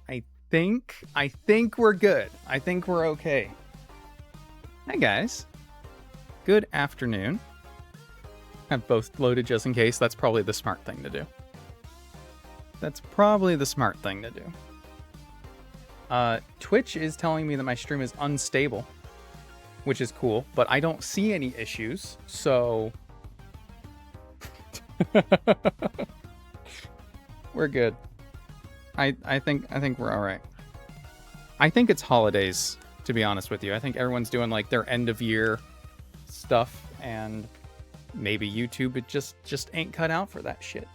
I think we're good. I think we're okay. Hi guys. Good afternoon. Have both loaded just in case. That's probably the smart thing to do. Twitch is telling me that my stream is unstable, which is cool, but I don't see any issues, so we're good. I think we're all right. I think it's holidays, to be honest with you. I think everyone's doing like their end of year stuff, and maybe YouTube it just ain't cut out for that shit.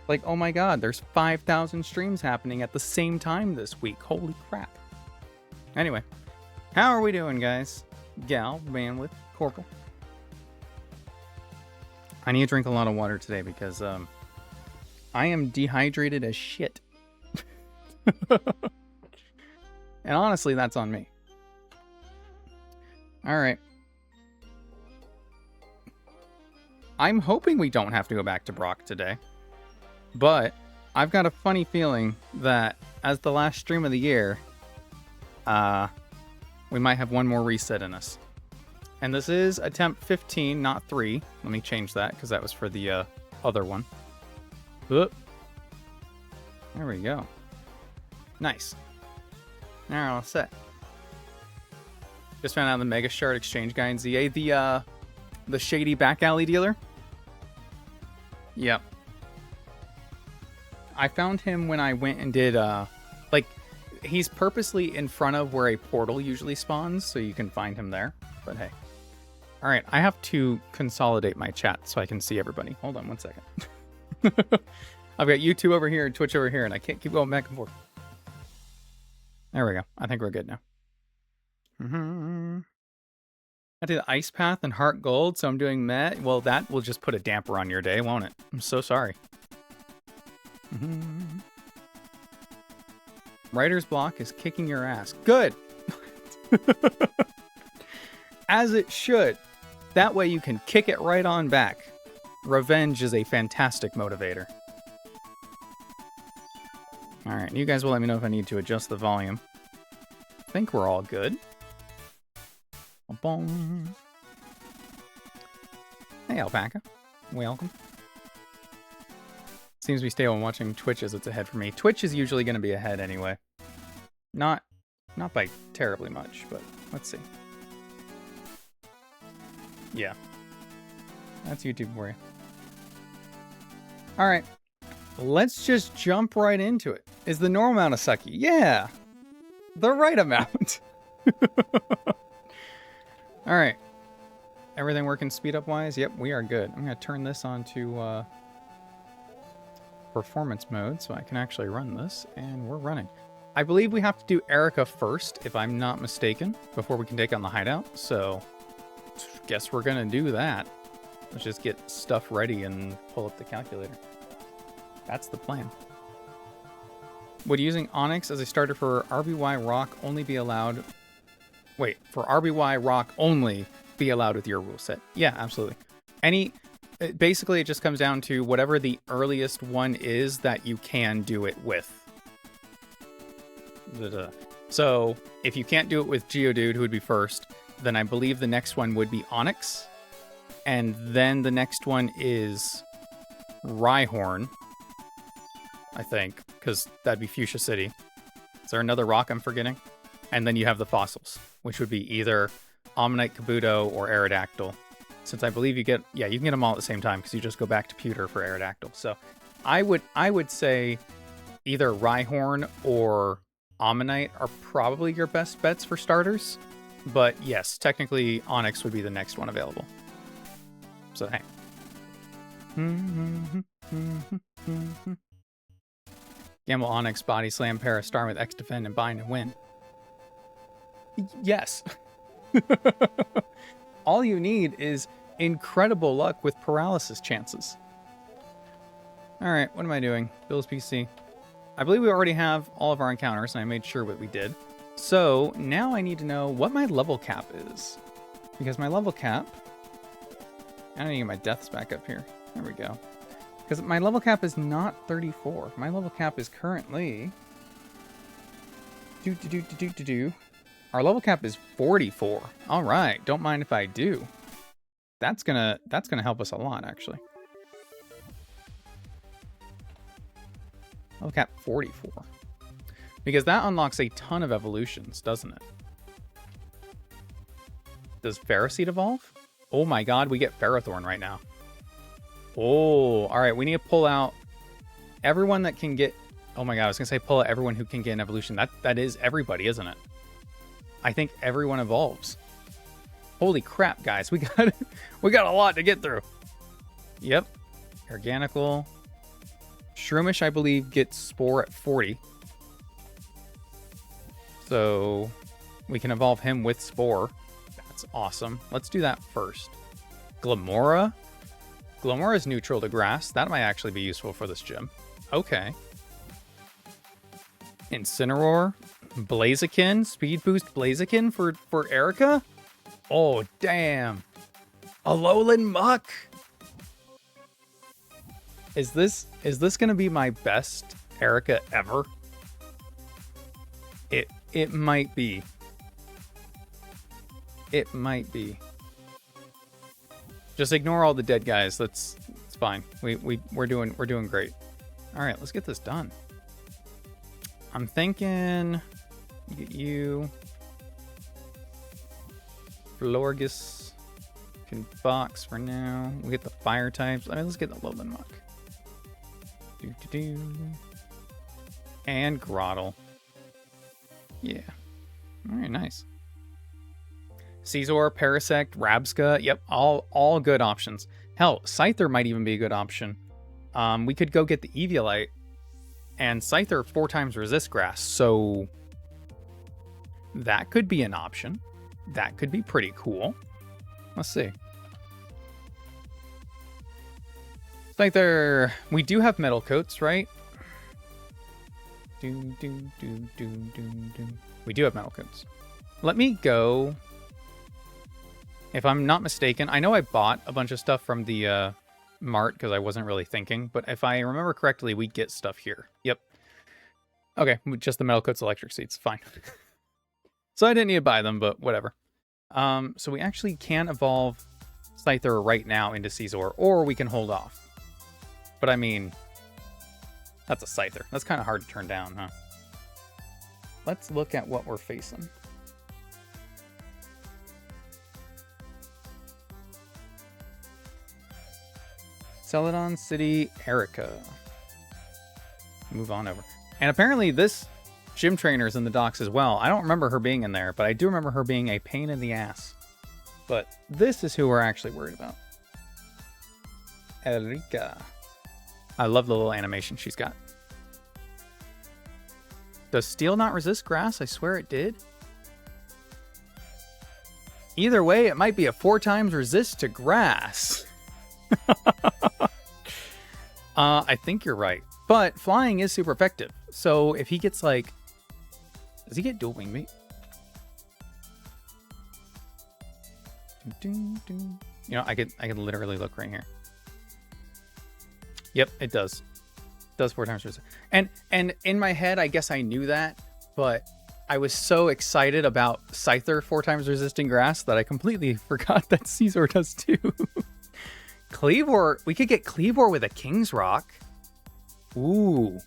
Like, oh my god, there's 5,000 streams happening at the same time this week. Holy crap. Anyway, how are we doing, guys? Gal, bandwidth, corporal. I need to drink a lot of water today because I am dehydrated as shit. And honestly, that's on me. Alright. I'm hoping we don't have to go back to Brock today. But I've got a funny feeling that as the last stream of the year, we might have one more reset in us. And this is attempt 15, not 3. Let me change that because that was for the other one. Oop. There we go. Nice. Now all set. Just found out the Mega Shard exchange guy in ZA, the shady back alley dealer. Yep. I found him when I went and did like he's purposely in front of where a portal usually spawns, so you can find him there. But hey. All right, I have to consolidate my chat so I can see everybody. Hold on one second. I've got YouTube over here and Twitch over here, and I can't keep going back and forth. There we go. I think we're good now. I did Ice Path and Heart Gold, so I'm doing Met. Well, that will just put a damper on your day, won't it? I'm so sorry. Writer's block is kicking your ass. Good! As it should. That way you can kick it right on back. Revenge is a fantastic motivator. Alright, you guys will let me know if I need to adjust the volume. I think we're all good. Boom. Hey, Alpaca. Welcome. Seems to be stable watching Twitch as it's ahead for me. Twitch is usually going to be ahead anyway. Not by terribly much, but let's see. Yeah. That's YouTube for you. Alright. Let's just jump right into it. Is the normal amount of sucky? Yeah. The right amount. Alright. Everything working speed up wise? Yep, we are good. I'm going to turn this on to performance mode so I can actually run this, and we're running. I believe we have to do Erica first, if I'm not mistaken, before we can take on the hideout, so guess we're going to do that. Let's just get stuff ready and pull up the calculator. That's the plan. Would using Onyx as a starter for RBY Rock only be allowed... Wait, for RBY Rock only be allowed with your rule set? Yeah, absolutely. Basically, it just comes down to whatever the earliest one is that you can do it with. So, if you can't do it with Geodude, who would be first, then I believe the next one would be Onyx. And then the next one is Rhyhorn, I think, because that'd be Fuchsia City. Is there another rock I'm forgetting? And then you have the fossils, which would be either Ammonite, Kabuto, or Aerodactyl. Since I believe you can get them all at the same time, because you just go back to Pewter for Aerodactyl. So I would say either Rhyhorn or Ammonite are probably your best bets for starters. But yes, technically Onyx would be the next one available. So hey. Gamble Onyx, Body Slam, Parastar with X Defend, and Bind and win. Yes. All you need is incredible luck with paralysis chances. Alright, what am I doing? Bill's PC. I believe we already have all of our encounters, and I made sure what we did. So, now I need to know what my level cap is. Because my level cap... I need to get my deaths back up here. There we go. Because my level cap is not 34. My level cap is currently Our level cap is 44. All right, don't mind if I do. That's gonna help us a lot, actually. Level cap 44. Because that unlocks a ton of evolutions, doesn't it? Does Ferroseed evolve? Oh my god, we get Ferrothorn right now. Oh, all right, we need to pull out everyone that can get... Oh my god, I was going to say pull out everyone who can get an evolution. That is everybody, isn't it? I think everyone evolves. Holy crap, guys. We got a lot to get through. Yep. Organical. Shroomish, I believe, gets Spore at 40. So we can evolve him with Spore. That's awesome. Let's do that first. Glamora. Glamora is neutral to grass. That might actually be useful for this gym. Okay. Incineroar. Blaziken. Speed boost Blaziken for Erica. Oh, damn. Alolan Muck. Is this going to be my best Erica ever? It might be. It might be. Just ignore all the dead guys. It's fine. We're doing great. All right, let's get this done. I'm thinking get you Florgus can box for now. We get the fire types. All right, let's get the Alolan Muck. And Grottle. Yeah. All right, nice. Caesar, Parasect, Rabsca. Yep, all good options. Hell, Scyther might even be a good option. We could go get the Eviolite. And Scyther 4 times resist grass, so that could be an option. That could be pretty cool. Let's see. Scyther, we do have metal coats, right? We do have metal coats. Let me go. If I'm not mistaken, I know I bought a bunch of stuff from the mart because I wasn't really thinking, but if I remember correctly, we get stuff here. Yep. Okay, just the metal coats, electric seeds, fine. So I didn't need to buy them, but whatever. So we actually can evolve Scyther right now into Caesar, or we can hold off. But I mean, that's a Scyther. That's kind of hard to turn down, huh? Let's look at what we're facing. Celadon City, Erica. Move on over. And apparently this gym trainer's in the docks as well. I don't remember her being in there, but I do remember her being a pain in the ass. But this is who we're actually worried about. Erica. I love the little animation she's got. Does steel not resist grass? I swear it did. Either way, it might be a 4 times resist to grass. I think you're right. But flying is super effective. So if he gets like... Does he get dual wing meat? You know, I could literally look right here. Yep, it does. It does 4 times resist. And in my head, I guess I knew that, but I was so excited about Scyther 4 times resisting grass that I completely forgot that Caesar does too. Cleavor, we could get Cleavor with a King's Rock. Ooh.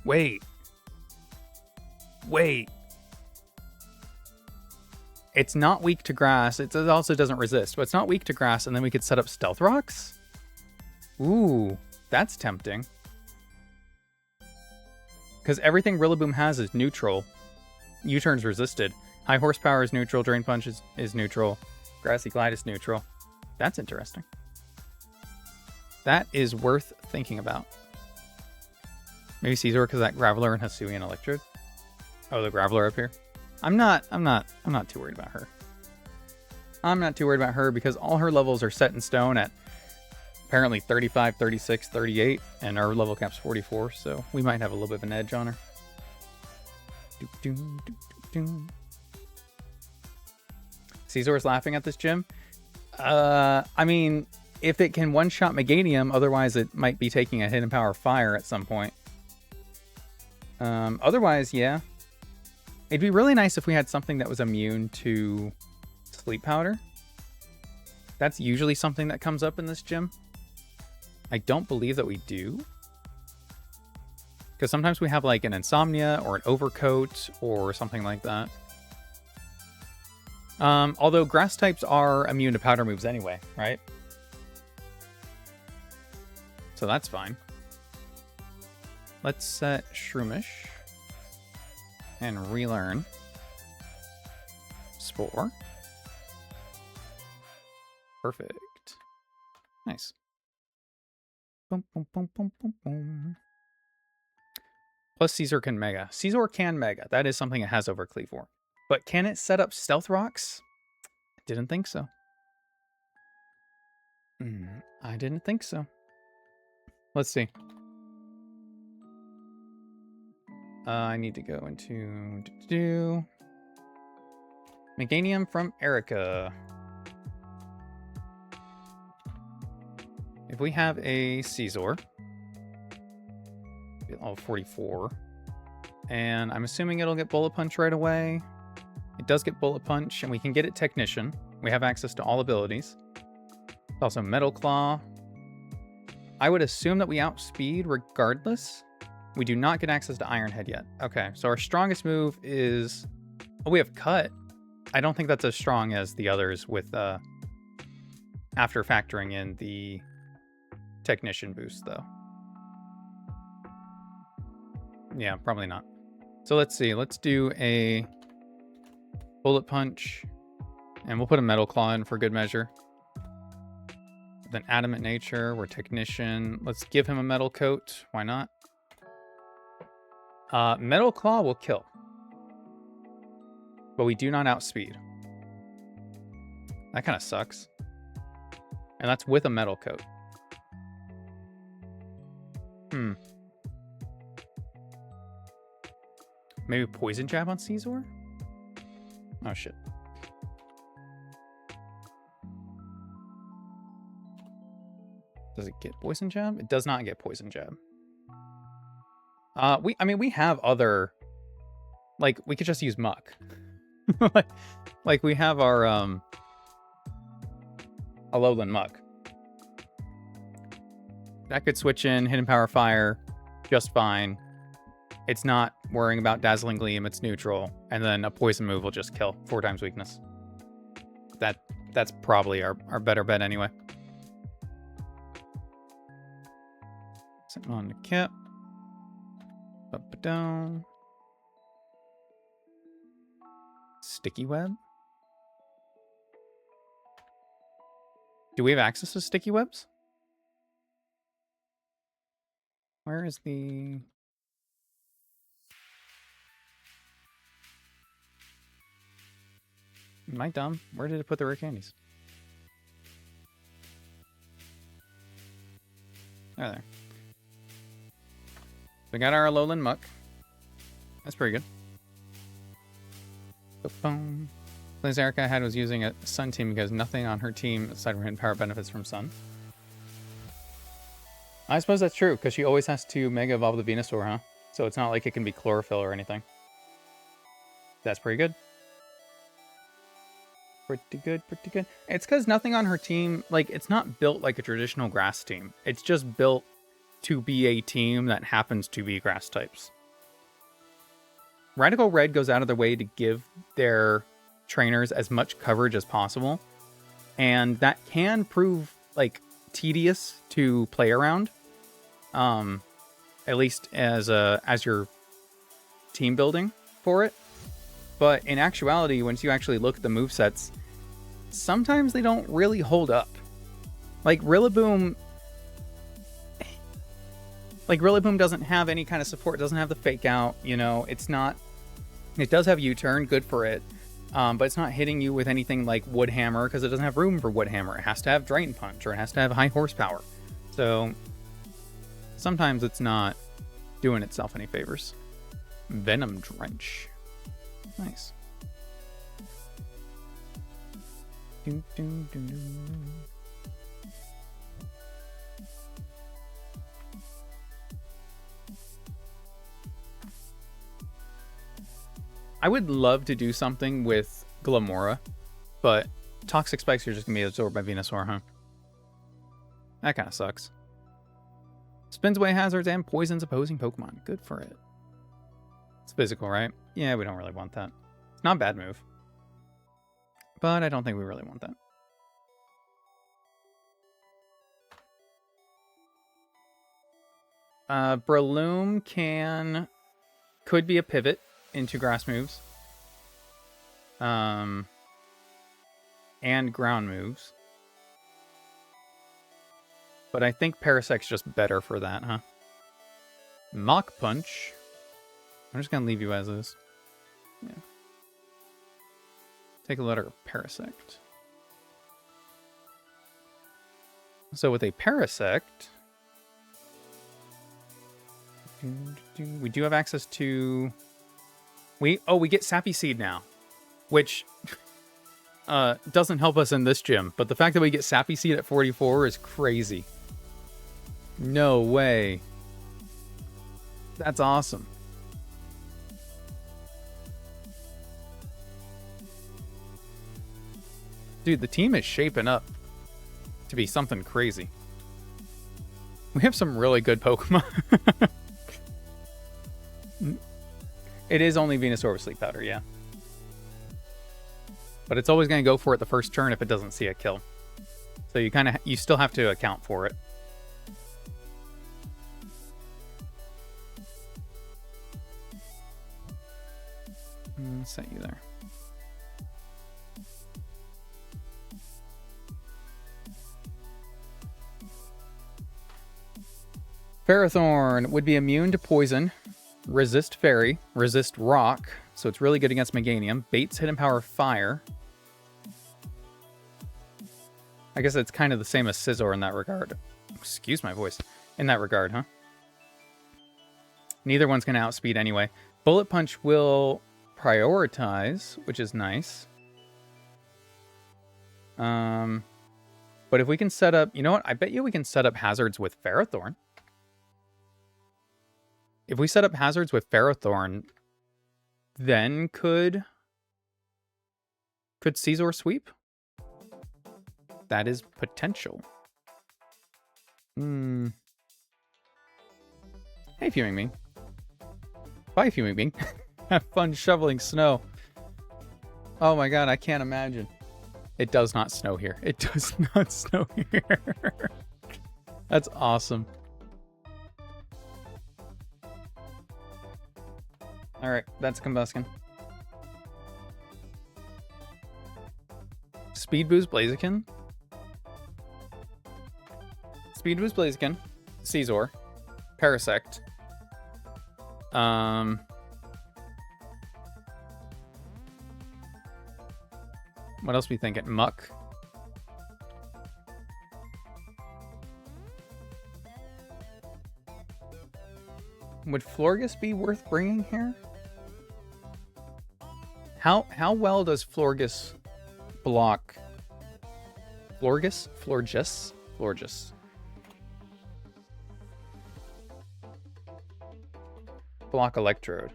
Wait. It's not weak to grass. It also doesn't resist, but it's not weak to grass, and then we could set up Stealth Rocks? Ooh, that's tempting. Because everything Rillaboom has is neutral. U-turn's resisted. High Horsepower is neutral. Drain Punch is neutral. Grassy Glide is neutral. That's interesting. That is worth thinking about. Maybe Caesar because that Graveler and Hisuian Electrode. Oh, the Graveler up here. I'm not too worried about her. I'm not too worried about her because all her levels are set in stone at apparently 35, 36, 38, and our level cap's 44, so we might have a little bit of an edge on her. Caesar's laughing at this gym. I mean, if it can one-shot Meganium, otherwise it might be taking a Hidden Power Fire at some point. Otherwise, yeah. It'd be really nice if we had something that was immune to sleep powder. That's usually something that comes up in this gym. I don't believe that we do. Because sometimes we have like an insomnia or an overcoat or something like that. Although grass types are immune to powder moves anyway, right? So that's fine. Let's set Shroomish and relearn Spore. Perfect. Nice. Boom, boom, boom, boom, boom, boom. Plus Caesar can Mega. Caesar can Mega. That is something it has over Cleavor. But can it set up Stealth Rocks? I didn't think so. I didn't think so. Let's see. I need to go into Meganium from Erica. If we have a Caesar, all 44, and I'm assuming it'll get Bullet Punch right away. It does get Bullet Punch, and we can get it Technician. We have access to all abilities. Also Metal Claw. I would assume that we outspeed regardless. We do not get access to Iron Head yet. Okay, so our strongest move is... Oh, we have Cut. I don't think that's as strong as the others with... after factoring in the Technician boost, though. Yeah, probably not. So let's see. Let's do a Bullet Punch. And we'll put a Metal Claw in for good measure. Then Adamant Nature, we're Technician. Let's give him a Metal Coat. Why not? Metal Claw will kill. But we do not outspeed. That kind of sucks. And that's with a Metal Coat. Maybe Poison Jab on Caesar? Oh, shit. Does it get Poison Jab? It does not get Poison Jab. I mean, we have other... Like, we could just use Muck. like, we have our, Alolan Muck. That could switch in Hidden Power Fire just fine. It's not worrying about Dazzling Gleam, it's neutral. And then a poison move will just kill. 4 times weakness. That's probably our better bet anyway. Sitting on the Kip. Up and down. Sticky Web? Do we have access to Sticky Webs? Where is the... Am I dumb? Where did it put the rare candies? Oh, there. We got our Alolan Muck. That's pretty good. Boom. Blazerica had was using a Sun team because nothing on her team aside from Hidden Power benefits from Sun. I suppose that's true, because she always has to Mega Evolve the Venusaur, huh? So it's not like it can be Chlorophyll or anything. That's pretty good. Pretty good, pretty good. It's because nothing on her team, like, it's not built like a traditional grass team. It's just built to be a team that happens to be grass types. Radical Red goes out of their way to give their trainers as much coverage as possible. And that can prove, like, tedious to play around. At least as your team building for it. But in actuality, once you actually look at the movesets, sometimes they don't really hold up. Like Rillaboom doesn't have any kind of support, doesn't have the fake out, you know, it does have U-turn, good for it. But it's not hitting you with anything like Wood Hammer because it doesn't have room for Wood Hammer. It has to have Drain Punch or it has to have high horsepower. So sometimes it's not doing itself any favors. Venom Drench. Nice. Doo, doo, doo, doo. I would love to do something with Glamora, but Toxic Spikes are just going to be absorbed by Venusaur, huh? That kind of sucks. Spins away hazards and poisons opposing Pokemon. Good for it. It's physical, right? Yeah, we don't really want that. It's not a bad move. But I don't think we really want that. Breloom could be a pivot into grass moves. And ground moves. But I think Parasect's just better for that, huh? Mach Punch. I'm just gonna leave you as is. Yeah. Take a letter of Parasect. So with a Parasect, we do have access to... we get Sappy Seed now, which doesn't help us in this gym, but the fact that we get Sappy Seed at 44 is crazy. No way. That's awesome. Dude, the team is shaping up to be something crazy. We have some really good Pokemon. It is only Venusaur with Sleep Powder, yeah. But it's always going to go for it the first turn if it doesn't see a kill. So you still have to account for it. Set you there. Ferrothorn would be immune to poison, resist fairy, resist rock, so it's really good against Meganium. Bait's hidden power fire. I guess it's kind of the same as Scizor in that regard. Excuse my voice. In that regard, huh? Neither one's going to outspeed anyway. Bullet Punch will prioritize, which is nice. But if we can set up... you know what? I bet you we can set up hazards with Ferrothorn. If we set up hazards with Ferrothorn, then could Scizor sweep? That is potential. Hey, Fuming Bean. Bye, Fuming Bean. Have fun shoveling snow. Oh my god, I can't imagine. It does not snow here. It does not snow here. That's awesome. Alright, that's Combuskin. Speed Boost Blaziken. Speed Boost Blaziken. Scizor. Parasect. What else are we thinking? Muck. Would Florges be worth bringing here? How well does Florges block? Florges? Florges? Florges. Block Electrode.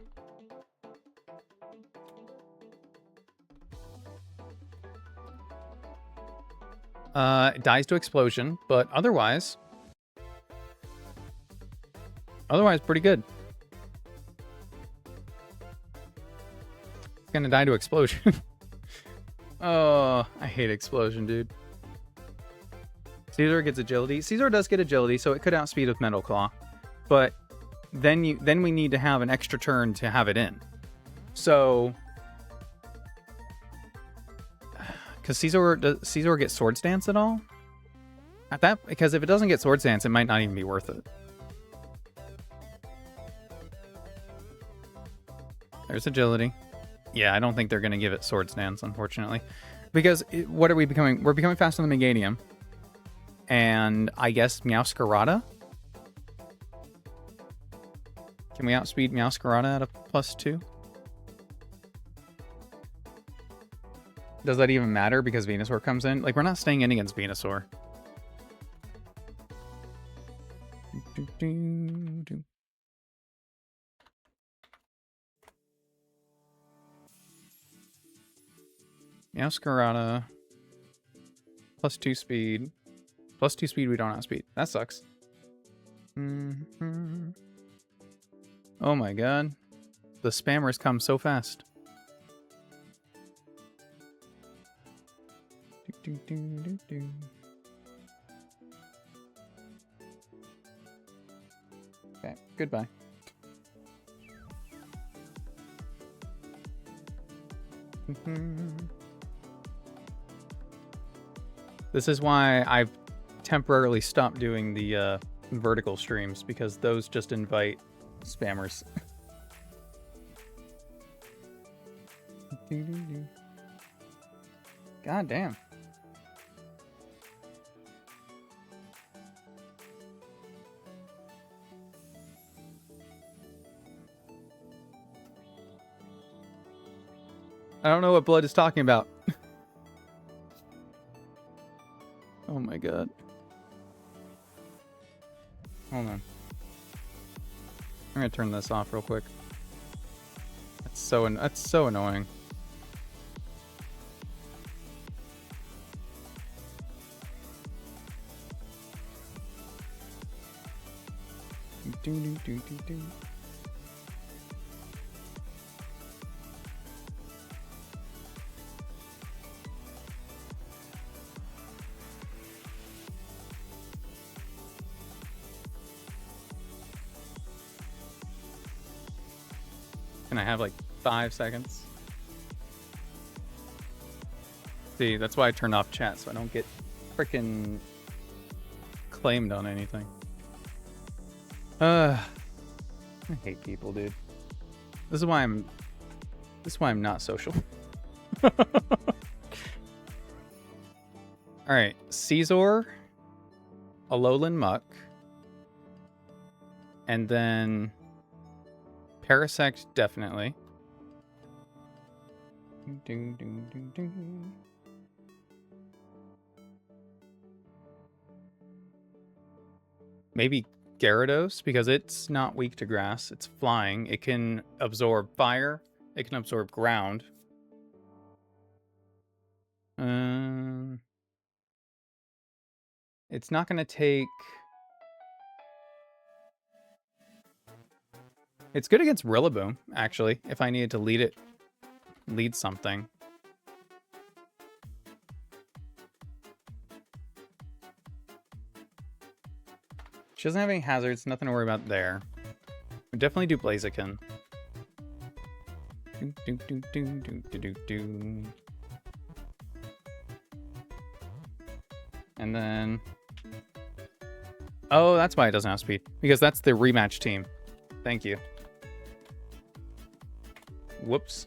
It dies to Explosion, but otherwise pretty good. It's gonna die to Explosion. Oh, I hate Explosion, dude. Scizor gets Agility. Scizor does get Agility, so it could outspeed with Metal Claw. But then we need to have an extra turn to have it in. So... because Scizor get Swords Dance at all? Because if it doesn't get Swords Dance, it might not even be worth it. There's Agility. Yeah, I don't think they're going to give it Swords Dance, unfortunately. Because what are we becoming? We're becoming faster than Meganium. And I guess Meowscarada? Can we outspeed Meowscarada at a +2? Does that even matter because Venusaur comes in? Like, we're not staying in against Venusaur. Meowscarada. +2 speed. +2 speed, we don't outspeed. That sucks. Oh my god. The spammers come so fast. Okay, goodbye. This is why I've temporarily stopped doing the vertical streams, because those just invite spammers. God damn. I don't know what Blood is talking about. Oh my god. Hold on. I'm gonna turn this off real quick. That's so annoying. Can I have like 5 seconds? See, that's why I turned off chat, so I don't get freaking claimed on anything. I hate people, dude. This is why I'm not social. Alright, Caesar, Alolan Muck, and then Parasect, definitely. Maybe Gyarados, because it's not weak to grass. It's flying. It can absorb fire. It can absorb ground. It's not going to take... It's good against Rillaboom, actually, if I needed to lead something. She doesn't have any hazards, nothing to worry about there. We definitely do Blaziken. And then... Oh, that's why it doesn't have speed. Because that's the rematch team. Thank you. Whoops.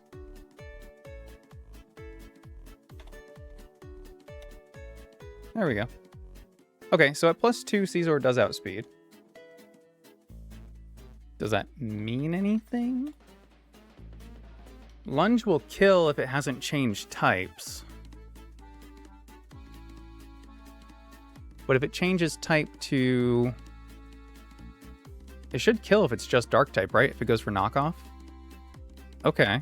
There we go. Okay, so at +2, Caesar does outspeed. Does that mean anything? Lunge will kill if it hasn't changed types. But if it changes type to... It should kill if it's just dark type, right? If it goes for knockoff? Okay.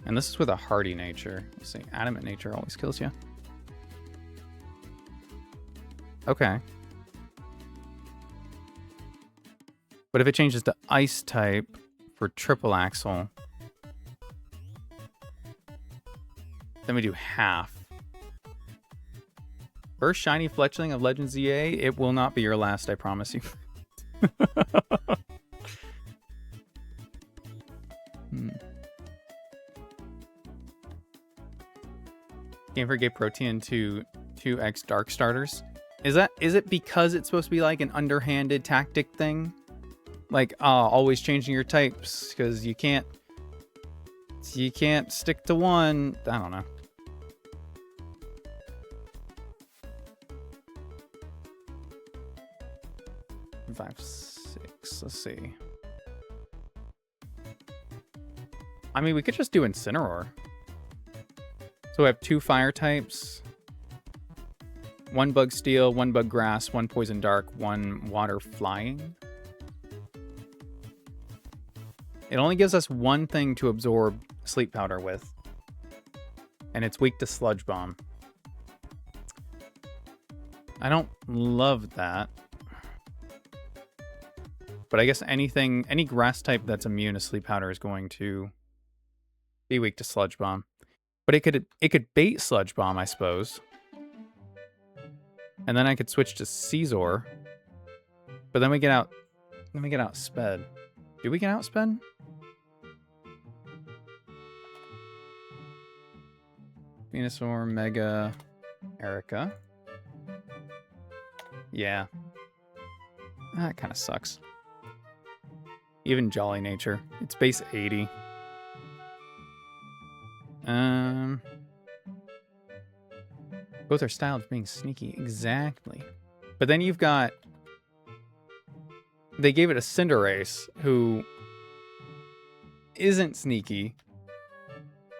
And this is with a hardy nature. Let's see, adamant nature always kills you. Okay. But if it changes to ice type for triple axle, then we do half. First shiny fletchling of Legends EA, it will not be your last, I promise you. Game for gave Protean to 2x Dark Starters. Is it because it's supposed to be like an underhanded tactic thing? Like, always changing your types because you can't stick to one. I don't know. Five, 6. Let's see. I mean, we could just do Incineroar. So we have 2 fire types. 1 bug steel, 1 bug grass, 1 poison dark, 1 water flying. It only gives us 1 thing to absorb sleep powder with. And it's weak to Sludge Bomb. I don't love that. But I guess any grass type that's immune to Sleep Powder is going to be weak to Sludge Bomb. But it could bait Sludge Bomb, I suppose. And then I could switch to Caesar. But then we get outsped. Do we get outsped? Venusaur, Mega, Erica. Yeah. That kind of sucks. Even Jolly Nature. It's base 80. Both are styled as being sneaky. Exactly. But then you've got... They gave it a Cinderace, who isn't sneaky.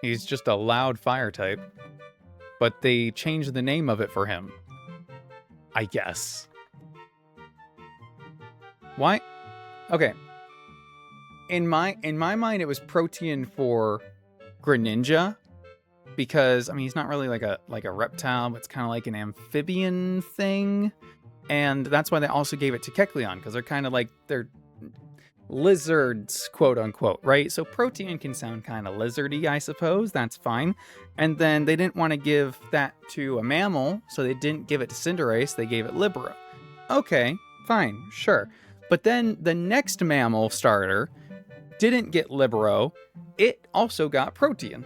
He's just a loud fire type. But they changed the name of it for him. I guess. Why? Okay. In my mind, it was Protean for Greninja. Because, I mean, he's not really like a reptile, but it's kind of like an amphibian thing. And that's why they also gave it to Kecleon, because they're kind of like, they're lizards, quote unquote, right? So Protean can sound kind of lizardy, I suppose. That's fine. And then they didn't want to give that to a mammal, so they didn't give it to Cinderace. They gave it Libero. Okay, fine, sure. But then the next mammal starter didn't get Libero. It also got Protean.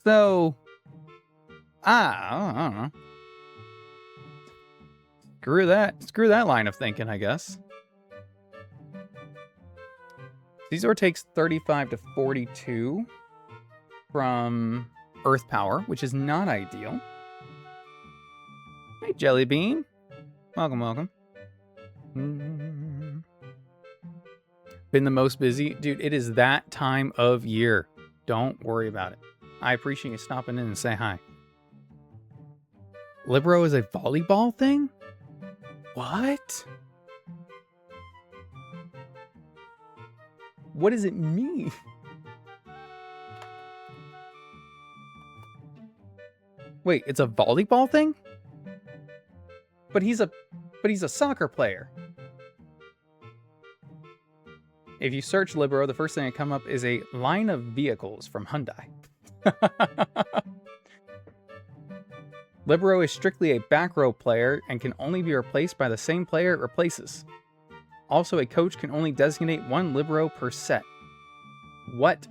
So, I don't know. Screw that line of thinking, I guess. Caesar takes 35 to 42 from Earth Power, which is not ideal. Hey, Jelly Bean. Welcome, welcome. Been the most busy? Dude, it is that time of year. Don't worry about it. I appreciate you stopping in and say hi. Libero is a volleyball thing? What? What does it mean? Wait, it's a volleyball thing? But he's a soccer player. If you search Libero, the first thing that come up is a line of vehicles from Hyundai. Libero is strictly a back row player and can only be replaced by the same player it replaces. Also, a coach can only designate one Libero per set. What?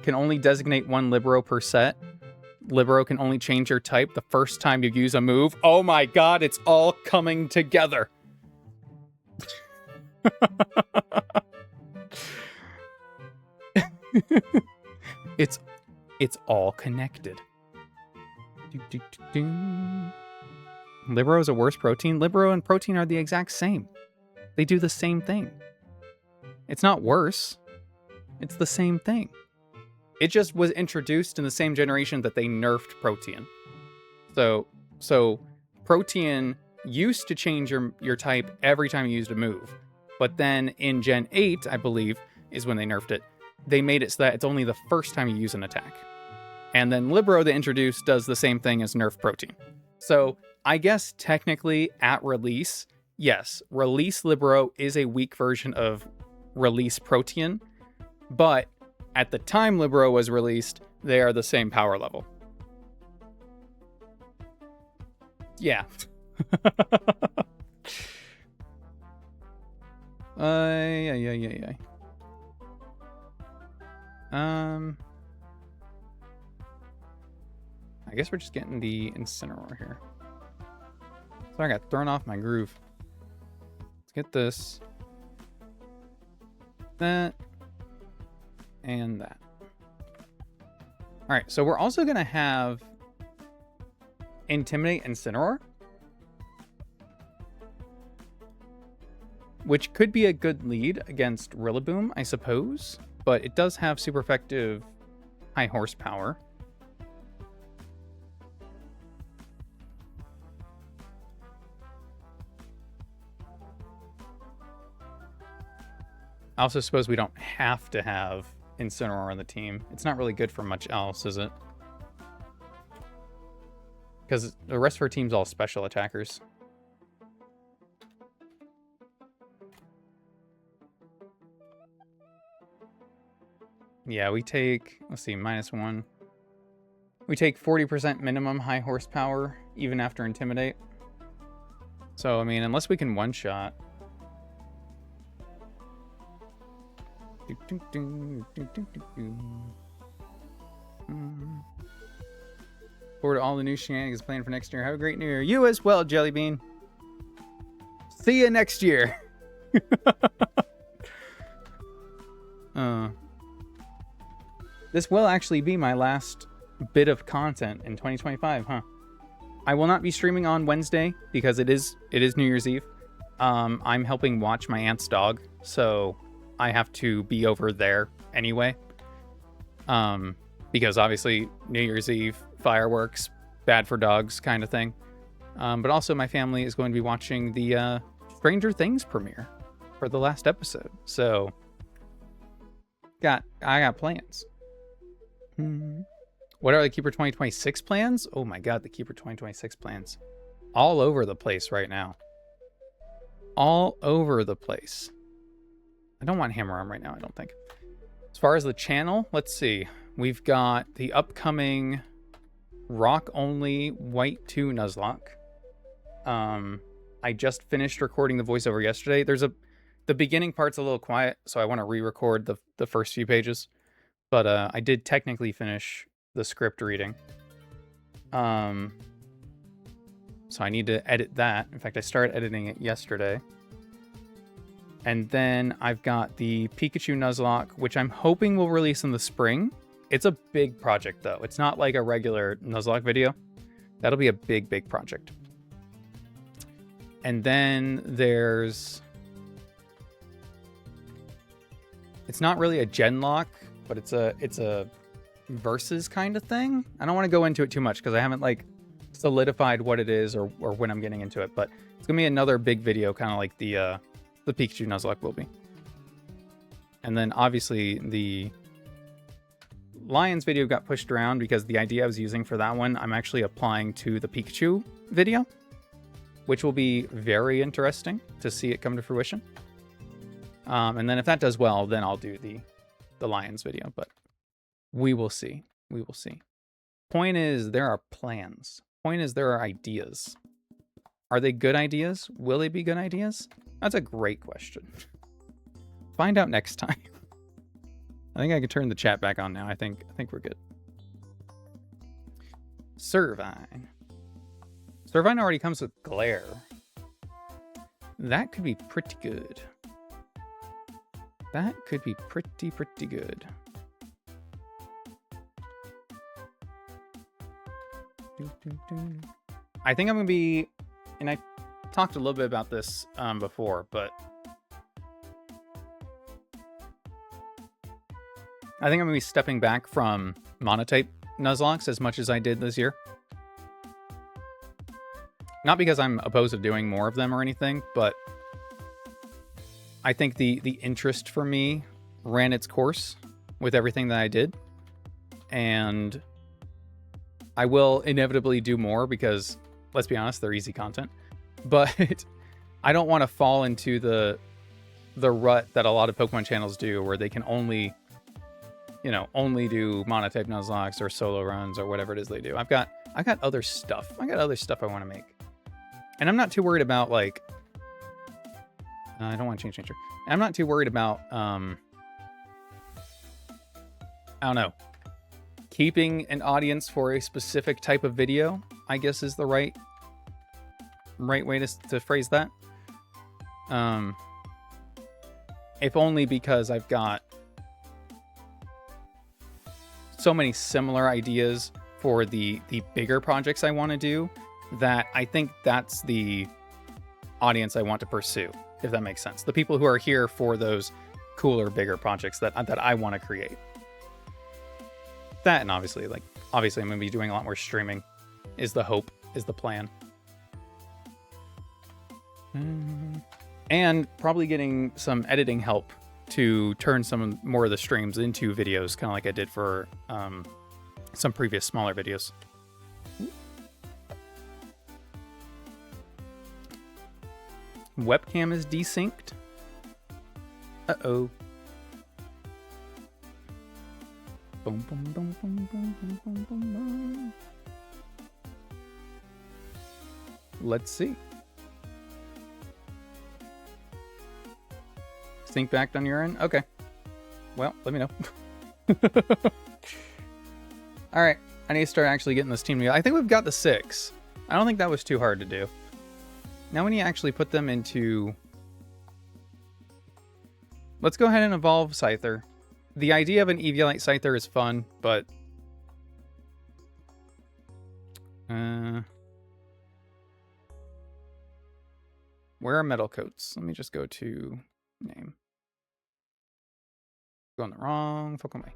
Can only designate one Libero per set? Libero can only change your type the first time you use a move? Oh my god, it's all coming together. It's all connected. Libero is a worse Protean. Libero and Protean are the exact same. They do the same thing. It's not worse. It's the same thing. It just was introduced in the same generation that they nerfed Protean. So Protean used to change your type every time you used a move. But then in Gen 8, I believe, is when they nerfed it. They made it so that it's only the first time you use an attack. And then Libero, they introduced, does the same thing as nerf Protean. So I guess technically at release, yes, release Libero is a weak version of release Protean. But at the time Libero was released, they are the same power level. Yeah. Yeah. I guess we're just getting the Incineroar here. So I got thrown off my groove. Let's get this. That. And that. Alright, so we're also going to have Intimidate Incineroar. Which could be a good lead against Rillaboom, I suppose. But it does have super effective high horsepower. I also suppose we don't have to have Incineroar on the team. It's not really good for much else, is it? Because the rest of our team's all special attackers. Yeah, we take, let's see, -1. We take 40% minimum high horsepower, even after Intimidate. So, I mean, unless we can one-shot. Forward to all the new shenanigans planned for next year. Have a great new year. You as well, Jellybean. See you next year. This will actually be my last bit of content in 2025, huh? I will not be streaming on Wednesday because it is New Year's Eve. I'm helping watch my aunt's dog, so I have to be over there anyway. Because obviously New Year's Eve, fireworks, bad for dogs kind of thing. But also my family is going to be watching the Stranger Things premiere for the last episode. So I got plans. What are the Keeper 2026 plans? Oh my god, the Keeper 2026 plans. All over the place right now. All over the place. I don't want Hammer Arm right now, I don't think. As far as the channel, let's see. We've got the upcoming Rock Only White 2 Nuzlocke. I just finished recording the voiceover yesterday. The beginning part's a little quiet, so I want to re-record the first few pages. But I did technically finish the script reading. So I need to edit that. In fact, I started editing it yesterday. And then I've got the Pikachu Nuzlocke, which I'm hoping will release in the spring. It's a big project, though. It's not like a regular Nuzlocke video. That'll be a big, big project. And then there's... It's not really a Genlock, but it's a versus kind of thing. I don't want to go into it too much because I haven't like solidified what it is or when I'm getting into it, but it's gonna be another big video, kind of like the Pikachu Nuzlocke will be. And then obviously the Lions video got pushed around because the idea I was using for that one I'm actually applying to the Pikachu video, which will be very interesting to see it come to fruition. And then if that does well, then I'll do the Lions video, but we will see. We will see. Point is, there are plans. Point is, there are ideas. Are they good ideas? Will they be good ideas? That's a great question. Find out next time. I think I can turn the chat back on now. I think we're good. Servine. Servine already comes with Glare. That could be pretty good. That could be pretty good. I think I'm going to be, and I talked a little bit about this before, but I think I'm going to be stepping back from monotype Nuzlocks as much as I did this year. Not because I'm opposed to doing more of them or anything, but I think the interest for me ran its course with everything that I did. And I will inevitably do more because, let's be honest, they're easy content. But I don't want to fall into the rut that a lot of Pokemon channels do, where they can only do monotype Nuzlocks or solo runs or whatever it is they do. I've got other stuff. I got other stuff I want to make. And I'm not too worried about, like... I don't want to change nature. I'm not too worried about, I don't know. Keeping an audience for a specific type of video, I guess, is the right way to phrase that. If only because I've got so many similar ideas for the bigger projects I want to do, that I think that's the audience I want to pursue, if that makes sense. The people who are here for those cooler, bigger projects that I want to create. That, and obviously I'm going to be doing a lot more streaming, is the hope, is the plan. And probably getting some editing help to turn some more of the streams into videos, kind of like I did for some previous smaller videos. Webcam is desynced. Uh-oh. Boom, boom, boom, boom, boom, boom, boom, boom, boom. Let's see. Sync back on your end? Okay. Well, let me know. All right. I need to start actually getting this team together. I think we've got the 6. I don't think that was too hard to do. Now we need to actually put them into... Let's go ahead and evolve Scyther. The idea of an Eviolite Scyther is fun, but... where are metal coats? Let me just go to name. Going the wrong fucking way.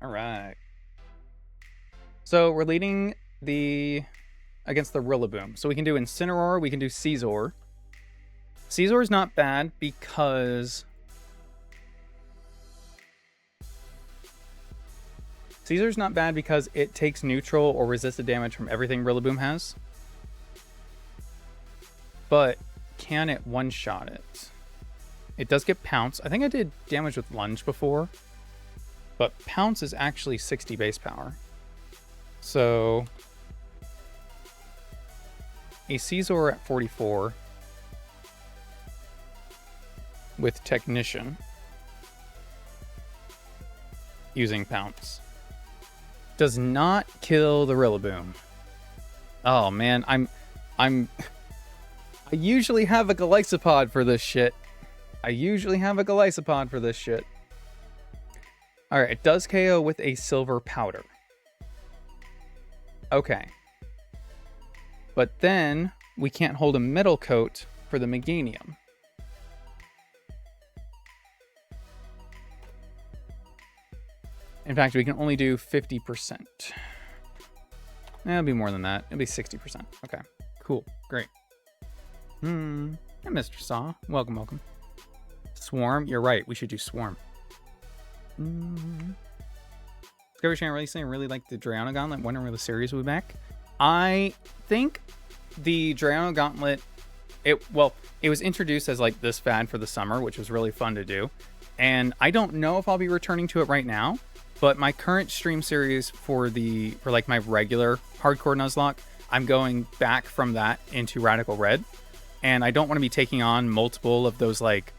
All right. So we're leading against the Rillaboom. So we can do Incineroar, we can do Scizor. Scizor is not bad because... Scizor's not bad because it takes neutral or resisted damage from everything Rillaboom has. But can it one-shot it? It does get Pounce. I think I did damage with Lunge before. But Pounce is actually 60 base power. So... a Scizor at 44 with Technician using Pounce does not kill the Rillaboom. Oh man, I usually have a Golisopod for this shit. Alright, it does KO with a Silver Powder. Okay. But then we can't hold a Metal Coat for the Meganium. In fact, we can only do 50%. It'll be more than that. It'll be 60%. Okay, cool, great. Hey, Mr. Saw. Welcome, welcome. Swarm, you're right. We should do Swarm. Discovery Channel releasing. I really like the Drayano Gauntlet. Wondering where the series will be back. I think the Drayano Gauntlet, it was introduced as like this fad for the summer, which was really fun to do. And I don't know if I'll be returning to it right now, but my current stream series for like my regular Hardcore Nuzlocke, I'm going back from that into Radical Red. And I don't want to be taking on multiple of those like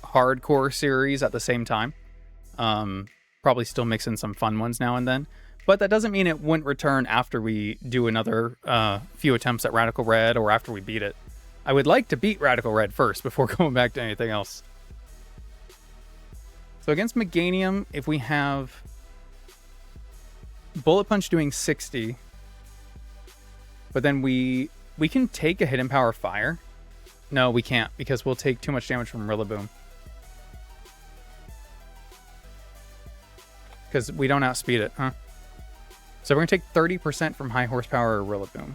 hardcore series at the same time. Probably still mix in some fun ones now and then. But that doesn't mean it wouldn't return after we do another few attempts at Radical Red or after we beat it. I would like to beat Radical Red first before going back to anything else. So against Meganium, if we have Bullet Punch doing 60, but then we can take a Hidden Power Fire. No, we can't, because we'll take too much damage from Rillaboom. Because we don't outspeed it, huh? So we're going to take 30% from high horsepower Rillaboom.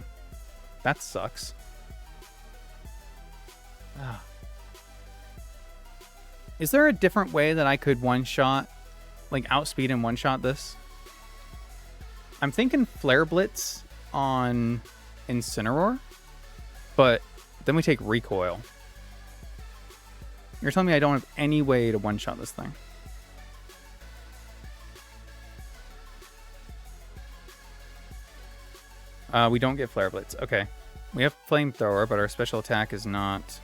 That sucks. Ah. Is there a different way that I could one-shot, like outspeed and one-shot this? I'm thinking Flare Blitz on Incineroar, but then we take Recoil. You're telling me I don't have any way to one-shot this thing. We don't get Flare Blitz. Okay. We have Flamethrower, but our special attack is not...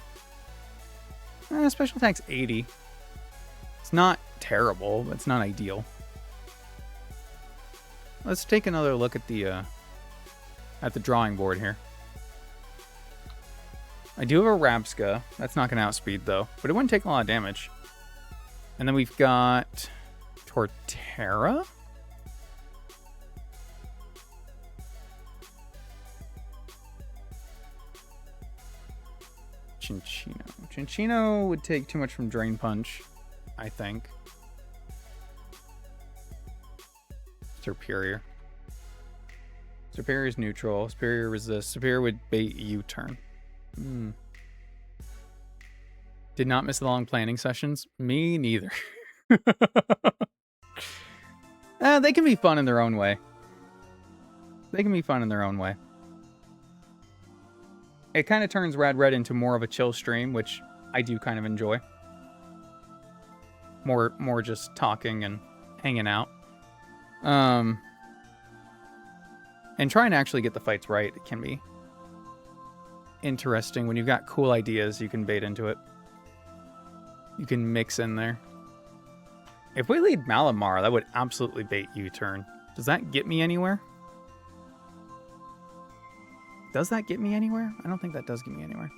special attack's 80. It's not terrible, but it's not ideal. Let's take another look at the drawing board here. I do have a Rabsca. That's not going to outspeed, though. But it wouldn't take a lot of damage. And then we've got Torterra? Cinccino. Cinccino would take too much from Drain Punch, I think. Serperior Superior is neutral. Superior resist. Superior would bait U-turn. Did not miss the long planning sessions. Me neither. They can be fun in their own way. They can be fun in their own way. It kind of turns Rad Red into more of a chill stream, which I do kind of enjoy. More just talking and hanging out. And trying to actually get the fights right, it can be interesting. When you've got cool ideas, you can bait into it. You can mix in there. If we lead Malamar, that would absolutely bait U-turn. Does that get me anywhere? Does that get me anywhere? I don't think that does get me anywhere.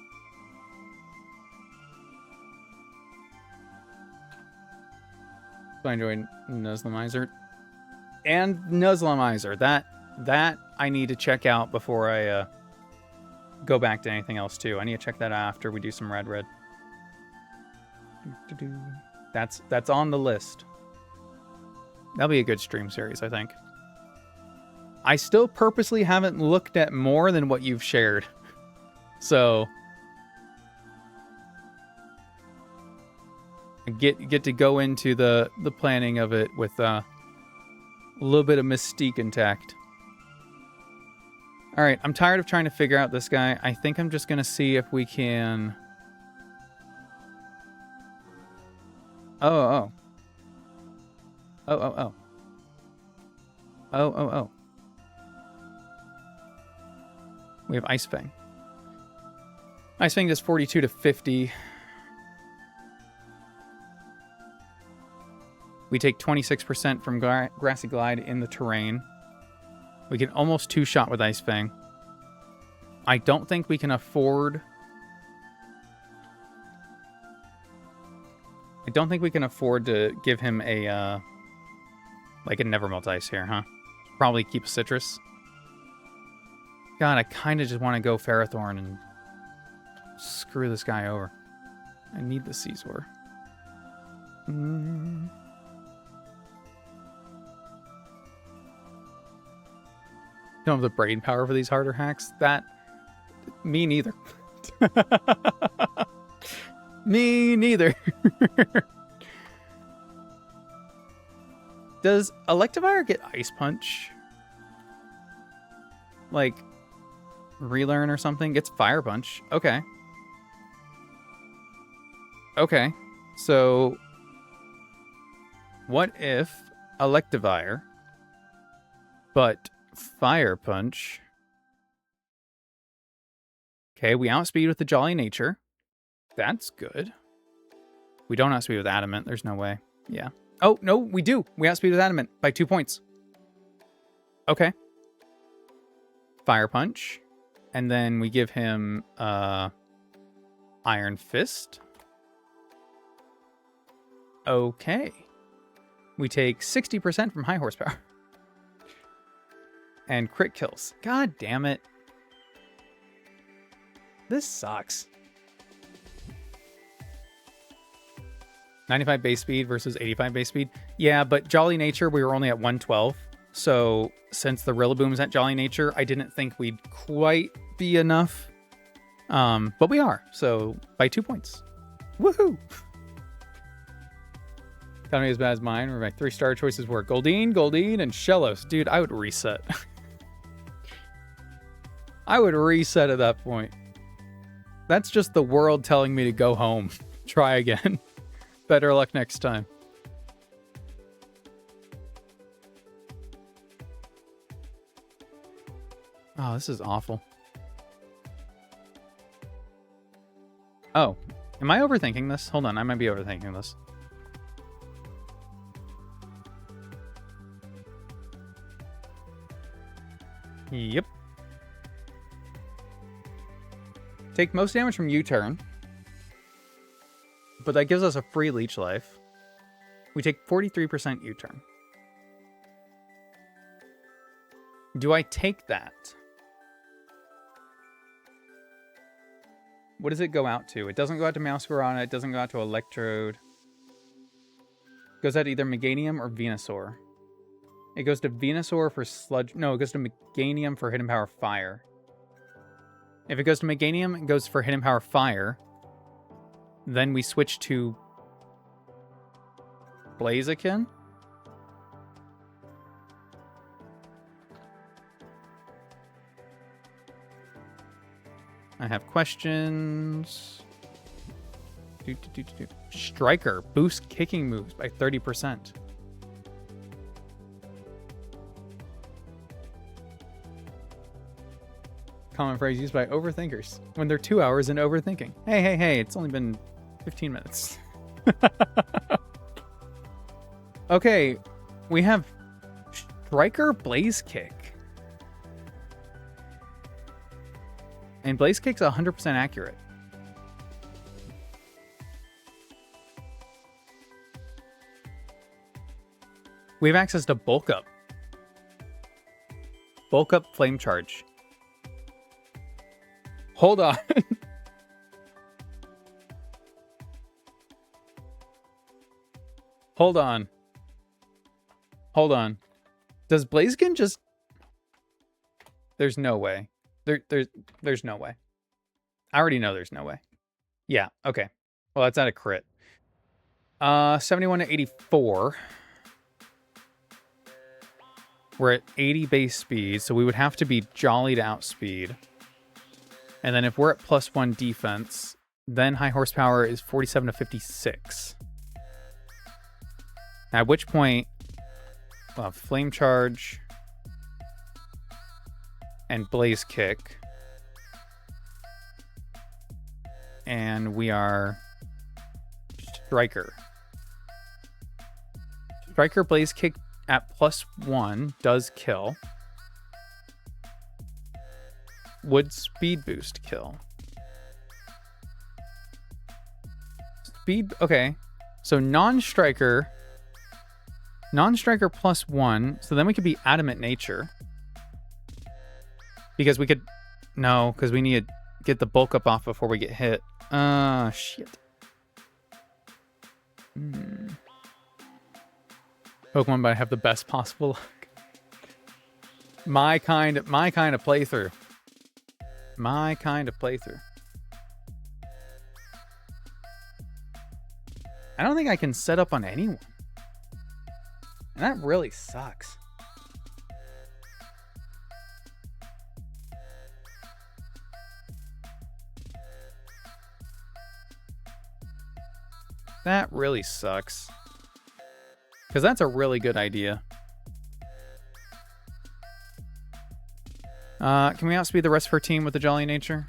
So I enjoyed Nuzlocke. And Nuzlocke. That I need to check out before I go back to anything else too. I need to check that out after we do some Red Red. That's on the list. That'll be a good stream series, I think. I still purposely haven't looked at more than what you've shared. So I get to go into the planning of it with a little bit of mystique intact. All right, I'm tired of trying to figure out this guy. I think I'm just going to see if we can... Oh. We have Ice Fang. Ice Fang does 42 to 50. We take 26% from Grassy Glide in the terrain. We can almost two-shot with Ice Fang. I don't think we can afford... I don't think we can afford to give him a, like a Never Melt Ice here, huh? Probably keep Citrus. God, I kind of just want to go Ferrothorn and screw this guy over. I need the Scizor. Don't have the brain power for these harder hacks. Me neither. Me neither. Does Electivire get Ice Punch? Like, relearn or something? Gets Fire Punch. Okay. Okay. So, what if Electivire, but Fire Punch? Okay, we outspeed with the Jolly Nature. That's good. We don't outspeed with Adamant. There's no way. Yeah. Oh, no, we do. We outspeed with Adamant by 2 points. Okay. Fire Punch. And then we give him Iron Fist. Okay. We take 60% from high horsepower. And crit kills. God damn it. This sucks. 95 base speed versus 85 base speed. Yeah, but Jolly Nature, we were only at 112. So since the Rillaboom's at Jolly Nature, I didn't think we'd quite be enough. But we are. So by 2 points. Woohoo! Economy as bad as mine, where my 3-star choices were Goldeen, and Shellos. Dude, I would reset. I would reset at that point. That's just the world telling me to go home. Try again. Better luck next time. Oh, this is awful. Oh, am I overthinking this? Hold on, I might be overthinking this. Yep. Take most damage from U-turn. But that gives us a free leech life. We take 43% U-turn. Do I take that? What does it go out to? It doesn't go out to Meowscarada. It doesn't go out to Electrode. It goes out to either Meganium or Venusaur. It goes to Venusaur for Sludge. No, it goes to Meganium for Hidden Power Fire. If it goes to Meganium, it goes for Hidden Power Fire. Then we switch to Blaziken. I have questions. Striker. Boost kicking moves by 30%. Common phrase used by overthinkers when they're 2 hours in overthinking. Hey, it's only been 15 minutes. Okay, we have Striker Blaze Kick. And Blaze Kick's 100% accurate. We have access to Bulk Up. Bulk Up Flame Charge. Hold on. Hold on. Hold on. Does Blaziken just... There's no way. There's no way. I already know there's no way. Yeah, okay. Well, that's at a crit. 71 to 84. We're at 80 base speed, so we would have to be Jolly to outspeed. And then if we're at +1 defense, then high horsepower is 47 to 56. At which point, we'll have Flame Charge and Blaze Kick. And we are Striker. Striker Blaze Kick at +1 does kill. Would Speed Boost kill? Speed, okay. So non-Striker +1. So then we could be Adamant Nature. Because we could... No, because we need to get the bulk up off before we get hit. Shit. Pokemon, but I have the best possible luck. My kind of playthrough. My kind of playthrough. I don't think I can set up on anyone. And that really sucks. That really sucks. Because that's a really good idea. Can we outspeed the rest of her team with the Jolly Nature?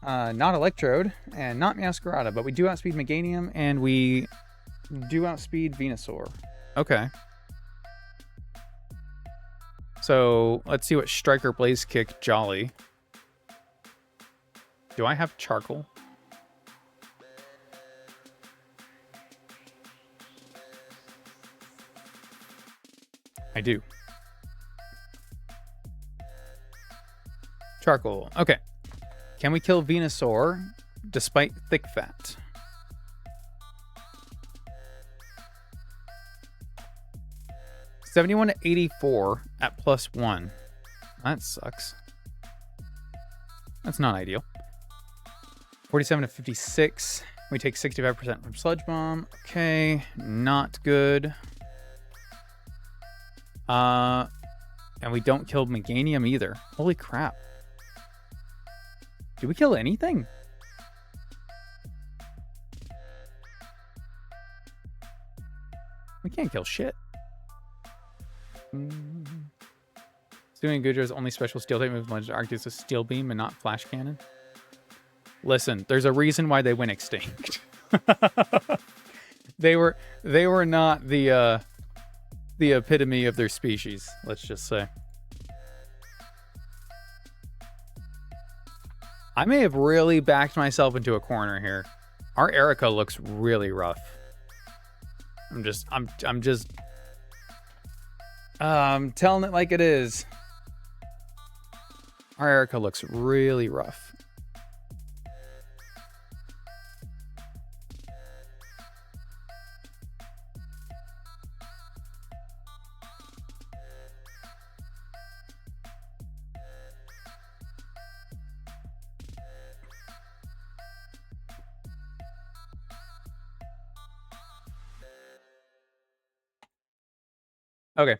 Not Electrode and not Meowscarada, but we do outspeed Meganium and we do outspeed Venusaur. Okay. So let's see what Striker Blaze Kick Jolly. Do I have Charcoal? I do. Charcoal. Okay. Can we kill Venusaur despite Thick Fat? $71 to 84 at +1. That sucks. That's not ideal. 47 to 56. We take 65% from Sludge Bomb. Okay. Not good. And we don't kill Meganium either. Holy crap. Do we kill anything? We can't kill shit. Doing Goodrow's only special steel type move Legend Arceus is a Steel Beam and not Flash Cannon. Listen, there's a reason why they went extinct. They were not the epitome of their species, let's just say. I may have really backed myself into a corner here. Our Erica looks really rough. I'm telling it like it is. Our Erica looks really rough. Okay.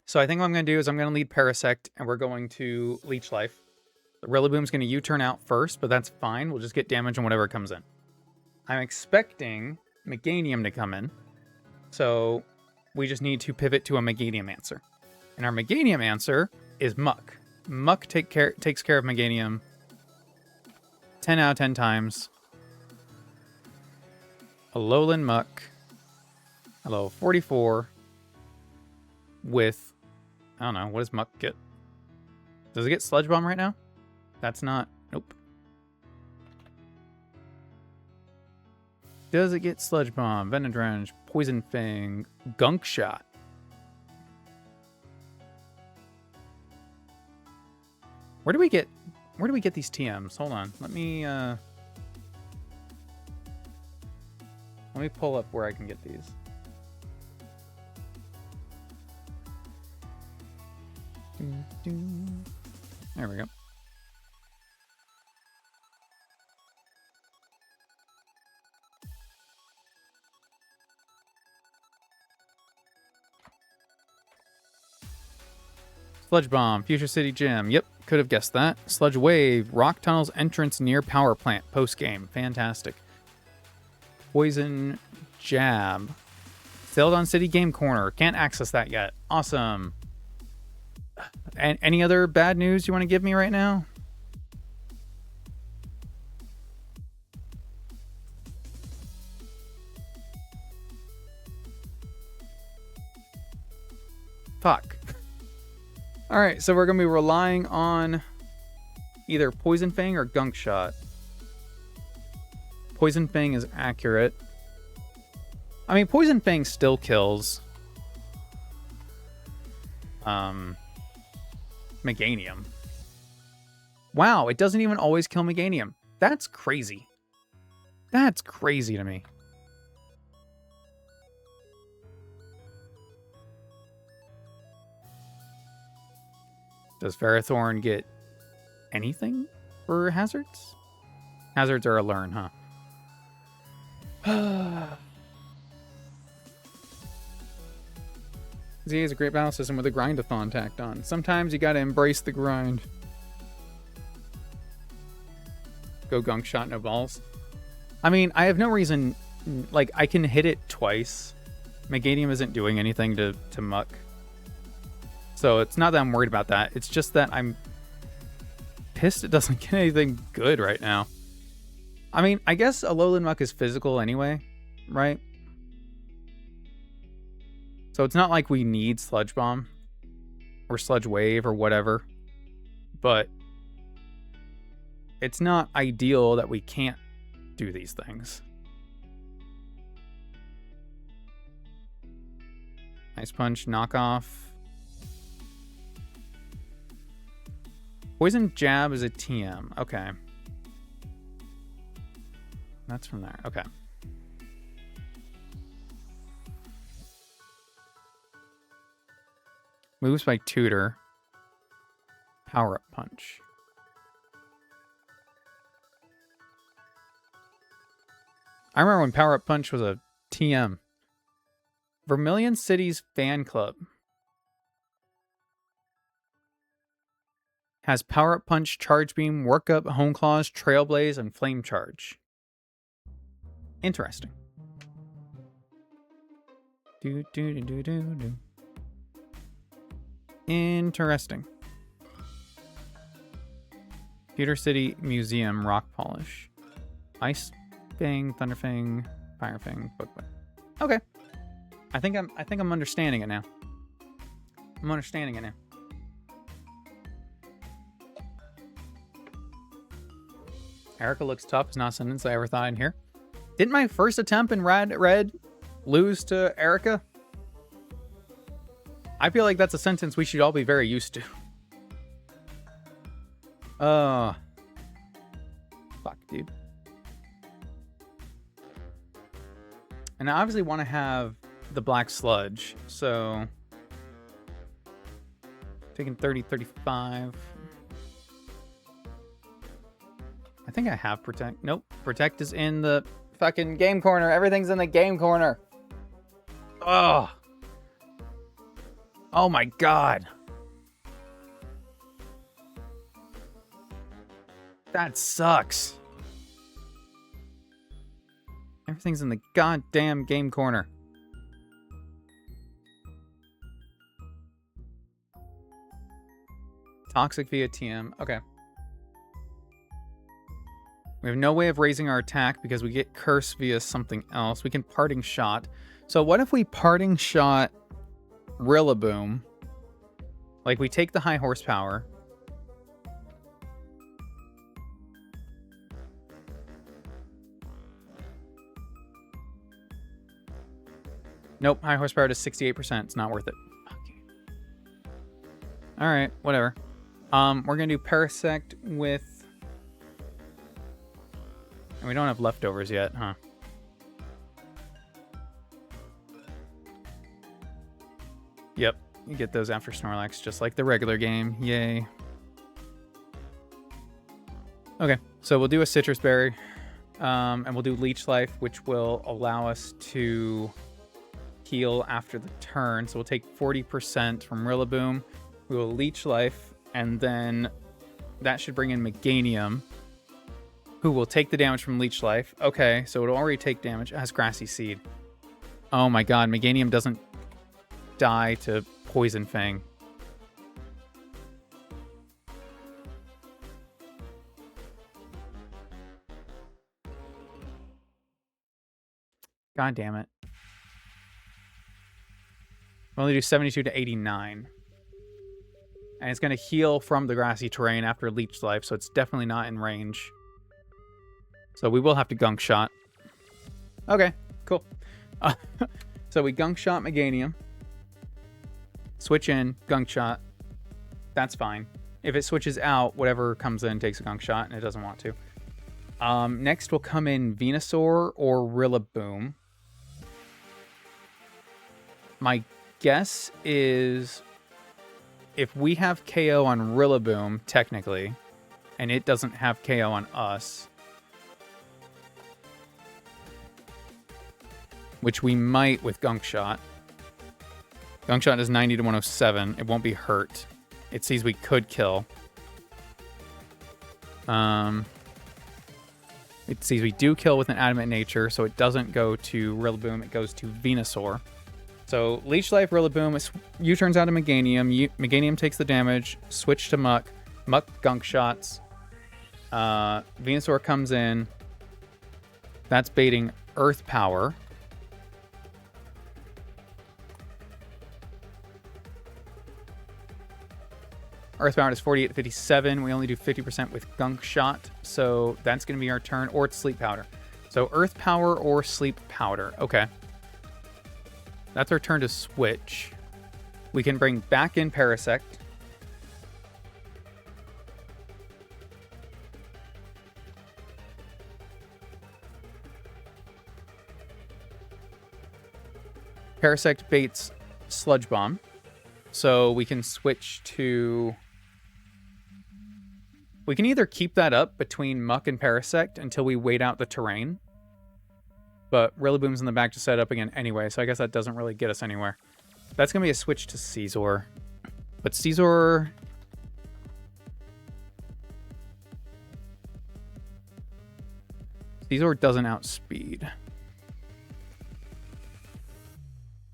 So I think what I'm going to do is I'm going to lead Parasect, and we're going to Leech Life. The Rillaboom's going to U-turn out first, but that's fine. We'll just get damage on whatever comes in. I'm expecting Meganium to come in. So we just need to pivot to a Meganium answer. And our Meganium answer is Muck. Muck takes care of Meganium 10 out of 10 times. Alolan Muck. Hello, 44. With, I don't know, what does Muck get? Does it get Sludge Bomb right now? That's not, nope. Does it get Sludge Bomb, Venom Drench, Poison Fang, Gunk Shot? Where do we get these TMs? Hold on. Let me pull up where I can get these. There we go. Sludge Bomb, Future City Gym. Yep, could have guessed that. Sludge Wave, Rock Tunnel's entrance near Power Plant, post-game. Fantastic. Poison Jab. Celadon City Game Corner. Can't access that yet. Awesome. And any other bad news you want to give me right now? Fuck. All right, so we're going to be relying on either Poison Fang or Gunk Shot. Poison Fang is accurate. I mean, Poison Fang still kills Meganium. Wow, it doesn't even always kill Meganium. That's crazy. That's crazy to me. Does Ferrothorn get anything for hazards? Hazards are a learn, huh? ZA is a great battle system with a grind-a-thon tacked on. Sometimes you gotta embrace the grind. Go Gunk Shot, no balls. I mean, I have no reason... Like, I can hit it twice. Meganium isn't doing anything to Muck. So it's not that I'm worried about that. It's just that I'm pissed it doesn't get anything good right now. I mean, I guess Alolan Muck is physical anyway, right? So it's not like we need Sludge Bomb or Sludge Wave or whatever. But it's not ideal that we can't do these things. Ice Punch, knockoff. Poison Jab is a TM. Okay. That's from there. Okay. Moves by Tutor. Power Up Punch. I remember when Power Up Punch was a TM. Vermilion City's fan club has Power Up Punch, Charge Beam, Work Up, Hone Claws, Trailblaze, and Flame Charge. Interesting. Interesting. Pewter City Museum, Rock Polish. Ice Fang, Thunder Fang, Fire Fang, Booklet. Okay. I think I'm understanding it now. I'm understanding it now. Erica looks tough. It's not a sentence I ever thought I'd hear. Didn't my first attempt in Red lose to Erica? I feel like that's a sentence we should all be very used to. Fuck, dude. And I obviously want to have the Black Sludge, so... Taking 30, 35... I think I have Protect. Nope. Protect is in the fucking game corner. Everything's in the game corner. Ugh. Oh my god. That sucks. Everything's in the goddamn game corner. Toxic via TM. Okay. We have no way of raising our attack because we get curse via something else. We can parting shot. So what if we parting shot Rillaboom? Like we take the high horsepower. Nope, high horsepower to 68%. It's not worth it. Okay. All right, whatever. We're gonna do Parasect with. And we don't have leftovers yet, huh? Yep, you get those after Snorlax, just like the regular game. Yay. Okay, so we'll do a Citrus Berry, and we'll do Leech Life, which will allow us to heal after the turn. So we'll take 40% from Rillaboom. We will Leech Life, and then that should bring in Meganium, who will take the damage from Leech Life. Okay, so it'll already take damage. It has Grassy Seed. Oh my god, Meganium doesn't die to Poison Fang. God damn it. We'll only do 72 to 89. And it's going to heal from the grassy terrain after Leech Life, so it's definitely not in range. So we will have to Gunk Shot. Okay, cool. So we Gunk Shot Meganium. Switch in, Gunk Shot. That's fine. If it switches out, whatever comes in takes a Gunk Shot, and it doesn't want to. Next will come in Venusaur or Rillaboom. My guess is if we have KO on Rillaboom, technically, and it doesn't have KO on us, which we might with Gunk Shot. Gunk Shot is 90 to 107. It won't be hurt. It sees we could kill. It sees we do kill with an Adamant Nature, so it doesn't go to Rillaboom. It goes to Venusaur. So Leech Life, Rillaboom, U-turns out of Meganium. Meganium takes the damage. Switch to Muck. Muck Gunk Shots. Venusaur comes in. That's baiting Earth Power. Earth Power is 48 to 57. We only do 50% with Gunk Shot. So that's going to be our turn. Or it's Sleep Powder. So Earth Power or Sleep Powder. Okay. That's our turn to switch. We can bring back in Parasect. Parasect baits Sludge Bomb. So we can switch to... We can either keep that up between Muck and Parasect until we wait out the terrain. But Rillaboom's in the back to set up again anyway, so I guess that doesn't really get us anywhere. That's going to be a switch to Scizor. But Scizor... Scizor doesn't outspeed.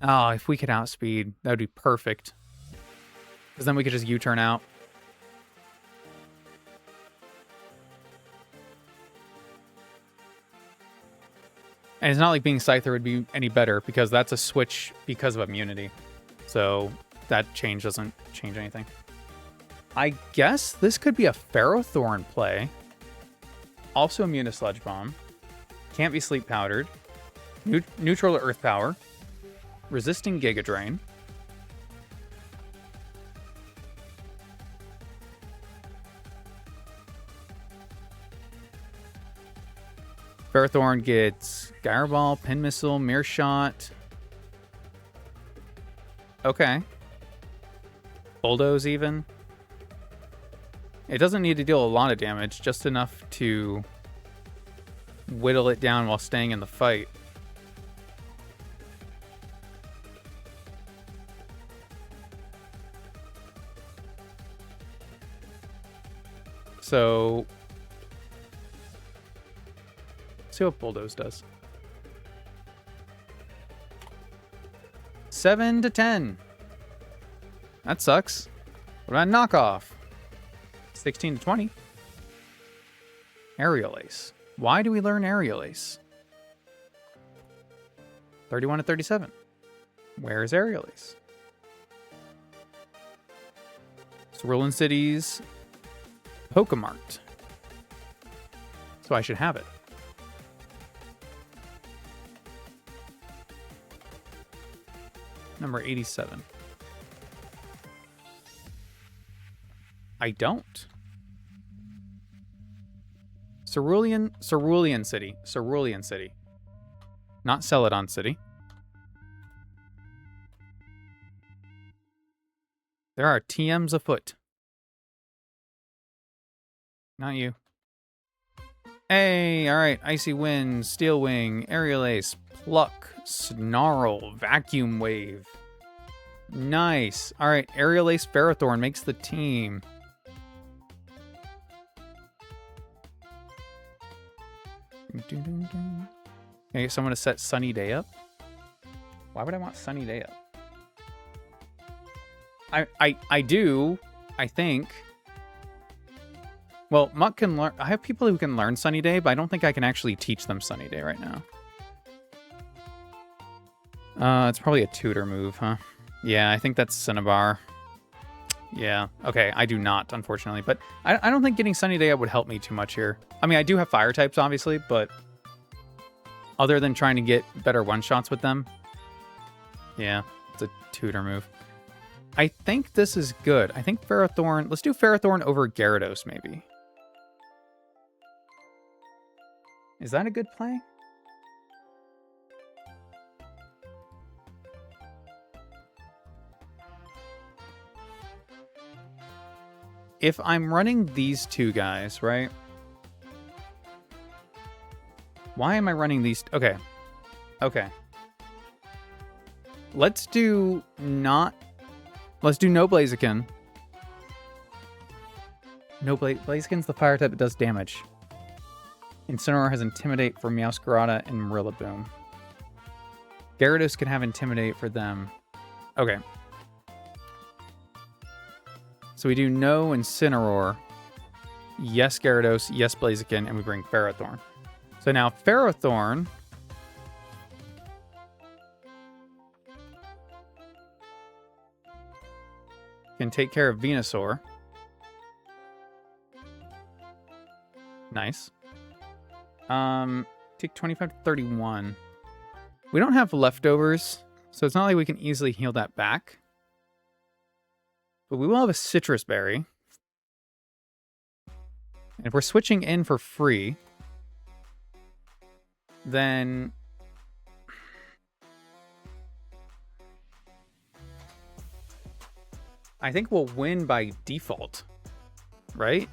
Oh, if we could outspeed, that would be perfect. Because then we could just U-turn out. And it's not like being Scyther would be any better, because that's a switch because of immunity. So that change doesn't change anything. I guess this could be a Ferrothorn play. Also immune to Sludge Bomb. Can't be Sleep Powdered. Neutral to Earth Power. Resisting Giga Drain. Ferrothorn gets Gyro Ball, Pin Missile, Mirror Shot. Okay. Bulldoze even. It doesn't need to deal a lot of damage, just enough to whittle it down while staying in the fight. So let's see what Bulldoze does. 7 to 10. That sucks. What about knockoff? 16 to 20. Aerial Ace. Why do we learn Aerial Ace? 31 to 37. Where is Aerial Ace? Cerulean City's Pokemart. So I should have it. Number 87. I don't. Cerulean City. Cerulean City. Not Celadon City. There are TMs afoot. Not you. Hey, alright. Icy Wind, Steel Wing, Aerial Ace, Pluck, Snarl, Vacuum Wave. Nice. Alright, Aerial Ace Ferrothorn makes the team. Can I get someone to set Sunny Day up? Why would I want Sunny Day up? I do, I think. Well, Muck can learn. I have people who can learn Sunny Day, but I don't think I can actually teach them Sunny Day right now. It's probably a tutor move, huh? Yeah, I think that's Cinnabar. Yeah, okay, I do not, unfortunately. But I don't think getting Sunny Day up would help me too much here. I mean, I do have fire types, obviously, but other than trying to get better one-shots with them, yeah, it's a tutor move. I think this is good. I think Ferrothorn... Let's do Ferrothorn over Gyarados, maybe. Is that a good play? If I'm running these two guys, right? Why am I running these? Okay. Okay. Let's do no Blaziken. No Blaziken's the fire type that does damage. Incineroar has Intimidate for Meowscarada and Rillaboom. Gyarados can have Intimidate for them. Okay. So we do no Incineroar. Yes Gyarados, yes Blaziken, and we bring Ferrothorn. So now Ferrothorn can take care of Venusaur. Nice. Take 25 to 31. We don't have leftovers, so it's not like we can easily heal that back. But we will have a Citrus Berry. And if we're switching in for free, then I think we'll win by default, right?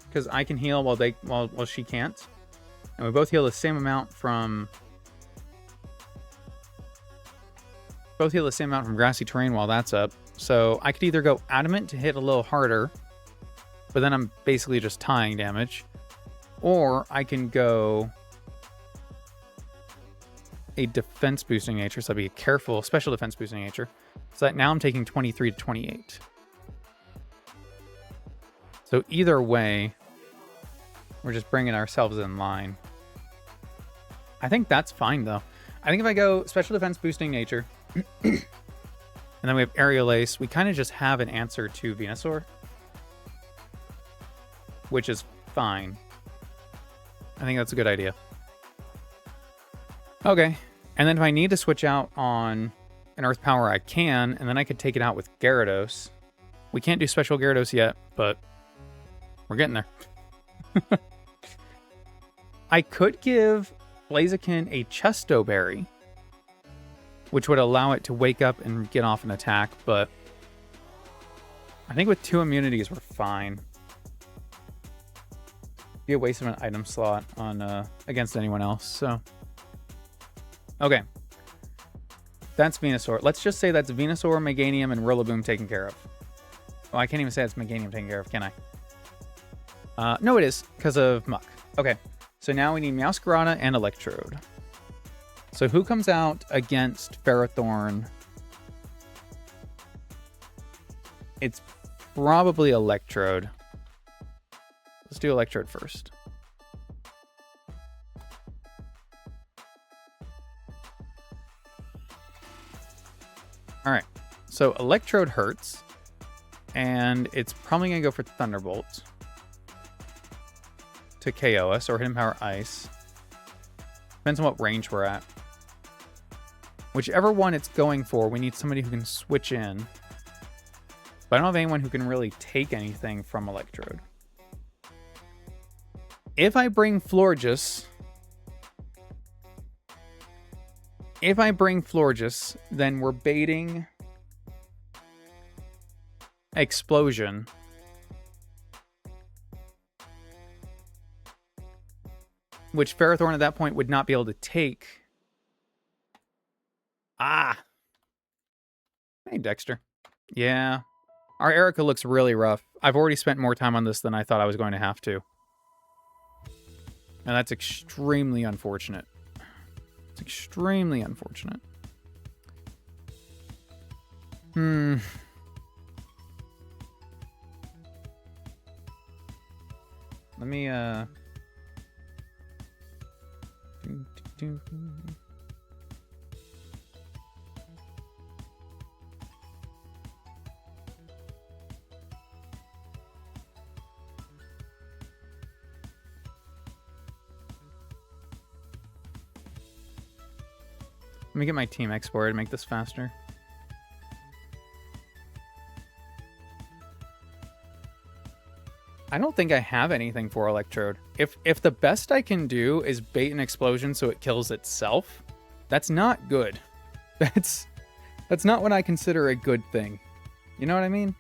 Because I can heal while she can't. And we both heal the same amount from... Both heal the same amount from Grassy Terrain while that's up. So I could either go Adamant to hit a little harder, but then I'm basically just tying damage. Or I can go a defense boosting nature, so I'd be careful, special defense boosting nature. So that now I'm taking 23 to 28. So either way, we're just bringing ourselves in line. I think that's fine, though. I think if I go special defense boosting nature, and then we have Aerial Ace, we kind of just have an answer to Venusaur, which is fine. I think that's a good idea. Okay, and then if I need to switch out on an Earth Power, I can, and then I could take it out with Gyarados. We can't do special Gyarados yet, but we're getting there. I could give Blaziken a Chesto Berry, which would allow it to wake up and get off an attack, but I think with 2 immunities, we're fine. Be a waste of an item slot on against anyone else, so... Okay. That's Venusaur. Let's just say that's Venusaur, Meganium, and Rillaboom taken care of. Oh, I can't even say it's Meganium taken care of, can I? No, it is, because of Muck. Okay, so now we need Meowscarada and Electrode. So who comes out against Ferrothorn? It's probably Electrode. Let's do Electrode first. All right, so Electrode hurts, and it's probably going to go for Thunderbolt to KO us, or Hidden Power Ice. Depends on what range we're at. Whichever one it's going for, we need somebody who can switch in. But I don't have anyone who can really take anything from Electrode. If I bring Florges... then we're baiting Explosion. Which Ferrothorn at that point would not be able to take. Ah! Hey, Dexter. Yeah. Our Erica looks really rough. I've already spent more time on this than I thought I was going to have to. And that's extremely unfortunate. It's extremely unfortunate. Let me, Let me get my team exported to make this faster. I don't think I have anything for Electrode. If the best I can do is bait an explosion so it kills itself, that's not good. That's not what I consider a good thing. You know what I mean?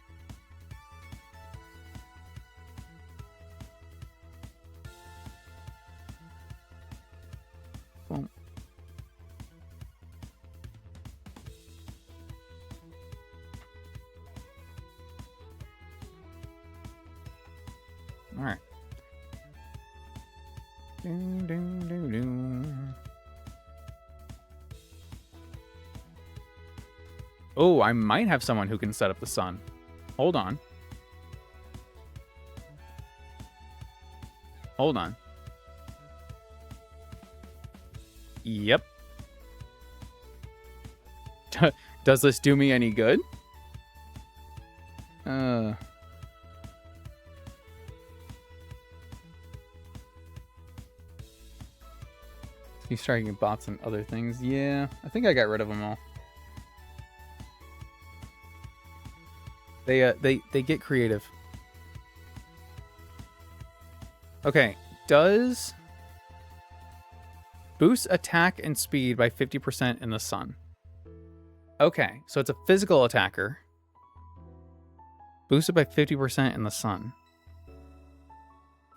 Boom. All right. Oh, I might have someone who can set up the sun. Hold on. Hold on. Yep. Does this do me any good? He's starting bots and other things. Yeah, I think I got rid of them all. They get creative. Okay, does boost attack and speed by 50% in the sun. Okay, so it's a physical attacker. Boosted by 50% in the sun. Do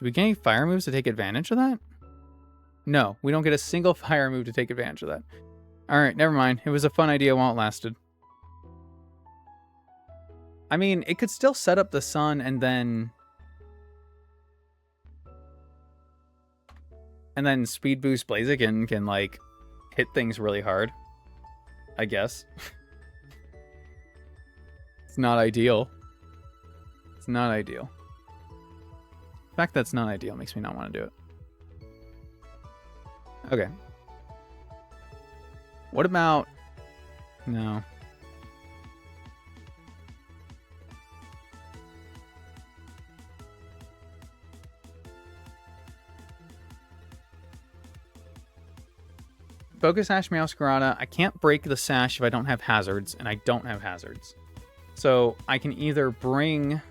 we get any fire moves to take advantage of that? No, we don't get a single fire move to take advantage of that. Alright, never mind. It was a fun idea while it lasted. I mean, it could still set up the sun and then speed boost Blaziken can like hit things really hard. I guess. It's not ideal. It's not ideal. The fact that it's not ideal makes me not want to do it. Okay. What about... No. Focus Sash Meowscarada. I can't break the sash if I don't have hazards, and I don't have hazards. So I can either bring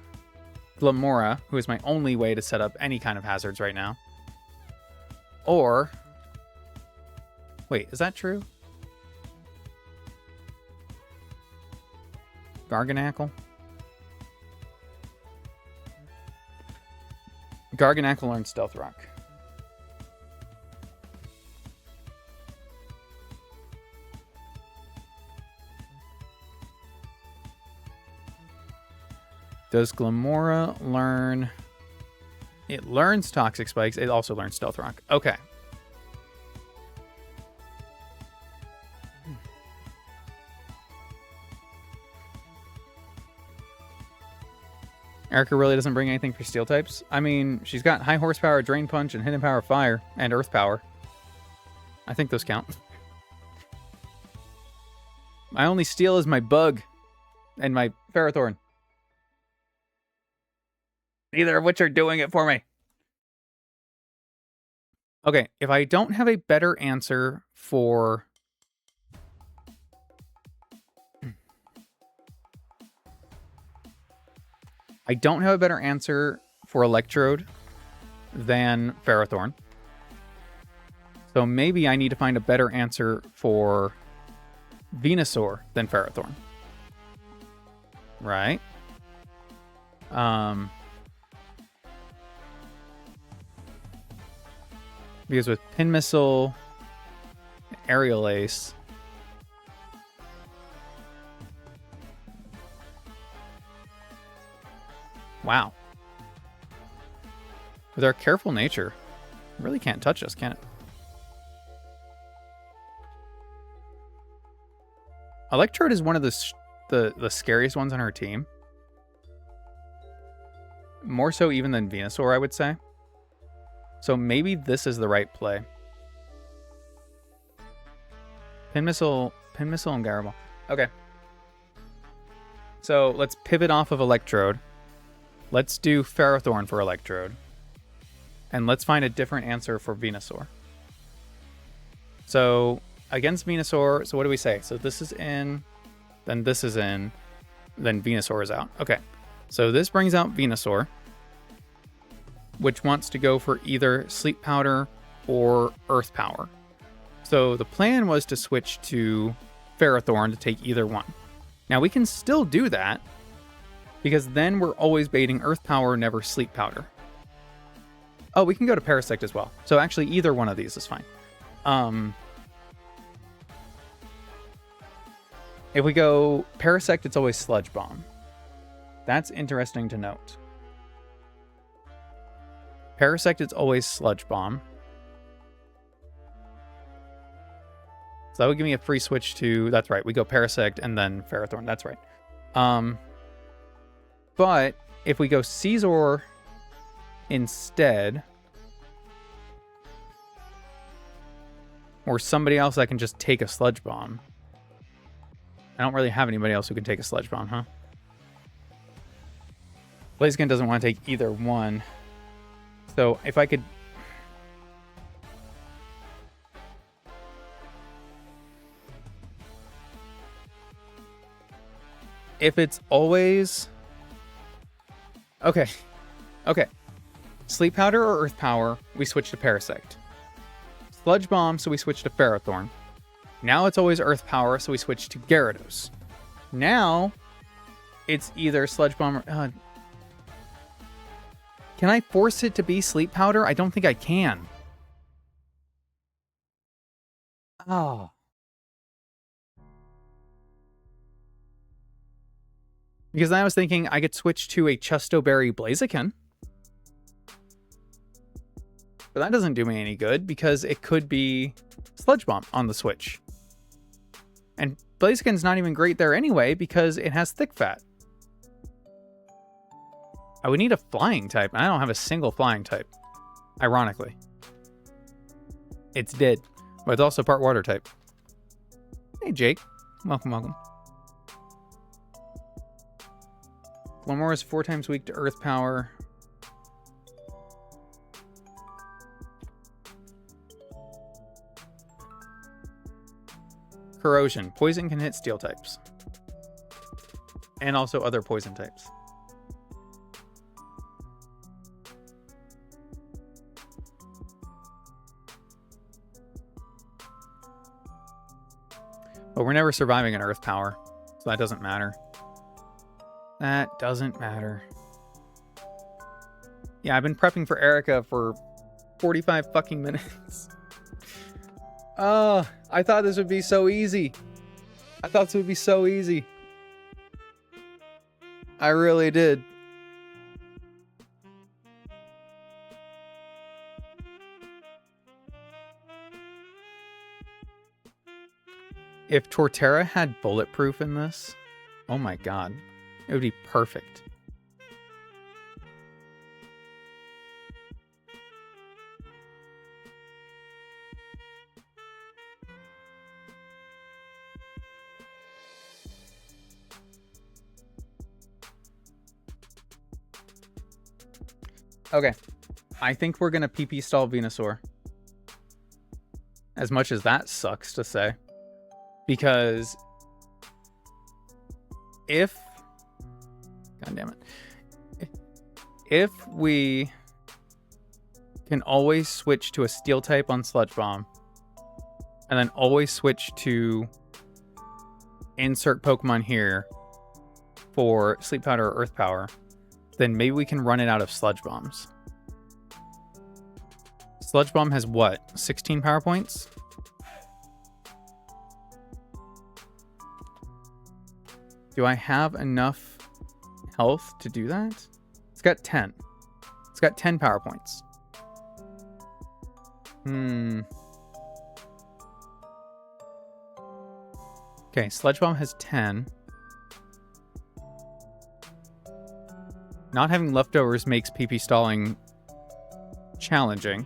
Glamora, who is my only way to set up any kind of hazards right now. Or... Wait, is that true? Garganackle? Garganackle learned Stealth Rock. Does Glamora learn... It learns Toxic Spikes. It also learns Stealth Rock. Okay. Erica really doesn't bring anything for Steel types. I mean, she's got High Horsepower, Drain Punch, and Hidden Power Fire, and Earth Power. I think those count. My only Steel is my Bug and my Ferrothorn. Neither of which are doing it for me. Okay, if I don't have a better answer for... I don't have a better answer for Electrode than Ferrothorn. So maybe I need to find a better answer for Venusaur than Ferrothorn. Right? Because with Pin Missile, Aerial Ace... Wow. With our careful nature, it really can't touch us, can it? Electrode is one of the scariest ones on her team. More so even than Venusaur, I would say. So maybe this is the right play. Pin Missile and Gyro Ball. Okay. So let's pivot off of Electrode. Let's do Ferrothorn for Electrode. And let's find a different answer for Venusaur. So, against Venusaur, so what do we say? So this is in, then this is in, then Venusaur is out. Okay, so this brings out Venusaur, which wants to go for either Sleep Powder or Earth Power. So the plan was to switch to Ferrothorn to take either one. Now we can still do that, because then we're always baiting Earth Power, never Sleep Powder. Oh, we can go to Parasect as well. So actually, either one of these is fine. If we go Parasect, it's always Sludge Bomb. That's interesting to note. Parasect, it's always Sludge Bomb. So that would give me a free switch to... That's right, we go Parasect and then Ferrothorn. That's right. But if we go Scizor instead, or somebody else that can just take a Sludge Bomb. I don't really have anybody else who can take a Sludge Bomb, huh? Blaziken doesn't want to take either one. So if I could... If it's always... Okay. Okay. Sleep Powder or Earth Power, we switch to Parasect. Sludge Bomb, so we switch to Ferrothorn. Now it's always Earth Power, so we switch to Gyarados. Now, it's either Sludge Bomb or... can I force it to be Sleep Powder? I don't think I can. Oh. Because I was thinking I could switch to a Chesto Berry Blaziken. But that doesn't do me any good because it could be Sludge Bomb on the Switch. And Blaziken's not even great there anyway because it has Thick Fat. I would need a flying type. I don't have a single flying type. Ironically. It's dead. But it's also part water type. Hey, Jake. Welcome, welcome. Glamora is 4 times weak to Earth Power. Corrosion. Poison can hit Steel types. And also other poison types. But we're never surviving an Earth Power, so that doesn't matter. That doesn't matter. Yeah, I've been prepping for Erica for 45 fucking minutes. Oh, I thought this would be so easy. I thought this would be so easy. I really did. If Torterra had bulletproof in this, oh my god, it would be perfect. Okay, I think we're gonna PP stall Venusaur. As much as that sucks to say. Because if... God damn it. If we can always switch to a Steel type on Sludge Bomb, and then always switch to insert Pokemon here for Sleep Powder or Earth Power, then maybe we can run it out of Sludge Bombs. Sludge Bomb has what? 16 power points? Do I have enough health to do that? It's got 10. It's got 10 power points. Okay, Sludge Bomb has 10. Not having leftovers makes PP stalling challenging,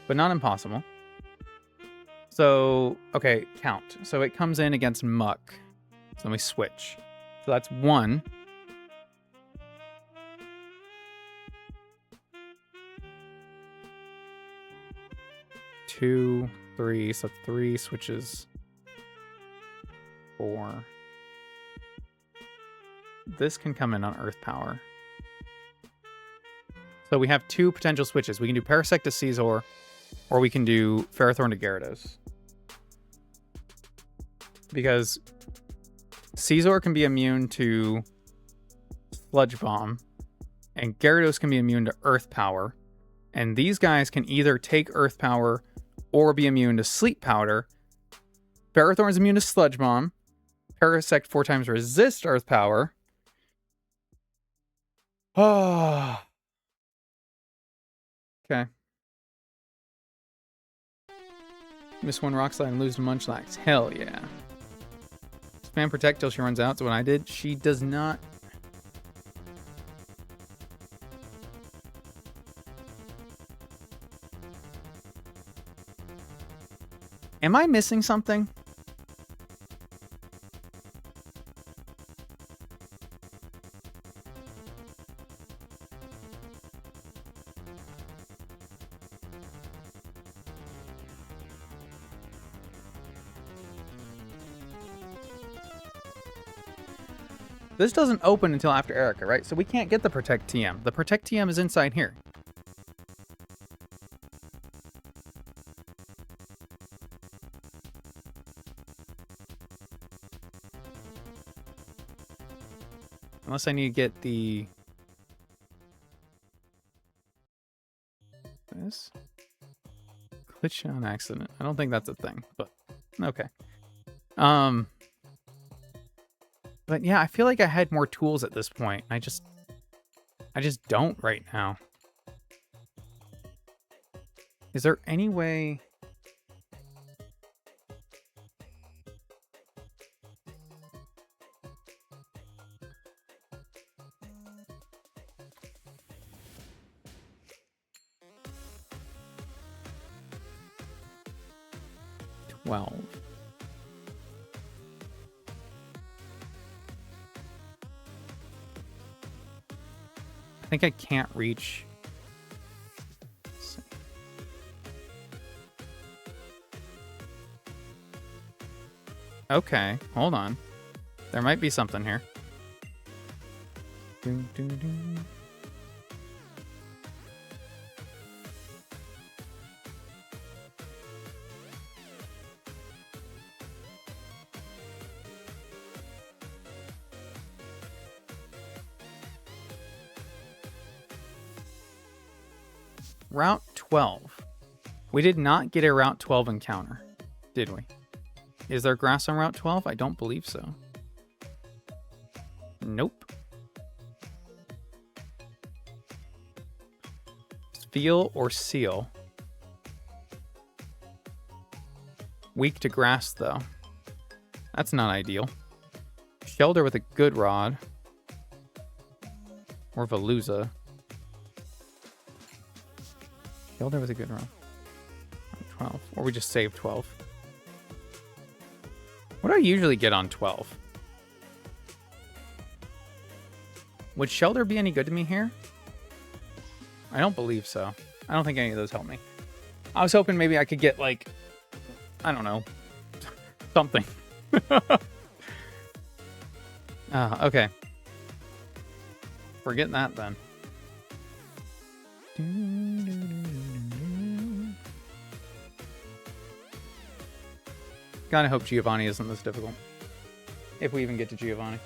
but not impossible. So, okay, count. So it comes in against Muck. So let me switch. So that's 1. Two, 3, so 3 switches. 4. This can come in on Earth Power. So we have 2 potential switches. We can do Parasect to Caesar, or we can do Ferrothorn to Gyarados. Because Caesar can be immune to Sludge Bomb, and Gyarados can be immune to Earth Power. And these guys can either take Earth Power or be immune to Sleep Powder. Ferrothorn is immune to Sludge Bomb. Parasect 4 times resist Earth Power. Oh. Okay. Miss 1 Rock Slide and lose to Munchlax. Hell yeah. Spam Protect till she runs out. So what I did, she does not. Am I missing something? This doesn't open until after Erica, right? So we can't get the Protect TM. The Protect TM is inside here. Unless I need to get the... This? Glitch on accident. I don't think that's a thing, but okay. But yeah, I feel like I had more tools at this point. I just don't right now. Is there any way... I think I can't reach. Okay, hold on. There might be something here. Doo, doo, doo. Route 12. We did not get a Route 12 encounter, did we? Is there grass on Route 12? I don't believe so. Nope. Feel or Seal. Weak to grass, though. That's not ideal. Shelter with a good rod. Or Veluza. Shelter with a good rod. 12. Or we just save 12. What do I usually get on 12? Would Shelter be any good to me here? I don't believe so. I don't think any of those help me. I was hoping maybe I could get, like, I don't know, something. Okay. Forget that then. Gotta hope Giovanni isn't this difficult. If we even get to Giovanni.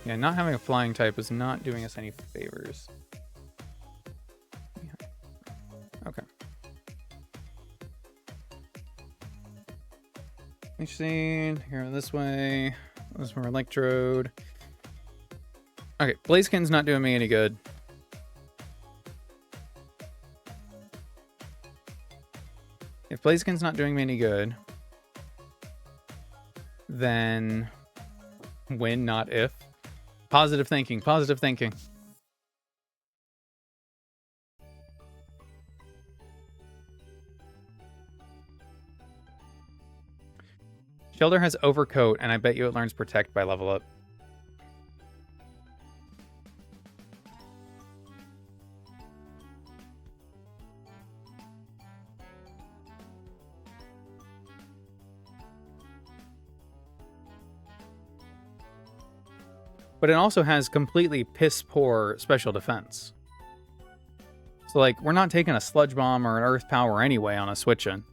Yeah, not having a flying type is not doing us any favors. Okay. Interesting. Here this way. This more Electrode. Okay, Blaziken's not doing me any good. If Blaziken's not doing me any good, then when, not if. Positive thinking, positive thinking. Shelter has Overcoat, and I bet you it learns Protect by level up. But it also has completely piss-poor special defense. So, like, we're not taking a Sludge Bomb or an Earth Power anyway on a switch-in.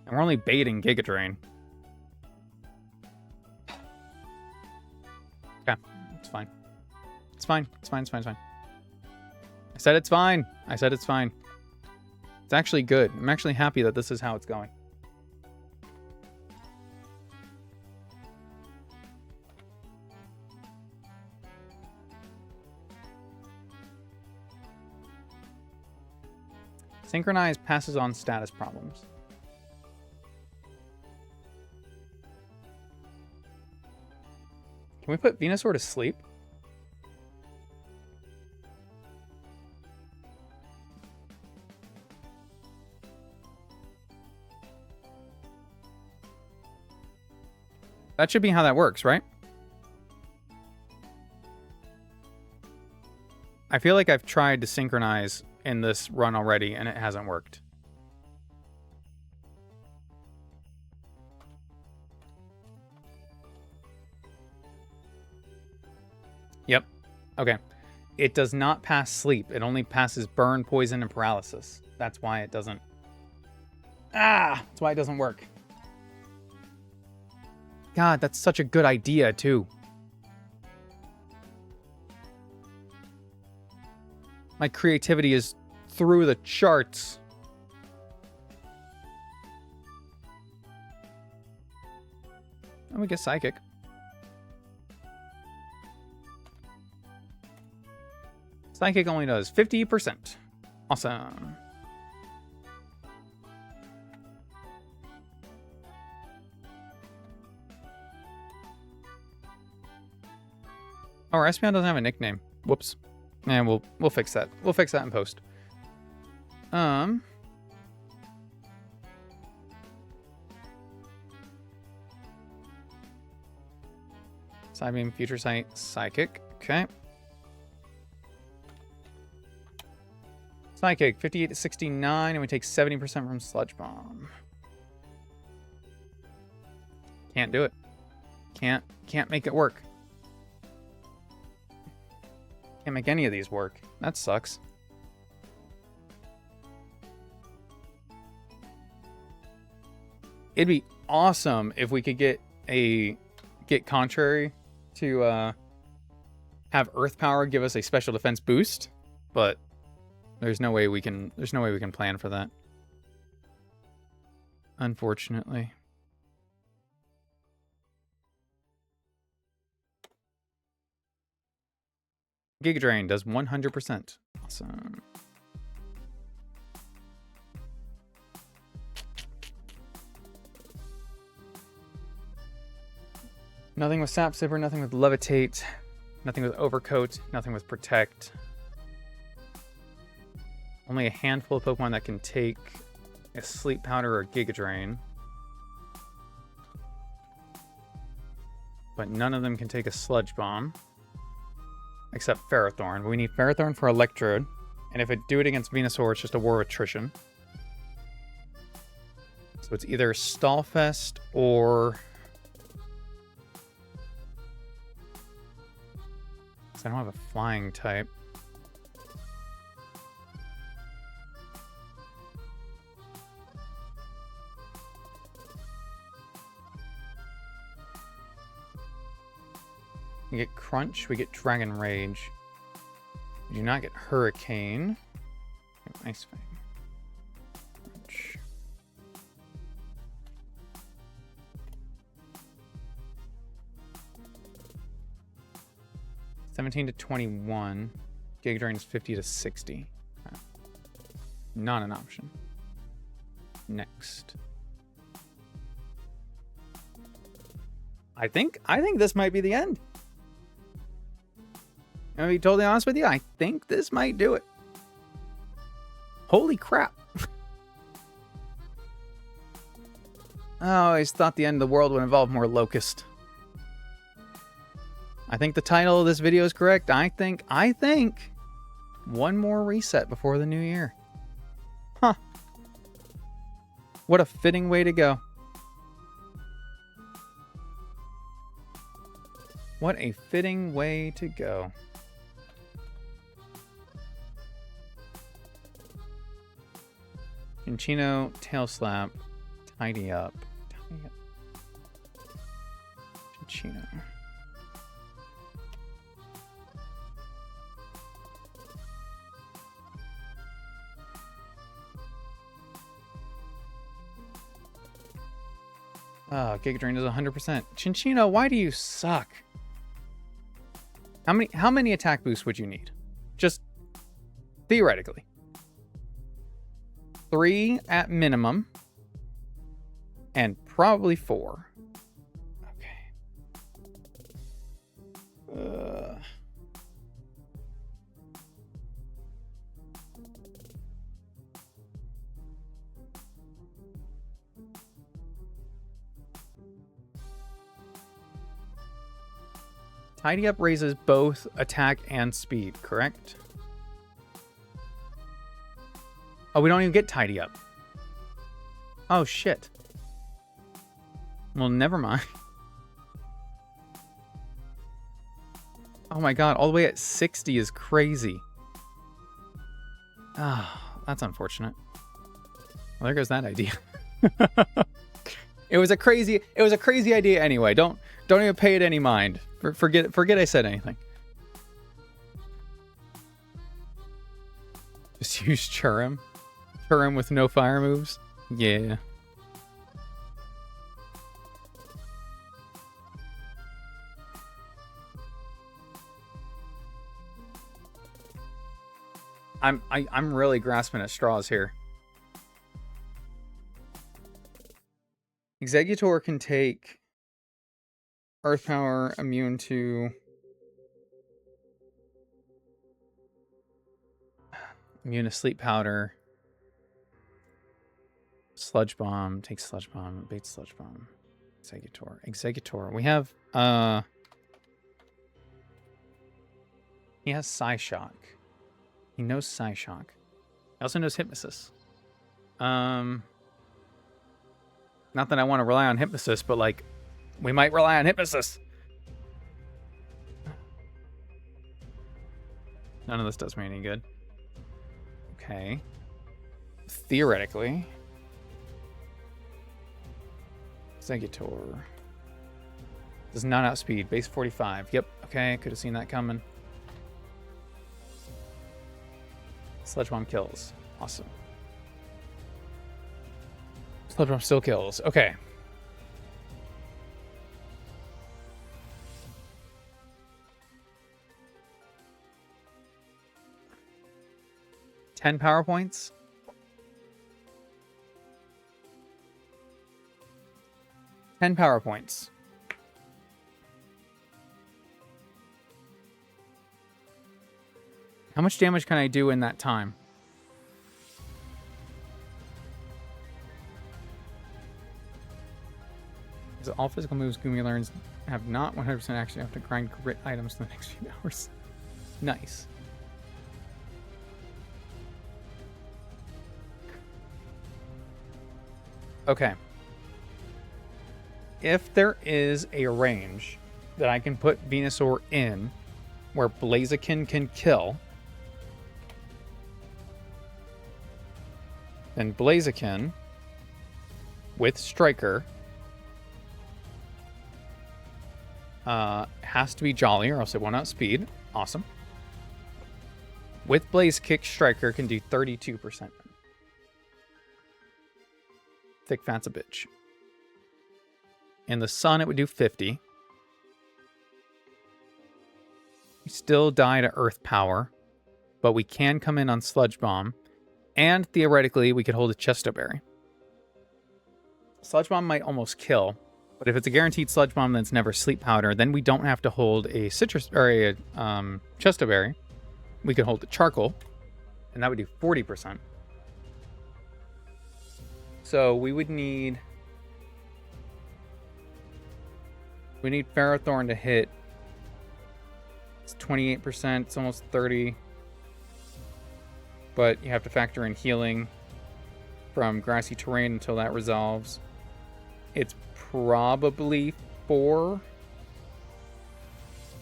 And we're only baiting Giga Drain. Okay, it's fine. It's fine. It's fine. It's fine. It's fine. I said it's fine. I said it's fine. It's actually good. I'm actually happy that this is how it's going. Synchronize passes on status problems. Can we put Venusaur to sleep? That should be how that works, right? I feel like I've tried to synchronize in this run already, and it hasn't worked. Yep. Okay. It does not pass sleep. It only passes burn, poison, and paralysis. That's why it doesn't... That's why it doesn't work. God, that's such a good idea, too. My creativity is through the charts. And we get Psychic. Psychic only does 50%. Awesome. Oh, our Espeon doesn't have a nickname. Whoops. And we'll fix that. We'll fix that in post. Psybeam, Future Sight, Psychic. Okay. Psychic, 58 to 69, and we take 70% from Sludge Bomb. Can't do it. Can't make it work. Can't make any of these work. That sucks. It'd be awesome if we could get Contrary to have Earth Power give us a special defense boost, but there's no way we can plan for that. Unfortunately. Giga Drain does 100%. Awesome. Nothing with Sap Sipper, nothing with Levitate, nothing with Overcoat, nothing with Protect. Only a handful of Pokemon that can take a Sleep Powder or Giga Drain. But none of them can take a Sludge Bomb. Except Ferrothorn. But we need Ferrothorn for Electrode. And if it do it against Venusaur, it's just a War of Attrition. So it's either Stallfest or... I don't have a flying type. We get Crunch, we get Dragon Rage. We do not get Hurricane. Ice Fang. Crunch. $17 to $21. Giga Drain is $50 to $60. Not an option. Next. I think this might be the end. I'm gonna be totally honest with you. I think this might do it. Holy crap. I always thought the end of the world would involve more Locust. I think the title of this video is correct. I think one more reset before the new year. Huh. What a fitting way to go. What a fitting way to go. Cinchino, Tail Slap, Tidy Up. Cinchino. Oh, Giga Drain is 100%. Cinchino, why do you suck? How many attack boosts would you need? Just theoretically. 3 at minimum. And probably 4. Okay. Tidy Up raises both attack and speed, correct? Oh, we don't even get Tidy Up. Oh, shit. Well, never mind. Oh my god, all the way at 60 is crazy. Ah, oh, that's unfortunate. Well, there goes that idea. It was a crazy idea anyway. Don't even pay it any mind. Forget I said anything. Just use Churim. Churim with no fire moves. Yeah. I'm really grasping at straws here. Exeggutor can take Earth Power, immune to Sleep Powder, Sludge Bomb, takes Sludge Bomb, baits Sludge Bomb, Exeggutor. We have he has Psyshock. He knows Psyshock. He also knows Hypnosis. Not that I want to rely on Hypnosis, but like, we might rely on Hypnosis. None of this does me any good. Okay. Theoretically. Exeggutor. Does not outspeed. Base 45. Yep. Okay, I could have seen that coming. Sludge Bomb kills. Awesome. Sludge Bomb still kills. Okay. $10 power points. $10 power points. How much damage can I do in that time? So all physical moves Gumi learns have not 100% action. Have to grind grit items for the next few hours. Nice. Okay. If there is a range that I can put Venusaur in where Blaziken can kill, then Blaziken with Striker has to be Jolly or else it won't outspeed. Awesome. With Blaze Kick, Striker can do 32%. Thick Fat's a bitch. In the Sun, it would do 50. We still die to Earth Power, but we can come in on Sludge Bomb, and theoretically, we could hold a Chesto Berry. Sludge Bomb might almost kill, but if it's a guaranteed Sludge Bomb that's never Sleep Powder, then we don't have to hold a Citrus or a Chesto Berry. We could hold a Charcoal, and that would do 40%. So we would need... We need Ferrothorn to hit. It's 28%. It's almost 30. But you have to factor in healing from grassy terrain until that resolves. It's probably four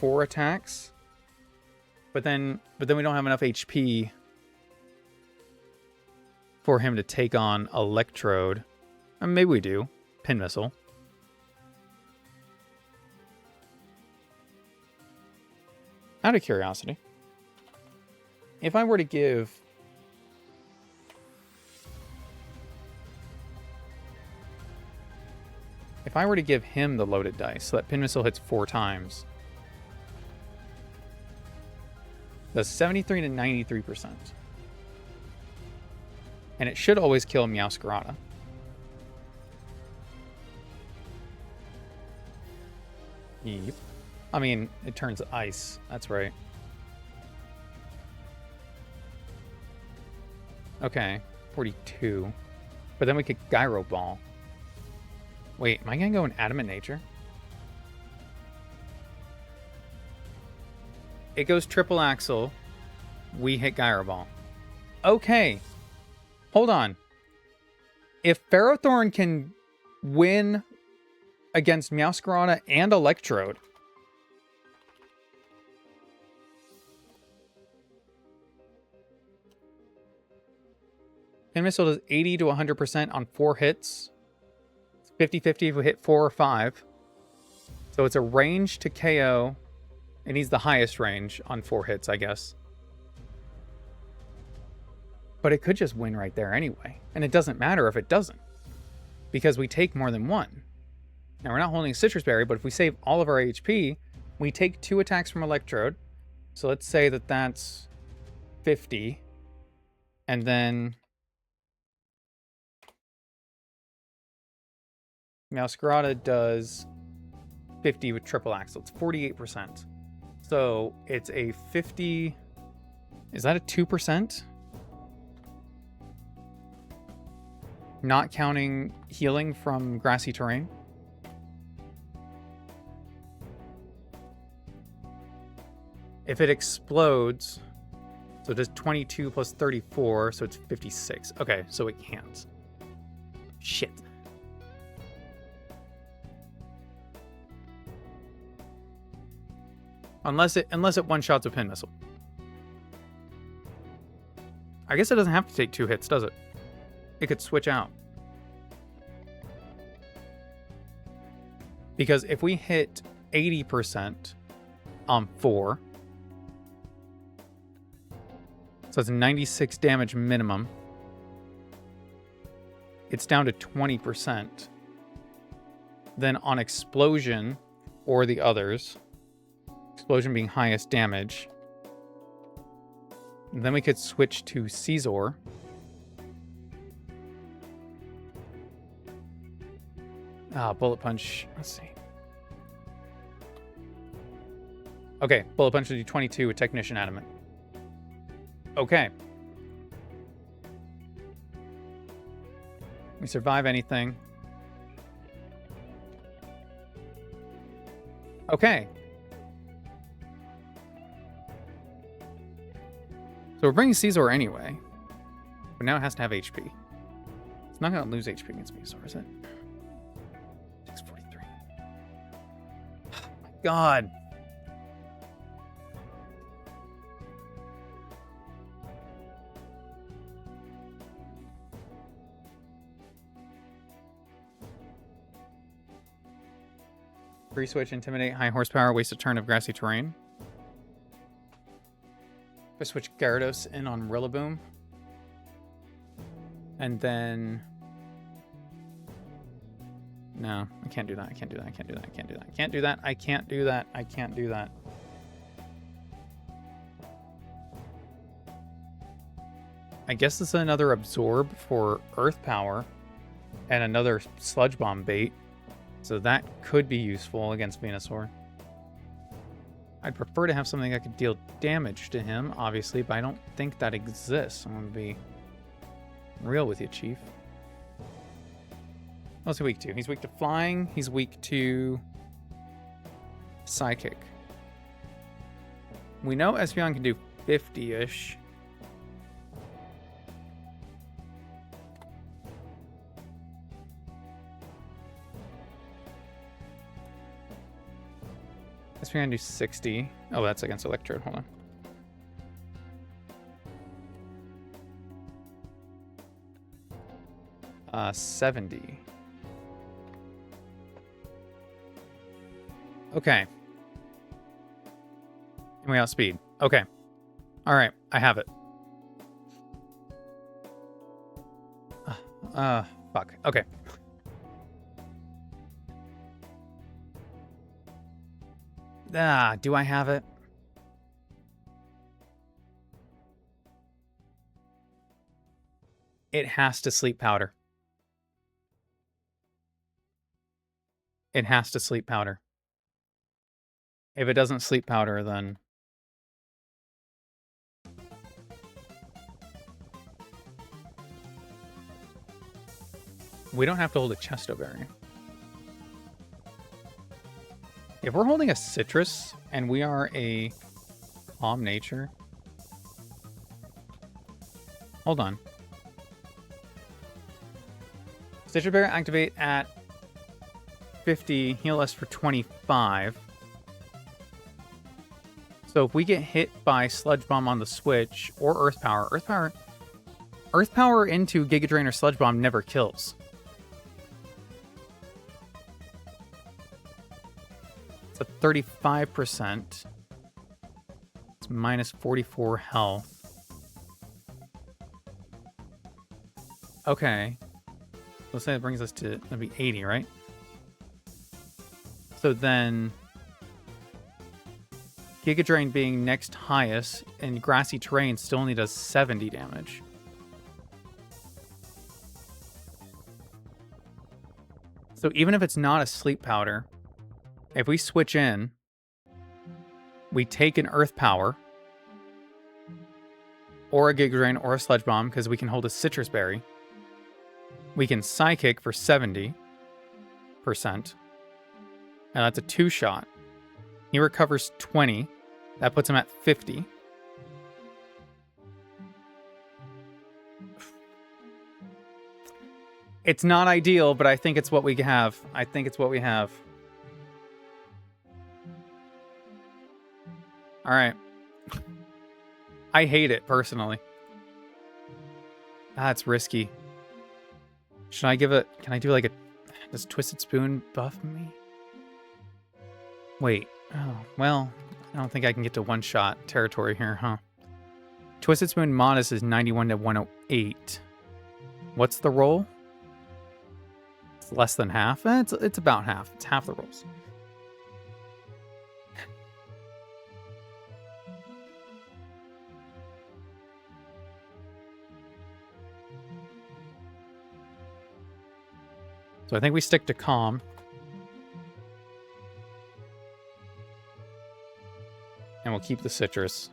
attacks. But then we don't have enough HP for him to take on Electrode. Maybe we do. Pin Missile. Out of curiosity, if I were to give him the loaded dice so that Pin Missile hits 4 times, that's 73 to 93%. And it should always kill Meowscarada. Yep. I mean, it turns ice. That's right. Okay, 42. But then we could Gyro Ball. Wait, am I going to go in Adamant Nature? It goes Triple Axle. We hit Gyro Ball. Okay. Hold on. If Ferrothorn can win against Meowscarada and Electrode, Pin Missile does 80 to 100% on 4 hits. It's 50-50 if we hit 4 or 5. So it's a range to KO. It needs the highest range on 4 hits, I guess. But it could just win right there anyway. And it doesn't matter if it doesn't, because we take more than 1. Now, we're not holding a Citrus Berry, but if we save all of our HP, we take 2 attacks from Electrode. So let's say that that's 50. And then Meowscarada does 50 with Triple Axle. It's 48%. So it's a 50... Is that a 2%? Not counting healing from grassy terrain? If it explodes, so it does 22 plus 34, so it's 56. Okay, so it can't. Shit. Unless it one-shots a Pin Missile. I guess it doesn't have to take 2 hits, does it? It could switch out. Because if we hit 80% on 4, so it's 96 damage minimum, it's down to 20%. Then on Explosion, or the others, Explosion being highest damage, then we could switch to Caesar. Bullet Punch. Let's see. Okay, Bullet Punch would do 22 with Technician Adamant. Okay. We survive anything. Okay. So we're bringing Caesar anyway. But now it has to have HP. It's not going to lose HP against Venusaur, is it? 643. Oh my god. Free switch, intimidate, high horsepower, waste a turn of grassy terrain. If I switch Gyarados in on Rillaboom. And then... No, I can't do that. I can't do that. I can't do that. I can't do that. I can't do that. I can't do that. I can't do that. I guess this is another Absorb for Earth Power. And another Sludge Bomb bait. So that could be useful against Venusaur. I'd prefer to have something that could deal damage to him, obviously, but I don't think that exists. I'm going to be real with you, Chief. What's he weak to? He's weak to flying. He's weak to Psychic. We know Espeon can do 50-ish. Espeon can do 60. Oh, that's against Electrode. Hold on. 70. Okay. And we outspeed. Okay. All right. I have it. Fuck. Okay. Do I have it? It has to sleep powder. It has to sleep powder. If it doesn't sleep powder, then... we don't have to hold a Chesto Berry. If we're holding a Citrus, and we are a Calm Nature... Hold on. Citrus Berry activate at 50, heal us for 25. So if we get hit by Sludge Bomb on the switch, or Earth Power into Giga Drain or Sludge Bomb never kills. It's a 35%. It's minus 44 health. Okay. Let's say that brings us to, that'd be 80, right? So then... Giga Drain being next highest, and Grassy Terrain still only does 70 damage. So even if it's not a Sleep Powder, if we switch in, we take an Earth Power, or a Giga Drain, or a Sludge Bomb, because we can hold a Citrus Berry. We can Psychic for 70%, and that's a 2-shot. He recovers 20. That puts him at 50. It's not ideal, but I think it's what we have. I think it's what we have. All right. I hate it, personally. That's risky. Should I give it... Can I do like a... Does Twisted Spoon buff me? Wait. Oh, well... I don't think I can get to one-shot territory here, huh? Twisted Spoon Modest is 91 to 108. What's the roll? It's less than half? It's about half. It's half the rolls. So I think we stick to Calm. And we'll keep the Citrus.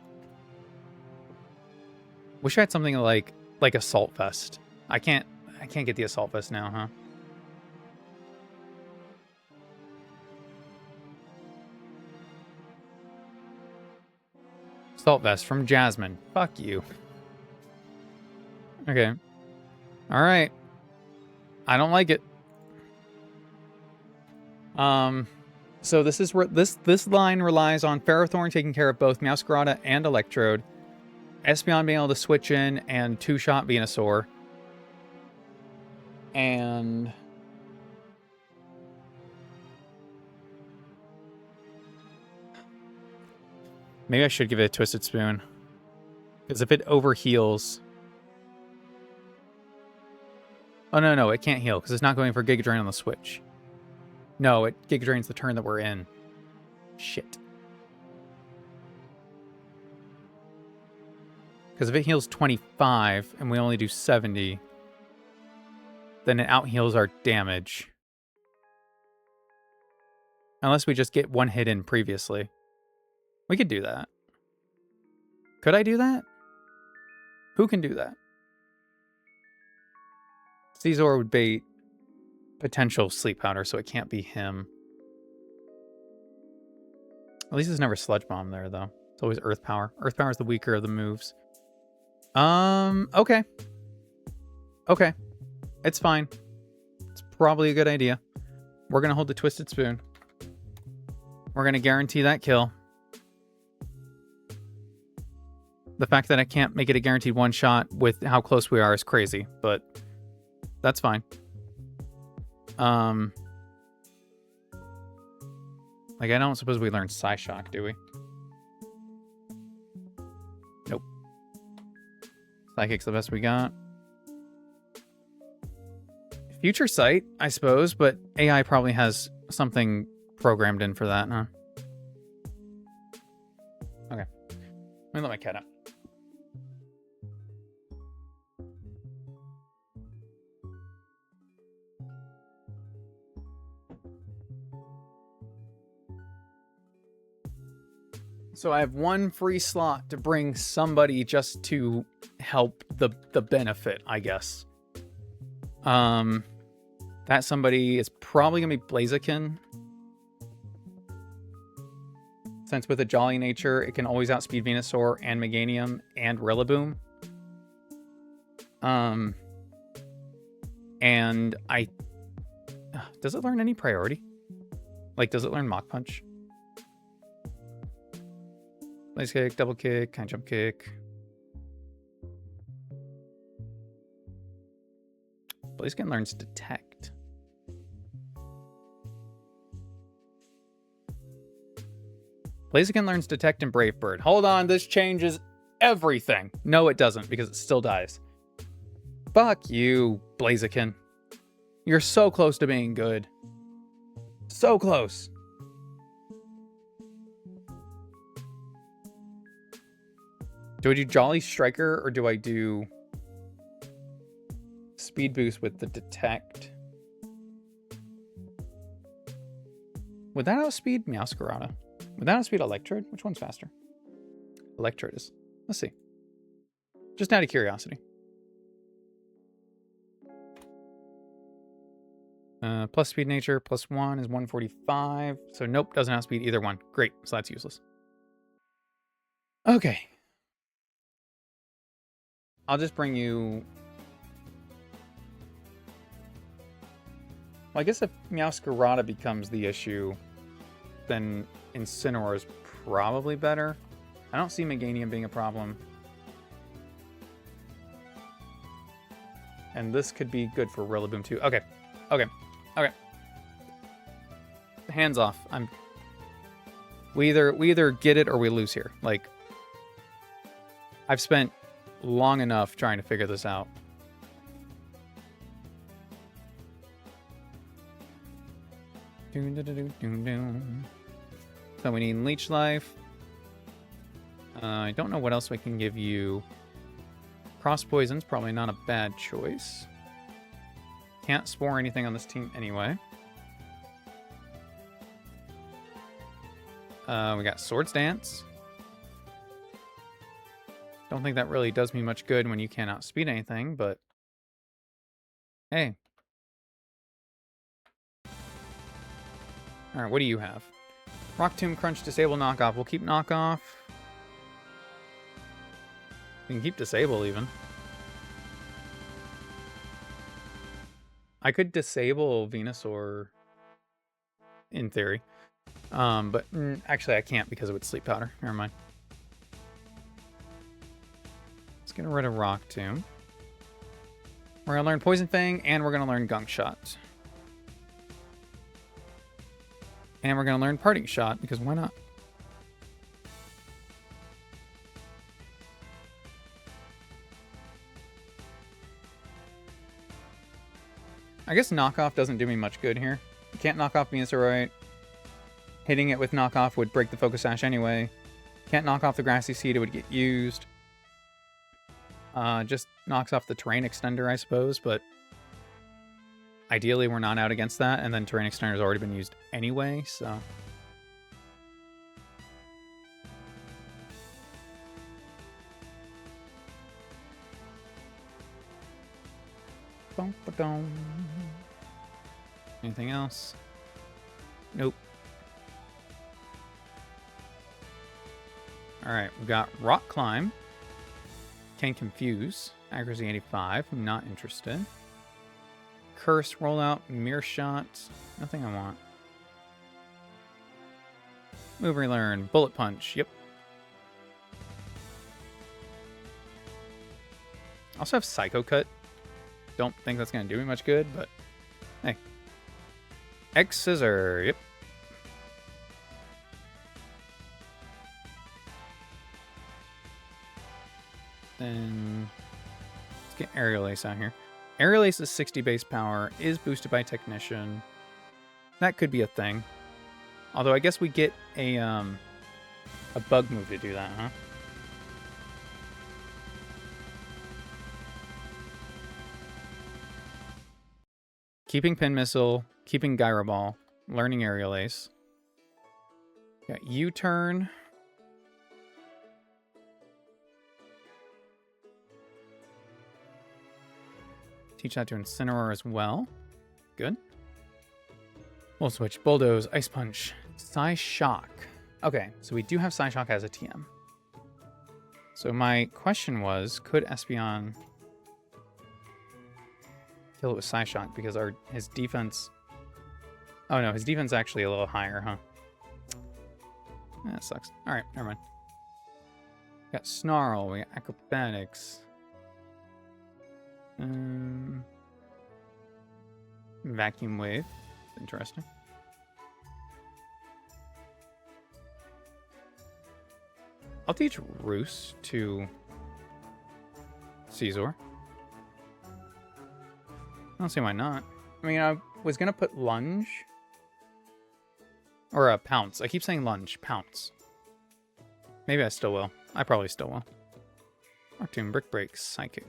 Wish I had something like Assault Vest. I can't get the Assault Vest now, huh? Assault Vest from Jasmine. Fuck you. Okay. All right. I don't like it. So this is where this line relies on Ferrothorn taking care of both Meowscarada and Electrode, Espeon being able to switch in, and two-shot Venusaur. And maybe I should give it a Twisted Spoon, because if it overheals, oh no, it can't heal because it's not going for Giga Drain on the switch. No, it Giga Drains the turn that we're in. Shit. Because if it heals 25 and we only do 70, then it out-heals our damage. Unless we just get one hit in previously. We could do that. Could I do that? Who can do that? Caesar would bait potential Sleep Powder, so it can't be him. At least it's never Sludge Bomb there, though. It's always Earth Power. Earth Power is the weaker of the moves. Okay. Okay. It's fine. It's probably a good idea. We're going to hold the Twisted Spoon. We're going to guarantee that kill. The fact that I can't make it a guaranteed one-shot with how close we are is crazy, but that's fine. Like, I don't suppose we learned Psyshock, do we? Nope. Psychic's the best we got. Future Sight, I suppose, but AI probably has something programmed in for that, huh? Okay. Let me let my cat out. So I have one free slot to bring somebody just to help the benefit, I guess. That somebody is probably going to be Blaziken. Since with a Jolly nature, it can always outspeed Venusaur and Meganium and Rillaboom. And I... does it learn any priority? Like, does it learn Mach Punch? Blaze Kick, Double Kick, Kind Jump Kick. Blaziken learns Detect. Blaziken learns Detect and Brave Bird. Hold on, this changes everything. No, it doesn't, because it still dies. Fuck you, Blaziken. You're so close to being good. So close. Do I do Jolly Striker, or do I do Speed Boost with the Detect? Would that outspeed Meowscarada? Would that outspeed Electrode? Which one's faster? Electrode is. Let's see. Just out of curiosity. Plus speed nature, plus 1 is 145. So nope, doesn't outspeed either one. Great, so that's useless. Okay. I'll just bring you... Well, I guess if Meowscarada becomes the issue, then Incineroar is probably better. I don't see Meganium being a problem. And this could be good for Rillaboom too. Okay. Okay. Okay. Hands off. We either get it or we lose here. Like, I've spent long enough trying to figure this out. So we need Leech Life. I don't know what else we can give you. Cross Poison's probably not a bad choice. Can't spore anything on this team anyway. We got Swords Dance. Don't think that really does me much good when you can't outspeed anything, but hey. Alright, what do you have? Rock Tomb, Crunch, Disable, Knockoff. We'll keep Knockoff. We can keep Disable even. I could disable Venusaur in theory. But actually I can't because it would Sleep Powder. Never mind. Let's get rid of Rock Tomb. We're going to learn Poison Fang, and we're going to learn Gunk Shot. And we're going to learn Parting Shot, because why not? I guess Knockoff doesn't do me much good here. You can't knock off Venusaur. Hitting it with Knockoff would break the Focus Sash anyway. Can't knock off the Grassy Seed, it would get used. Just knocks off the Terrain Extender, I suppose, but ideally we're not out against that, and then Terrain Extender's already been used anyway, so... Anything else? Nope. Alright, we've got Rock Climb. Can Confuse. Accuracy 85. I'm not interested. Curse, Rollout, Mirror Shot. Nothing I want. Move Relearn. Bullet Punch. Yep. Also have Psycho Cut. Don't think that's going to do me much good, but hey. X Scissor. Yep. Then let's get Aerial Ace out here. Aerial Ace's 60 base power is boosted by Technician. That could be a thing. Although I guess we get a bug move to do that, huh? Keeping Pin Missile, keeping Gyro Ball, learning Aerial Ace. Got U-Turn. Teach that to Incineroar as well. Good. We'll switch. Bulldoze, Ice Punch, Psyshock. Okay, so we do have Psyshock as a TM. So my question was, could Espeon kill it with Psyshock? Because his defense... Oh no, his defense is actually a little higher, huh? That sucks. Alright, never mind. We got Snarl, we got Acrobatics. Vacuum Wave. Interesting. I'll teach Roost to Caesar. I don't see why not. I mean, I was going to put Lunge. Or Pounce. I keep saying Lunge. Pounce. Maybe I still will. I probably still will. Arctoon, Brick Break, Psychic.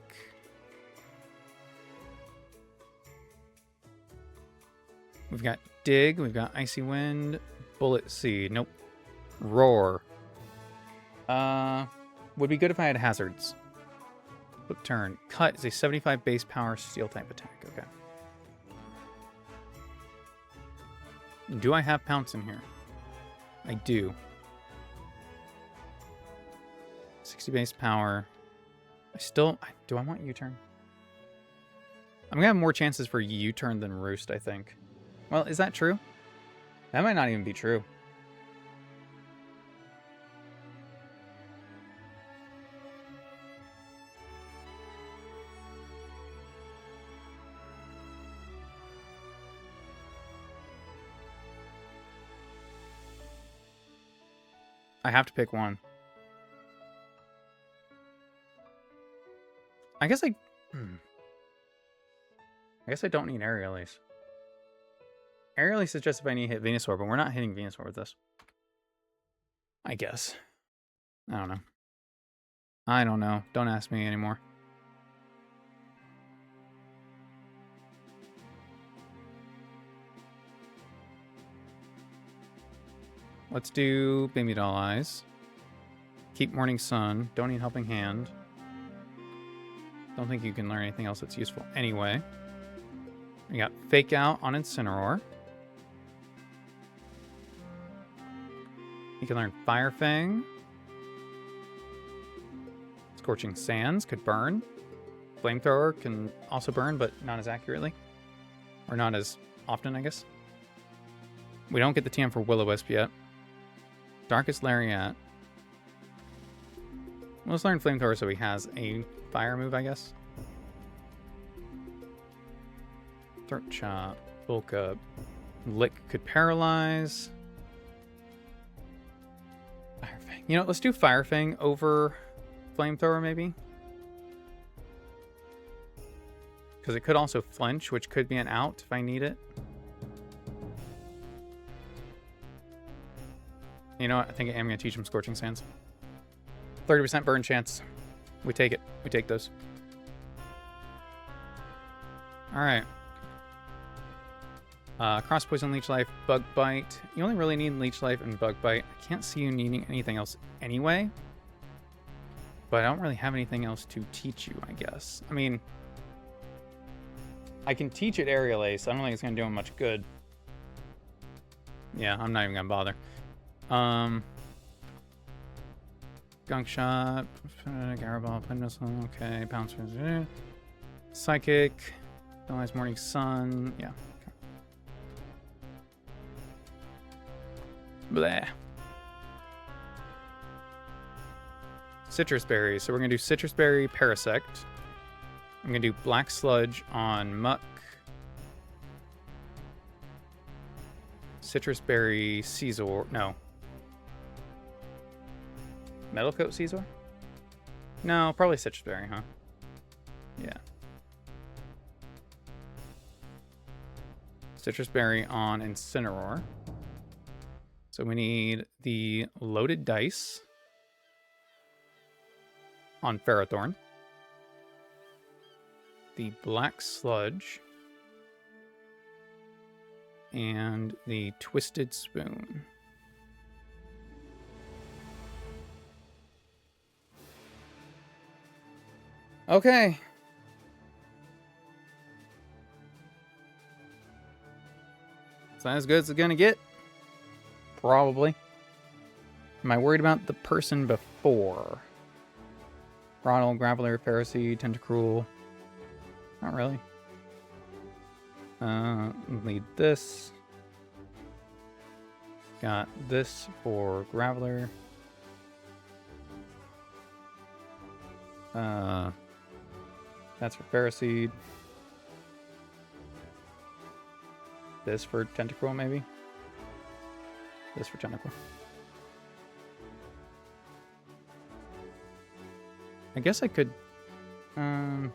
We've got Dig, we've got Icy Wind, Bullet Seed, nope. Roar. Would be good if I had Hazards. Flip Turn. Cut is a 75 base power Steel type attack, okay. Do I have Pounce in here? I do. 60 base power. Do I want U-Turn? I'm gonna have more chances for U-Turn than Roost, I think. Well, is that true? That might not even be true. I have to pick one. I guess I don't need Aerial Ace. Aerial Ace is just if I need to hit Venusaur, but we're not hitting Venusaur with this. I guess. I don't know. I don't know. Don't ask me anymore. Let's do Baby Doll Eyes. Keep Morning Sun. Don't need Helping Hand. Don't think you can learn anything else that's useful anyway. We got Fake Out on Incineroar. You can learn Fire Fang. Scorching Sands could burn. Flamethrower can also burn, but not as accurately. Or not as often, I guess. We don't get the TM for Will-O-Wisp yet. Darkest Lariat. Let's learn Flamethrower so he has a fire move, I guess. Throat Chop. Bulk Up. Lick could paralyze. Fire Fang. You know, let's do Fire Fang over Flamethrower, maybe. Because it could also flinch, which could be an out if I need it. You know what? I think I am going to teach him Scorching Sands. 30% burn chance. We take it. We take those. Alright. Cross Poison, Leech Life, Bug Bite. You only really need Leech Life and Bug Bite. I can't see you needing anything else anyway. But I don't really have anything else to teach you, I guess. I mean, I can teach it Aerial Ace. I don't think it's going to do him much good. Yeah, I'm not even going to bother. Gunk Shot, Garaball, Pendulum, okay, Pounce, Psychic, Paralyzed Morning Sun, yeah. Okay. Blah. Citrus Berry, so we're going to do Citrus Berry, Parasect. I'm going to do Black Sludge on Muck. Citrus Berry, Caesar, no. Metal Coat Caesar? No, probably Citrus Berry, huh? Yeah. Citrus Berry on Incineroar. So we need the Loaded Dice on Ferrothorn. The Black Sludge. And the Twisted Spoon. Okay. Is that as good as it's gonna get? Probably. Am I worried about the person before? Throttle, Graveler, Pharisee, Tentacruel. Not really. Lead this. Got this for Graveler. That's for Pharisee. This for Tentacruel, maybe? This for Tentacruel. I guess I could... Nah,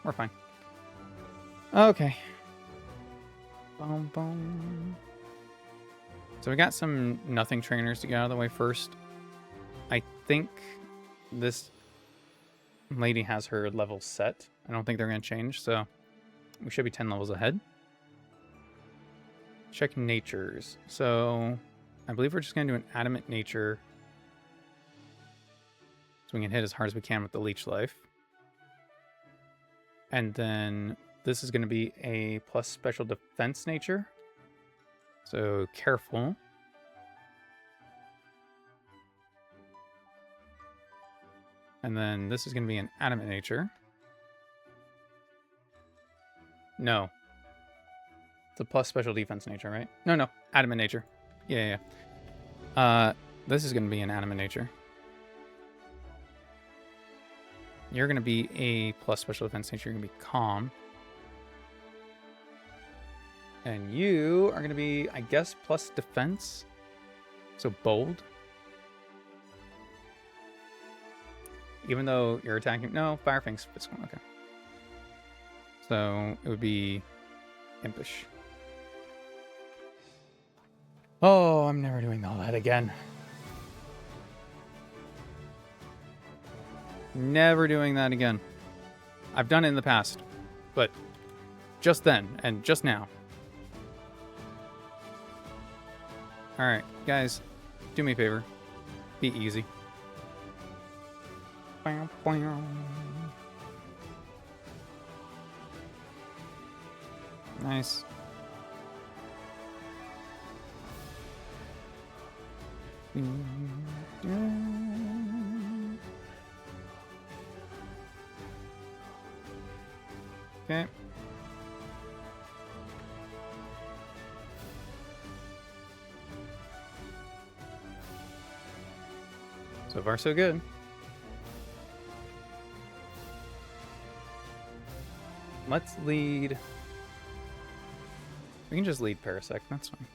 we're fine. Okay. Boom, boom. So we got some nothing trainers to get out of the way first. I think this lady has her level set. I don't think they're going to change, so we should be 10 levels ahead. Check natures. So I believe we're just going to do an adamant nature. So we can hit as hard as we can with the leech life. And then this is going to be a plus special defense nature. So careful. And then this is going to be an adamant nature. No. It's a plus special defense nature, right? No. Adamant nature. Yeah. This is going to be an adamant nature. You're going to be a plus special defense nature. You're going to be calm. And you are going to be, I guess, plus defense. So bold. Even though you're attacking... No, Fire Fang's physical. Okay. So it would be impish. Oh, I'm never doing all that again. Never doing that again. I've done it in the past, but just then and just now. Alright, guys, do me a favor. Be easy. Nice. Okay. So far, so good. Let's lead. We can just lead Parasect, that's fine.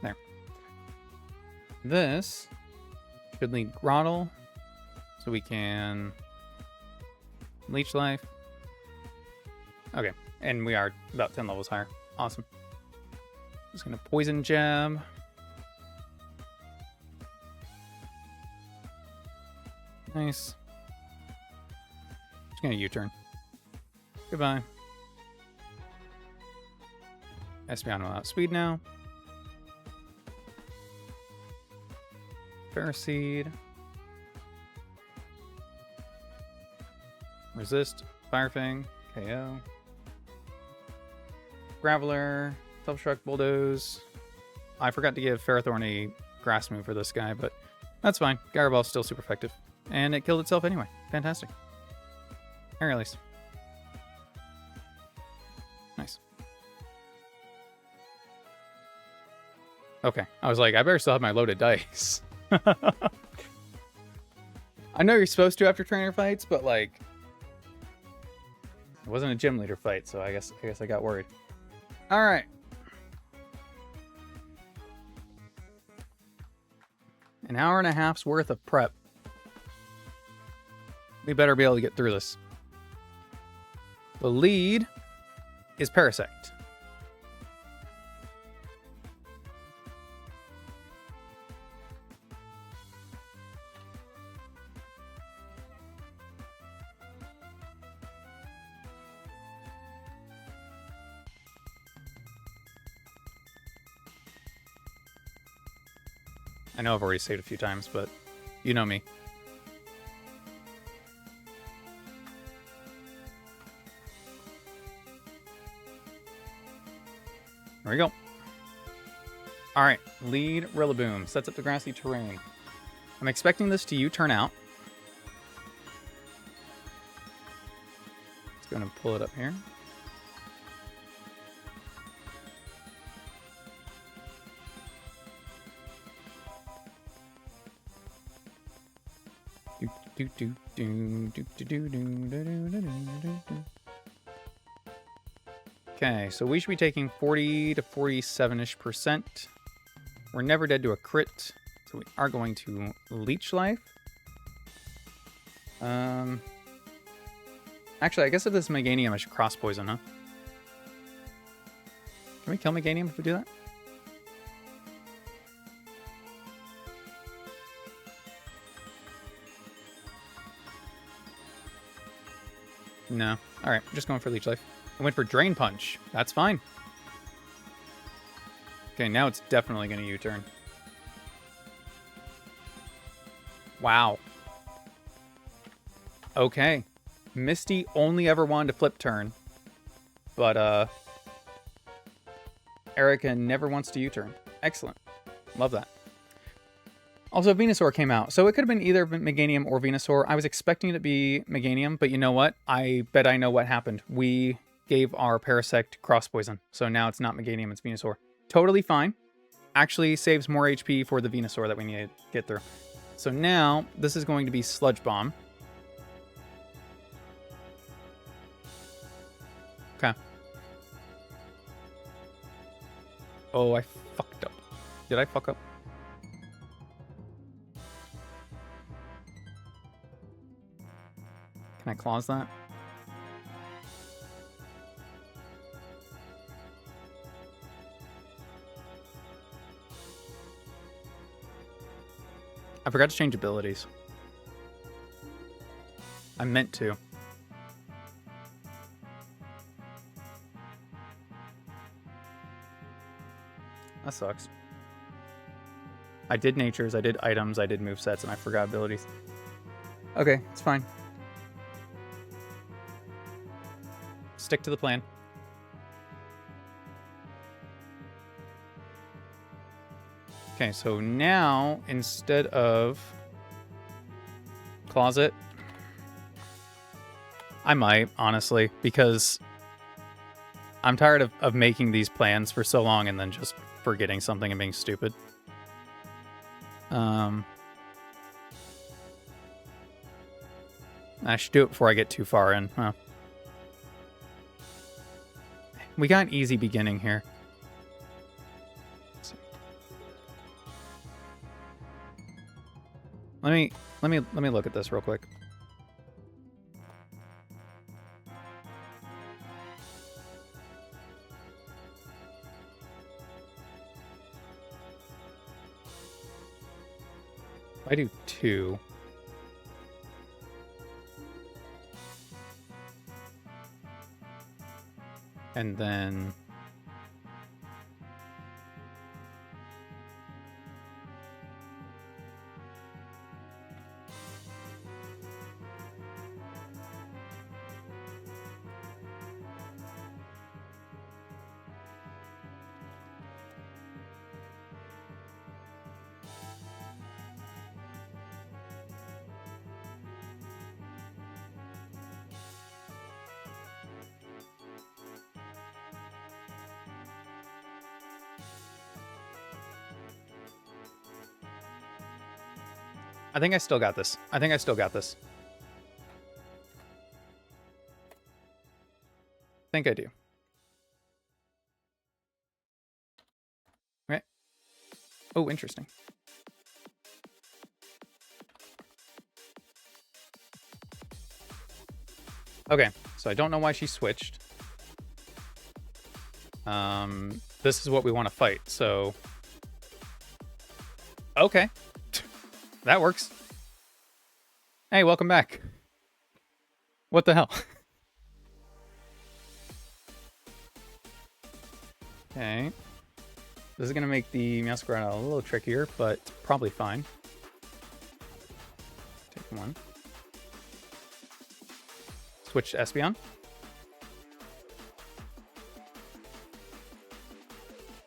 There. This should lead Grottle, so we can Leech Life. Okay, and we are about 10 levels higher. Awesome. Just gonna Poison Jab. Nice. Just gonna U-turn. Goodbye. Espeon will outspeed now. Ferroseed. Resist. Fire Fang. KO. Graveler. Self-Destruct. Bulldoze. I forgot to give Ferrothorn a grass move for this guy, but that's fine. Gyro Ball's still super effective. And it killed itself anyway. Fantastic. Air Release. Nice. Okay. I was like, I better still have my loaded dice. I know you're supposed to after trainer fights, but like, it wasn't a gym leader fight, so I guess I got worried. All right. An hour and a half's worth of prep. We better be able to get through this. The lead is Parasect. I know I've already saved a few times, but you know me. There we go. All right, lead Rillaboom. Sets up the grassy terrain. I'm expecting this to U-turn out. It's going to pull it up here. Okay, so we should be taking 40 to 47-ish%. We're never dead to a crit, so we are going to Leech Life. Actually, I guess if this is Meganium, I should Cross Poison, huh? Can we kill Meganium if we do that? No. Alright, I'm just going for Leech Life. I went for Drain Punch. That's fine. Okay, now it's definitely going to U-turn. Wow. Okay. Misty only ever wanted to flip turn. But, Erica never wants to U-turn. Excellent. Love that. Also, Venusaur came out, so it could have been either Meganium or Venusaur. I was expecting it to be Meganium, but you know what? I bet I know what happened. We gave our Parasect Cross Poison, so now it's not Meganium, it's Venusaur. Totally fine. Actually saves more HP for the Venusaur that we need to get through. So now, this is going to be Sludge Bomb. Okay. Oh, I fucked up. Did I fuck up? Can I clause that? I forgot to change abilities. I meant to. That sucks. I did natures, I did items, I did movesets, and I forgot abilities. Okay, it's fine. Stick to the plan. Okay, so now, instead of closet, I might, honestly, because I'm tired of making these plans for so long and then just forgetting something and being stupid. I should do it before I get too far in. Huh. We got an easy beginning here. Let me look at this real quick. I do 2. And then I think I still got this. I think I still got this. I think I do. Right. Oh, interesting. Okay, so I don't know why she switched. This is what we want to fight, so... Okay. That works. Hey, welcome back. What the hell? Okay. This is going to make the Masquerade a little trickier, but probably fine. Take 1. Switch to Espeon.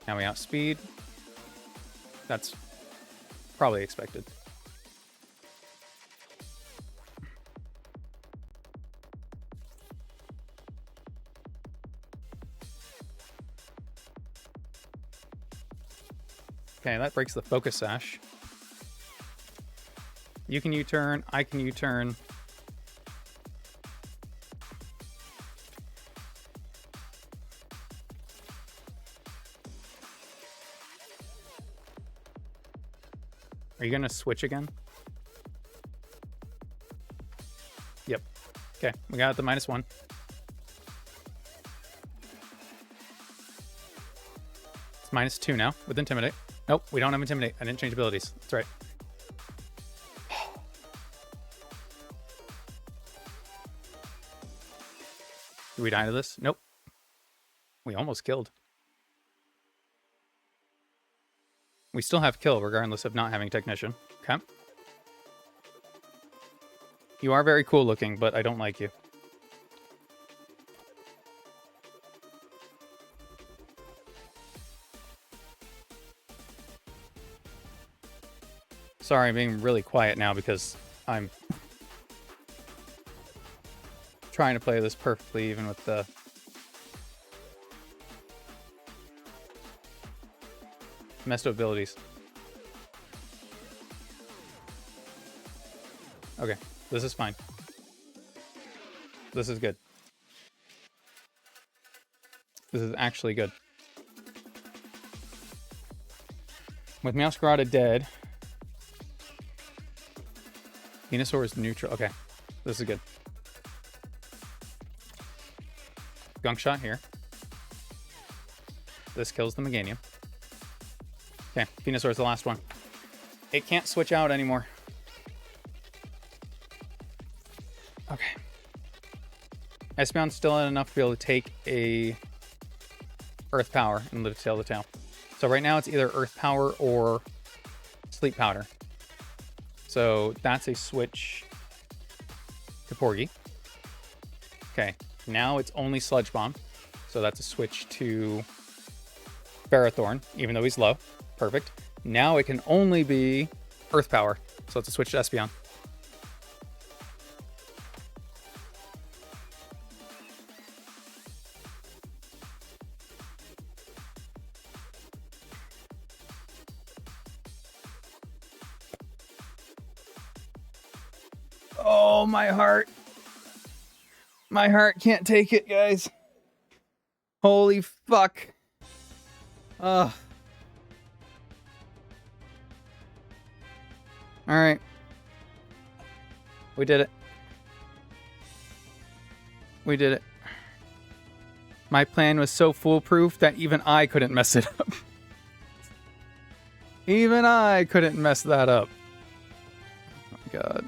Now we outspeed. That's probably expected. Okay, that breaks the focus sash. You can U-turn, I can U-turn. Are you gonna switch again? Yep. Okay, we got the -1. It's -2 now with Intimidate. Nope, we don't have Intimidate. I didn't change abilities. That's right. Do we die to this? Nope. We almost killed. We still have kill regardless of not having Technician. Okay. You are very cool looking, but I don't like you. Sorry, I'm being really quiet now because I'm trying to play this perfectly, even with the messed up abilities. Okay, this is fine. This is good. This is actually good. With Masquerade dead, Venusaur is neutral. Okay, this is good. Gunk Shot here. This kills the Meganium. Okay, Venusaur's the last one. It can't switch out anymore. Okay. Espeon's still in enough to be able to take a Earth Power and live tail to tail. So right now it's either Earth Power or Sleep Powder. So that's a switch to Porgy. Okay, now it's only Sludge Bomb. So that's a switch to Ferrothorn, even though he's low. Perfect. Now it can only be Earth Power. So it's a switch to Espeon. Oh, my heart. My heart can't take it, guys. Holy fuck. Ugh. Alright. We did it. We did it. My plan was so foolproof that even I couldn't mess it up. Even I couldn't mess that up. Oh my god.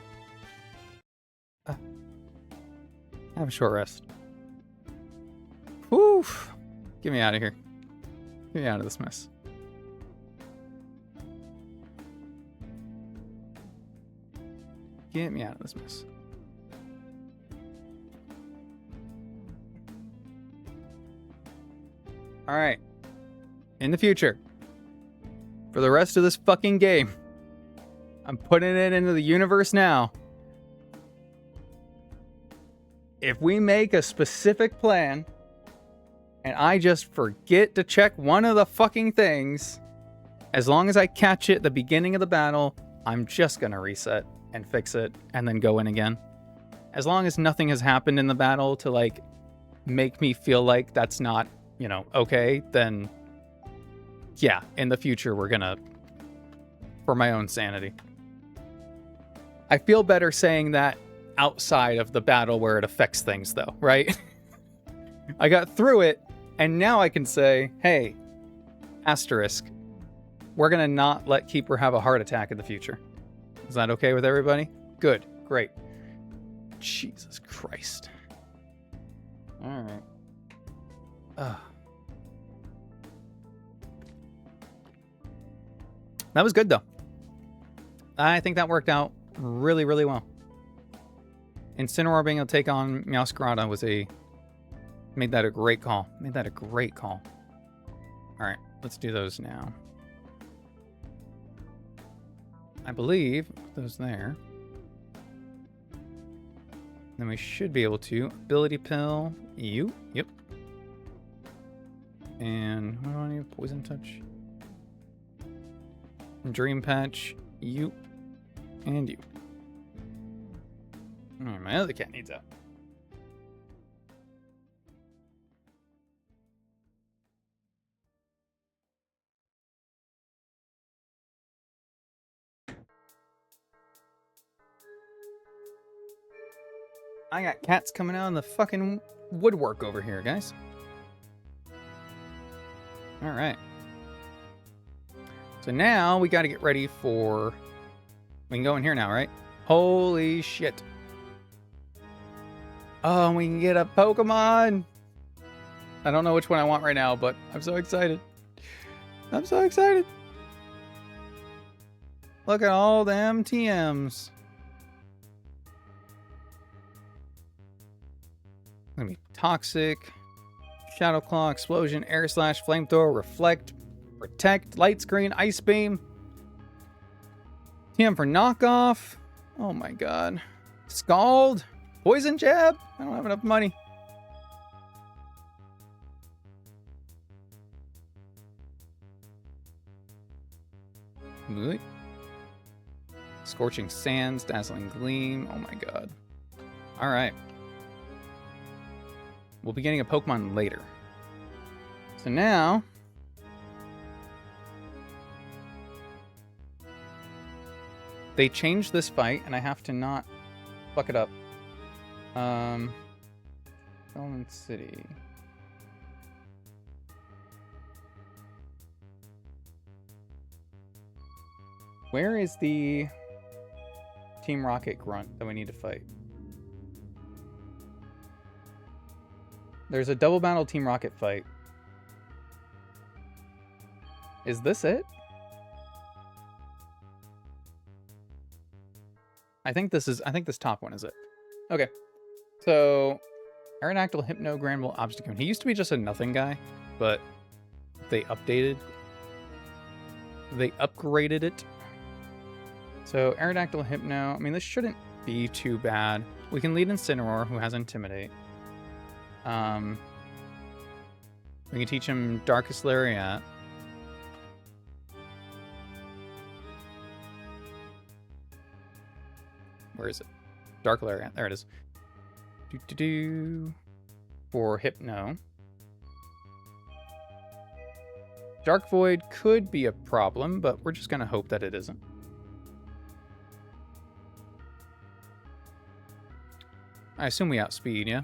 Have a short rest. Whew. Get me out of here. Get me out of this mess. Get me out of this mess. Alright. In the future, for the rest of this fucking game, I'm putting it into the universe now. If we make a specific plan, and I just forget to check one of the fucking things, as long as I catch it at the beginning of the battle, I'm just gonna reset and fix it and then go in again. As long as nothing has happened in the battle to like make me feel like that's not, you know, okay, then yeah, in the future we're gonna, for my own sanity. I feel better saying that outside of the battle where it affects things though, right? I got through it and now I can say, hey, asterisk, we're gonna not let Keeper have a heart attack in the future. Is that okay with everybody? Good, great. Jesus Christ. Alright. That was good though. I think that worked out really, really well. Incineroar being able to take on Meowscarada was made that a great call. Made that a great call. Alright, let's do those now. I believe those there. Then we should be able to Ability Pill you. Yep. And what do I need? Poison Touch. Dream Patch you. And you. Oh, my other cat needs out. I got cats coming out in the fucking woodwork over here, guys. Alright. So now we gotta get ready for... We can go in here now, right? Holy shit. Oh, we can get a Pokemon! I don't know which one I want right now, but I'm so excited. I'm so excited. Look at all them TMs. Gonna be Toxic, Shadow Claw, Explosion, Air Slash, Flamethrower, Reflect, Protect, Light Screen, Ice Beam. TM for Knockoff. Oh my god. Scald. Poison Jab. I don't have enough money. Scorching Sands, Dazzling Gleam. Oh my god. Alright. We'll be getting a Pokemon later. So now... They changed this fight, and I have to not fuck it up. Element City. Where is the Team Rocket grunt that we need to fight? There's a double battle Team Rocket fight. Is this it? I think this top one is it. Okay. So Aerodactyl, Hypno, Granbull, Obstacoon. He used to be just a nothing guy, but they updated. They upgraded it. So Aerodactyl, Hypno. I mean, this shouldn't be too bad. We can lead Incineroar, who has Intimidate. We can teach him Darkest Lariat. Where is it? Dark Lariat. There it is. For Hypno. Dark Void could be a problem, but we're just going to hope that it isn't. I assume we outspeed, yeah?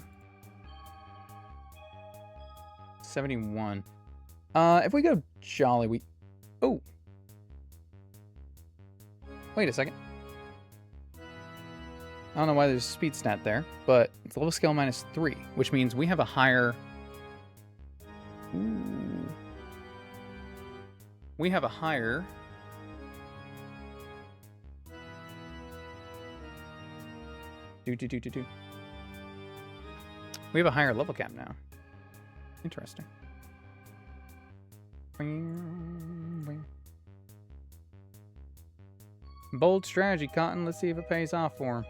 71. If we go Jolly, we... Oh! Wait a second. I don't know why there's a speed stat there, but it's level scale -3, which means we have a higher... Ooh. We have a higher... We have a higher level cap now. Interesting. Bold strategy, Cotton. Let's see if it pays off for him.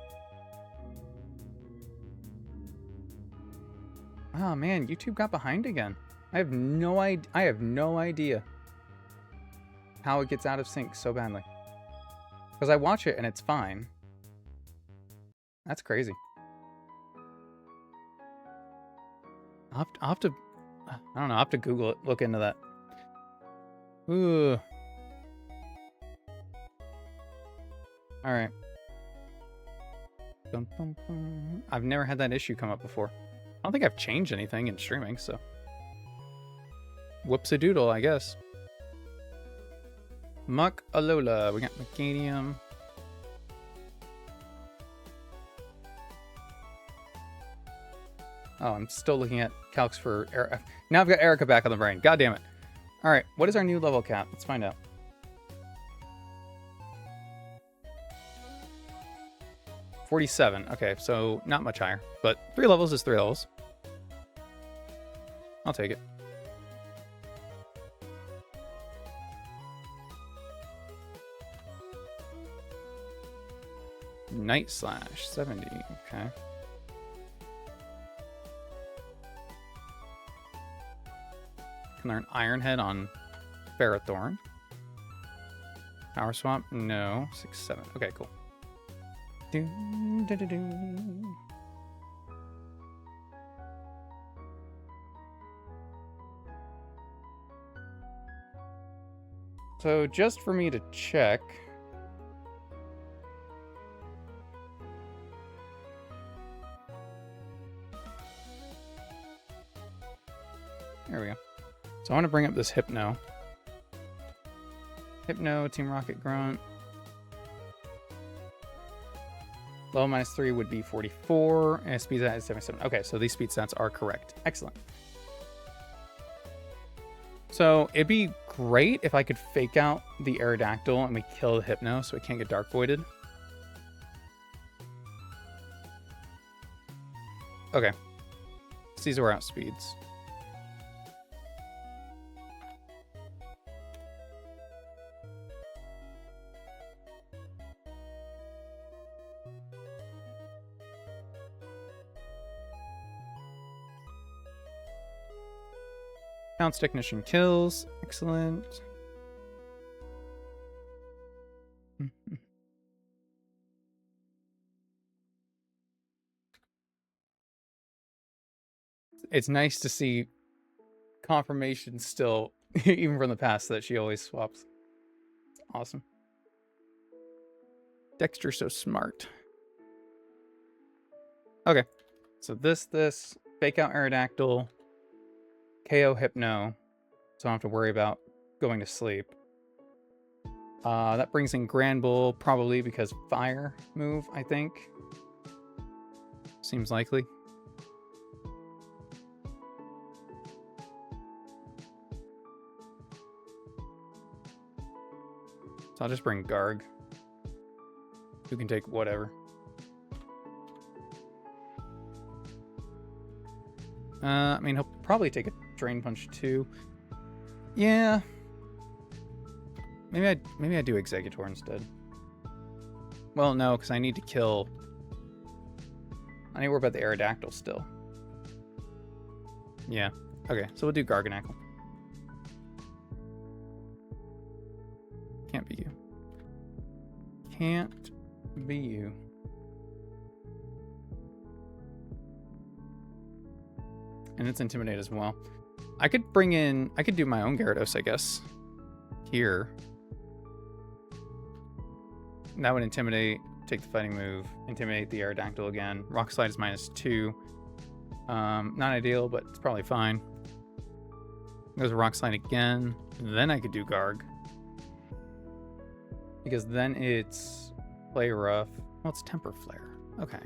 Oh man, YouTube got behind again. I have no idea how it gets out of sync so badly. Because I watch it and it's fine. That's crazy. I'll have to, I don't know, I'll have to Google it, look into that. Ooh. All right. Dum, dum, dum. I've never had that issue come up before. I don't think I've changed anything in streaming, so. Whoops-a-doodle, I guess. Muck Alola. We got Mechanium. Oh, I'm still looking at calcs for Erica. Now I've got Erica back on the brain. God damn it. All right, what is our new level cap? Let's find out. $47. Okay, so not much higher, but 3 levels is 3 levels. I'll take it. Night Slash, 70. Okay. Can learn Iron Head on Ferrothorn. Power Swap? No. 6-7. Okay, cool. So just for me to check. There we go. So I want to bring up this Hypno. Hypno, Team Rocket Grunt. Level -3 would be 44, and speed stat is 77. Okay, so these speed stats are correct. Excellent. So it'd be great if I could fake out the Aerodactyl and we kill the Hypno so it can't get Dark Voided. Okay. These are our outspeeds. Bounce Technician kills. Excellent. It's nice to see confirmation still, even from the past, that she always swaps. It's awesome. Dexter's so smart. Okay. So this, fake out Aerodactyl. KO Hypno, so I don't have to worry about going to sleep. That brings in Granbull, probably because fire move, I think. Seems likely. So I'll just bring Garg, who can take whatever. I mean, he'll probably take a Drain Punch too. Yeah. Maybe I do Executor instead. Well, no, because I need to kill... I need to worry about the Aerodactyl still. Yeah. Okay, so we'll do Garganackle. Can't be you. Can't be you. And it's Intimidate as well. I could do my own Gyarados, I guess. Here. That would Intimidate, take the fighting move, Intimidate the Aerodactyl again. Rock Slide is -2. Not ideal, but it's probably fine. Goes Rock Slide again. Then I could do Garg. Because then it's Play Rough. Well, it's Temper Flare. Okay.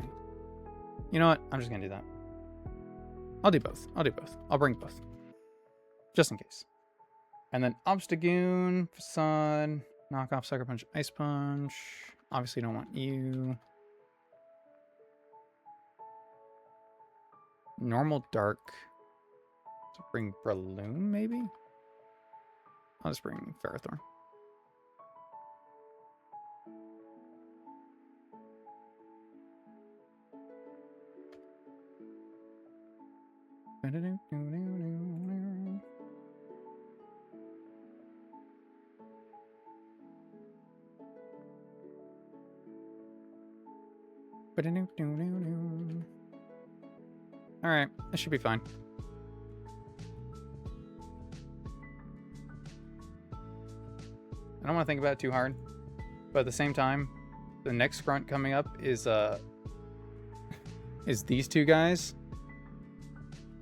You know what? I'm just going to do that. I'll do both. I'll bring both. Just in case. And then Obstagoon, Facade, knock off Sucker Punch, Ice Punch. Obviously don't want you. Normal Dark. To bring Breloom, maybe? I'll just bring Ferrothorn. Alright, that should be fine. I don't want to think about it too hard, but at the same time, the next grunt coming up is these two guys.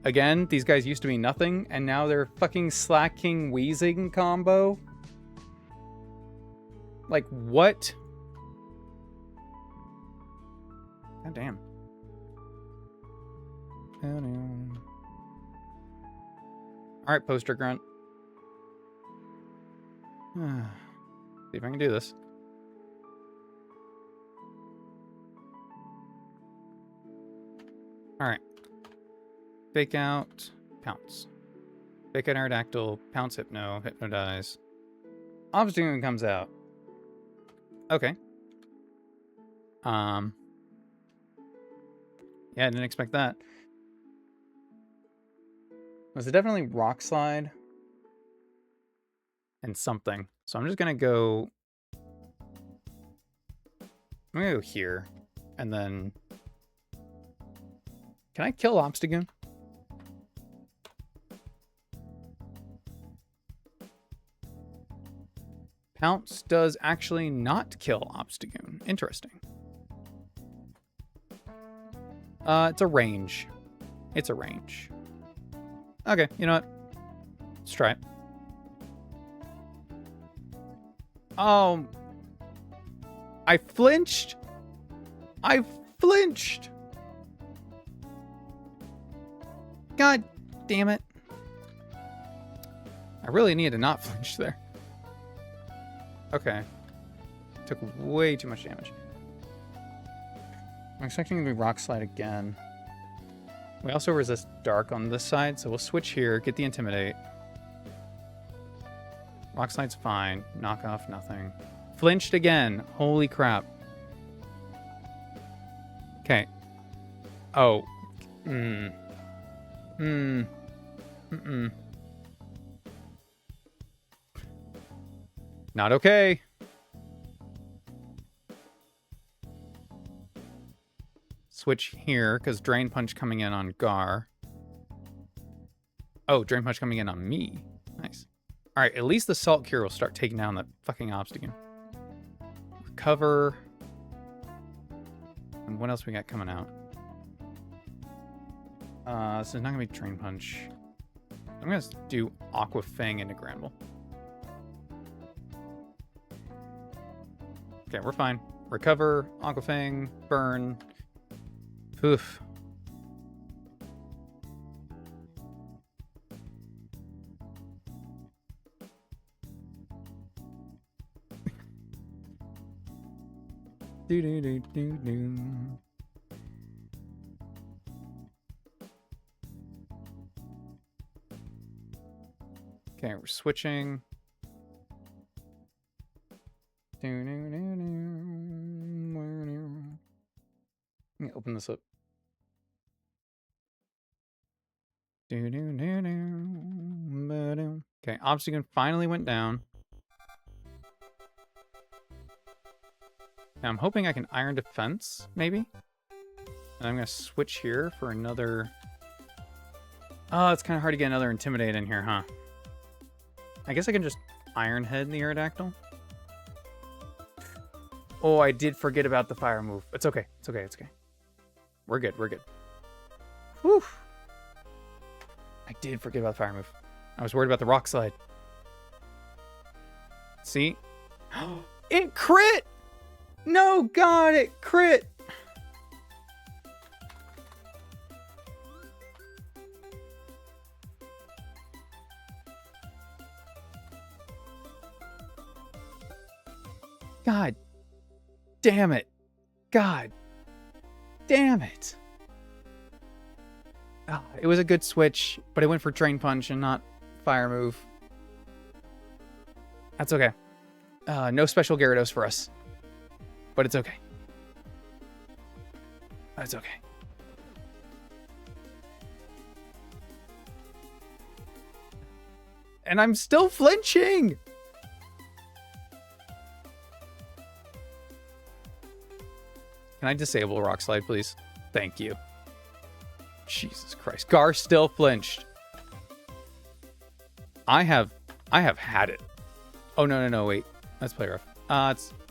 Again, these guys used to be nothing, and now they're fucking Slacking Wheezing combo. Like, what? God damn. Alright, Poster Grunt. See if I can do this. Alright. Fake out, Pounce. Fake out Aerodactyl, Pounce Hypno, Hypno dies. Obstagoon comes out. Okay. Yeah, I didn't expect that. Was it definitely Rock Slide? And something. So I'm just gonna go... I'm gonna go here. And then... Can I kill Obstagoon? Pounce does actually not kill Obstagoon. Interesting. It's a range. It's a range. Okay, you know what? Let's try it. Oh. I flinched. I flinched. God damn it. I really needed to not flinch there. Okay. Took way too much damage. I'm expecting to be Rock Slide again. We also resist Dark on this side, so we'll switch here, get the Intimidate. Rock Slide's fine. Knock off, nothing. Flinched again. Holy crap. Okay. Oh. Not okay. Switch here, because Drain Punch coming in on Gar. Oh, Drain Punch coming in on me. Nice. Alright, at least the Salt Cure will start taking down that fucking Obstagoon. Recover. And what else we got coming out? So it's not going to be Drain Punch. I'm going to do Aqua Fang into Granbull. Okay, we're fine. Recover, Aquafang, burn. Oof. Do. Okay, we're switching. Let me open this up. Okay, Obstacle finally went down. Now I'm hoping I can Iron Defense, maybe? And I'm going to switch here for another... Oh, it's kind of hard to get another Intimidate in here, huh? I guess I can just Iron Head the Aerodactyl. Oh, I did forget about the fire move. It's okay. It's okay. It's okay. We're good. We're good. Whew. I did forget about the fire move. I was worried about the rock slide. See? It crit! No, God, it crit! God damn it. God damn it. Oh, it was a good switch, but it went for Drain Punch and not Fire Move. That's okay. No special Gyarados for us. But it's okay. That's okay. And I'm still flinching! Can I disable Rock Slide, please? Thank you. Jesus Christ. Gar still flinched. I have had it. Oh, no, wait. Let's play rough.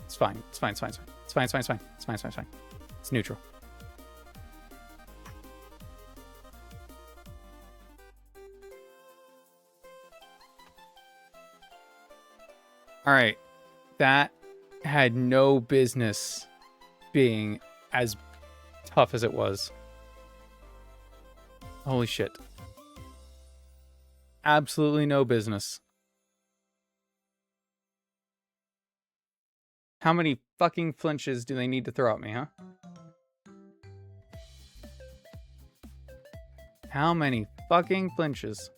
It's fine. It's fine. It's fine. It's fine. It's fine. It's fine. It's fine. It's fine. It's fine. It's neutral. All right. That had no business being as tough as it was. Holy shit. Absolutely no business. How many fucking flinches do they need to throw at me, huh? How many fucking flinches?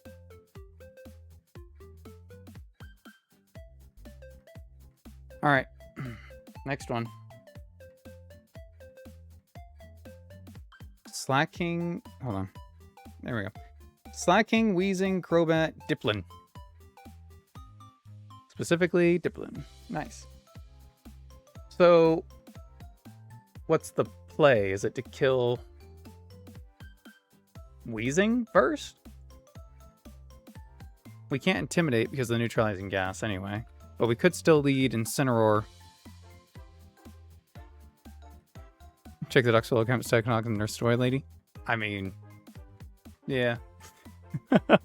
Alright. Next one. Slacking. Hold on. There we go. Slacking, Wheezing, Crobat, Dipplin. Specifically, Dipplin. Nice. So, what's the play? Is it to kill Wheezing first? We can't Intimidate because of the neutralizing gas anyway. But we could still lead Incineroar. Check the Duxville account, Psychonaut, and Nurse Toy Lady. I mean, yeah. I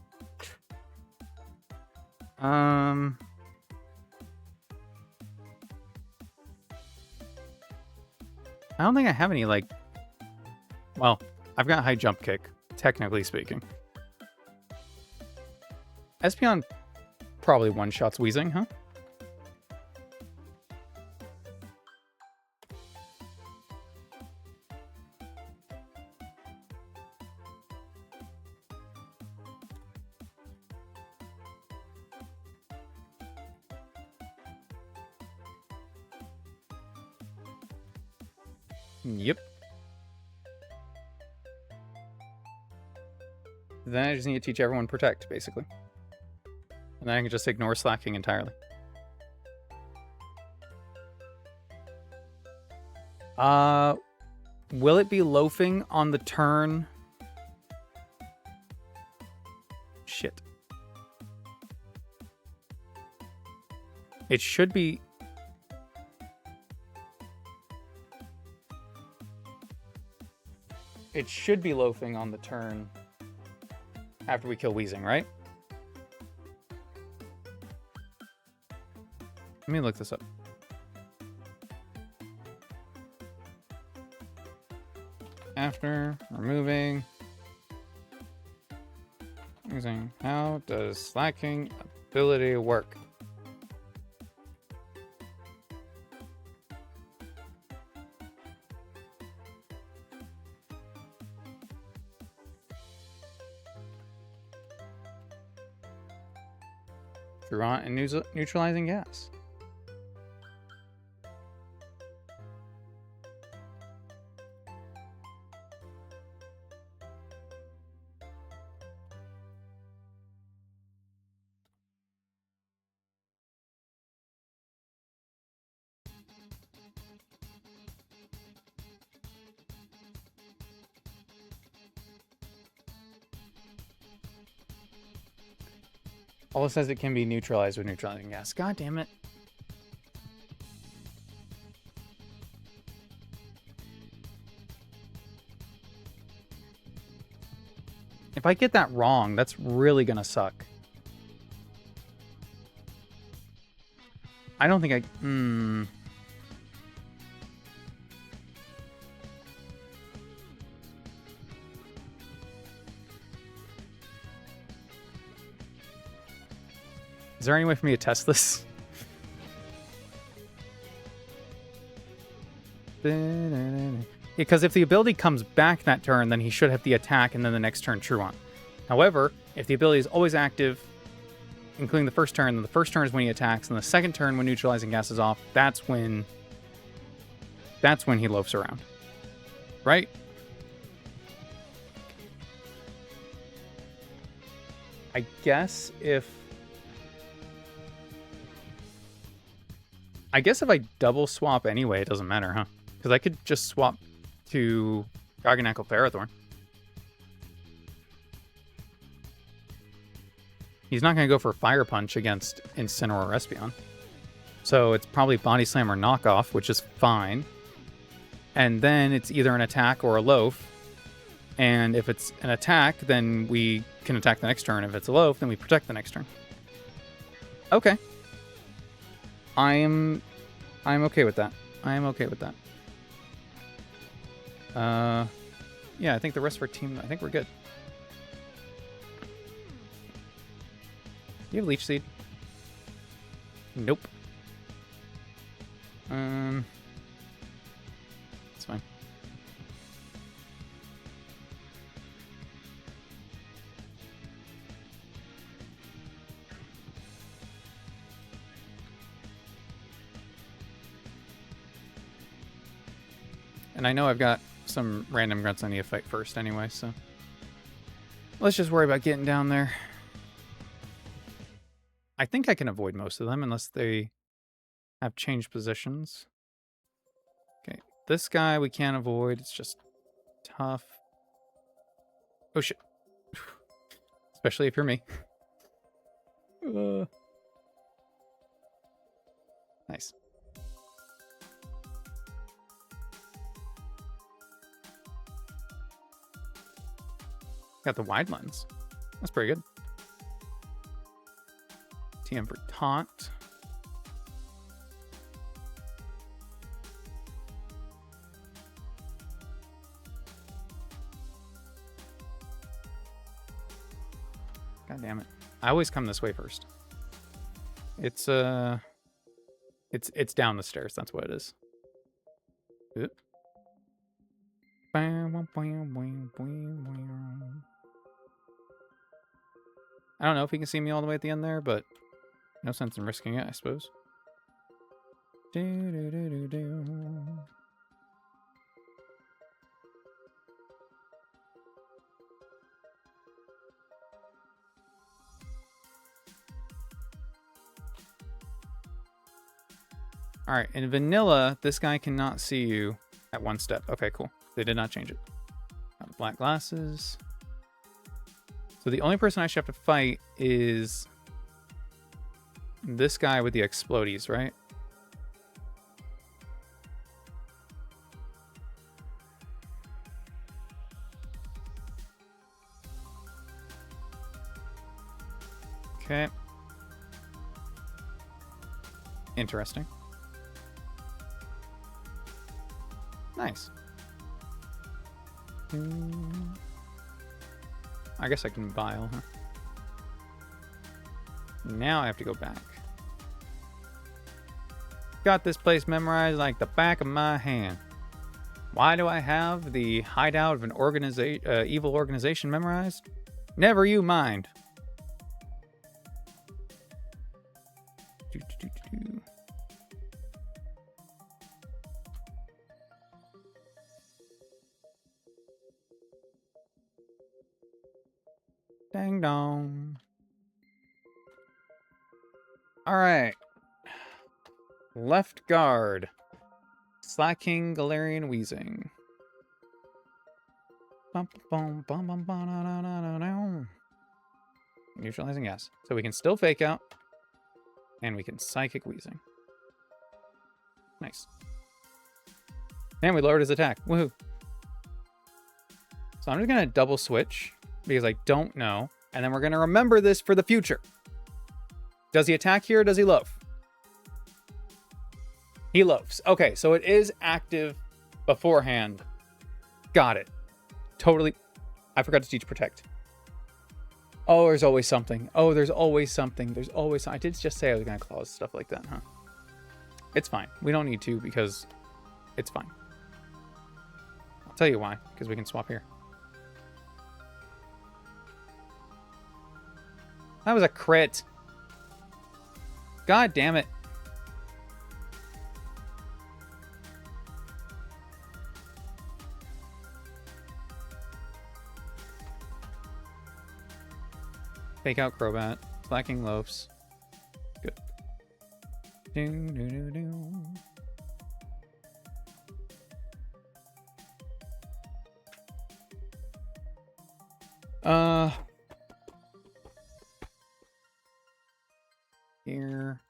don't think I have any, like... Well, I've got High Jump Kick, technically speaking. Espeon probably one-shots Wheezing, huh? Yep. Then I just need to teach everyone Protect, basically. And then I can just ignore Slacking entirely. Will it be loafing on the turn? Shit. It should be... It should be loafing on the turn after we kill Wheezing, right? Let me look this up. after removing using how does slacking ability work? Throughout and neutralizing gas. All it says it can be neutralized with neutralizing gas. God damn it. If I get that wrong, that's really gonna suck. I don't think I... Is there any way for me to test this? Because if the ability comes back that turn, then he should have the attack and then the next turn true on. However, if the ability is always active, including the first turn, then the first turn is when he attacks, and the second turn when neutralizing gas is off, that's when he loafs around. Right? I guess if I double swap anyway, it doesn't matter, huh? Because I could just swap to Garganacl Ferrothorn. He's not going to go for Fire Punch against Incineroar or Espeon. So it's probably Body Slam or Knockoff, which is fine. And then it's either an attack or a loaf. And if it's an attack, then we can attack the next turn. If it's a loaf, then we protect the next turn. Okay. I'm okay with that. I am okay with that. Yeah, I think the rest of our team, I think we're good. Do you have Leech Seed? Nope. It's fine. And I know I've got some random grunts I need to fight first anyway, so let's just worry about getting down there. I think I can avoid most of them unless they have changed positions. Okay, this guy we can't avoid. It's just tough. Oh shit. Especially if you're me. Nice. Got the wide lens. That's pretty good. TM for taunt. God damn it. I always come this way first. It's down the stairs, that's what it is. Oop. I don't know if he can see me all the way at the end there, but no sense in risking it, I suppose. Alright, in vanilla, this guy cannot see you at one step. Okay, cool. They did not change it. Black glasses. So the only person I should have to fight is this guy with the explodies, right? Okay. Interesting. I guess I can Vile, huh? Now I have to go back. Got this place memorized like the back of my hand. Why do I have the hideout of an evil organization memorized? Never you mind. Dang dong. Alright. Left guard. Slacking Galarian Wheezing. Neutralizing yes. So we can still Fake Out. And we can Psychic Wheezing. Nice. And we lowered his attack. Woohoo. So I'm just going to double switch because I don't know. And then we're going to remember this for the future. Does he attack here or does he loaf? He loafs. Okay, so it is active beforehand. Got it. Totally. I forgot to teach Protect. Oh, there's always something. Oh, there's always something. There's always something. I did just say I was going to clause stuff like that, huh? It's fine. We don't need to because it's fine. I'll tell you why. Because we can swap here. That was a crit. God damn it. Fake Out Crobat. Slacking Loafs. Good. Do, do, do, do. Here.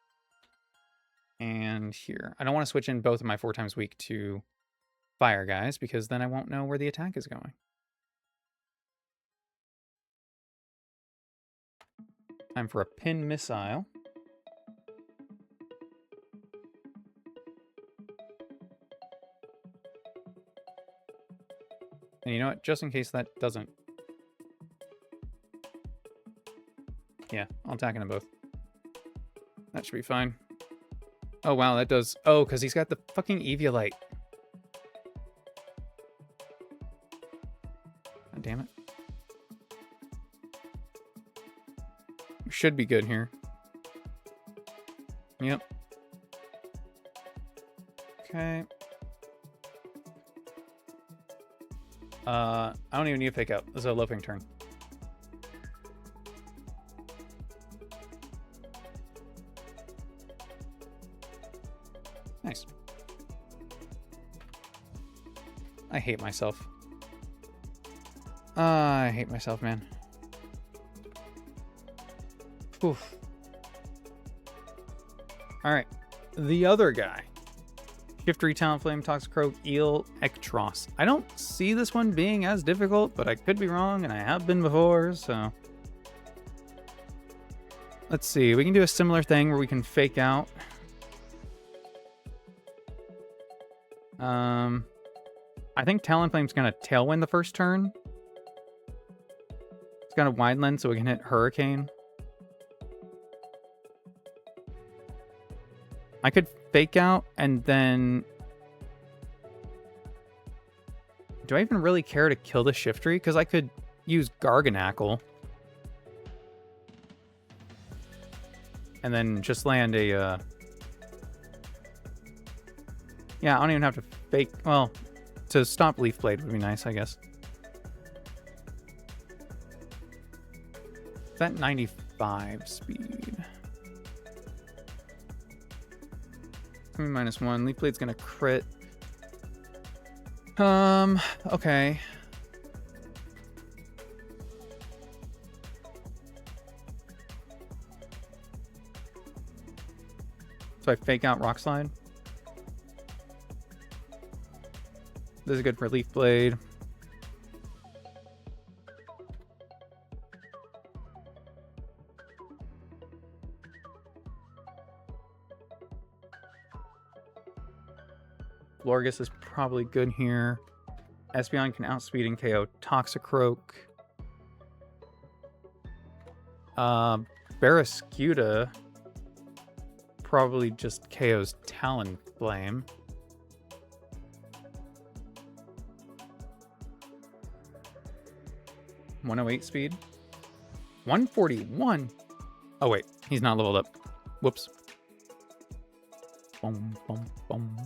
And here. I don't want to switch in both of my 4 times weak to fire guys because then I won't know where the attack is going. Time for a pin missile. And you know what? Just in case that doesn't. Yeah, I'll attack them both. That should be fine. Oh, wow, that does... Oh, because he's got the fucking Eviolite. God damn it. We should be good here. Yep. Okay. I don't even need to Fake Out. This is a loafing turn. Nice. I hate myself. I hate myself, man. Oof. Alright. The other guy. Shiftry, Talonflame, Toxicroak, Eel, Ektross. I don't see this one being as difficult, but I could be wrong, and I have been before, so... Let's see. We can do a similar thing where we can Fake Out. I think Talonflame's gonna Tailwind the first turn. It's got a Wide Lens, so we can hit Hurricane. I could Fake Out and then... Do I even really care to kill the Shiftry? Because I could use Garganackle. And then just land a... Yeah, I don't even have to fake... Well, to stop Leaf Blade would be nice, I guess. Is that 95 speed? -1. Leaf Blade's gonna crit. Okay. So I Fake Out Rock Slide. This is good for Leaf Blade. Florges is probably good here. Espeon can outspeed and KO Toxicroak. Barraskewda probably just KOs Talonflame. .108 speed. 141. Oh wait, he's not leveled up. Whoops. Boom, boom, boom.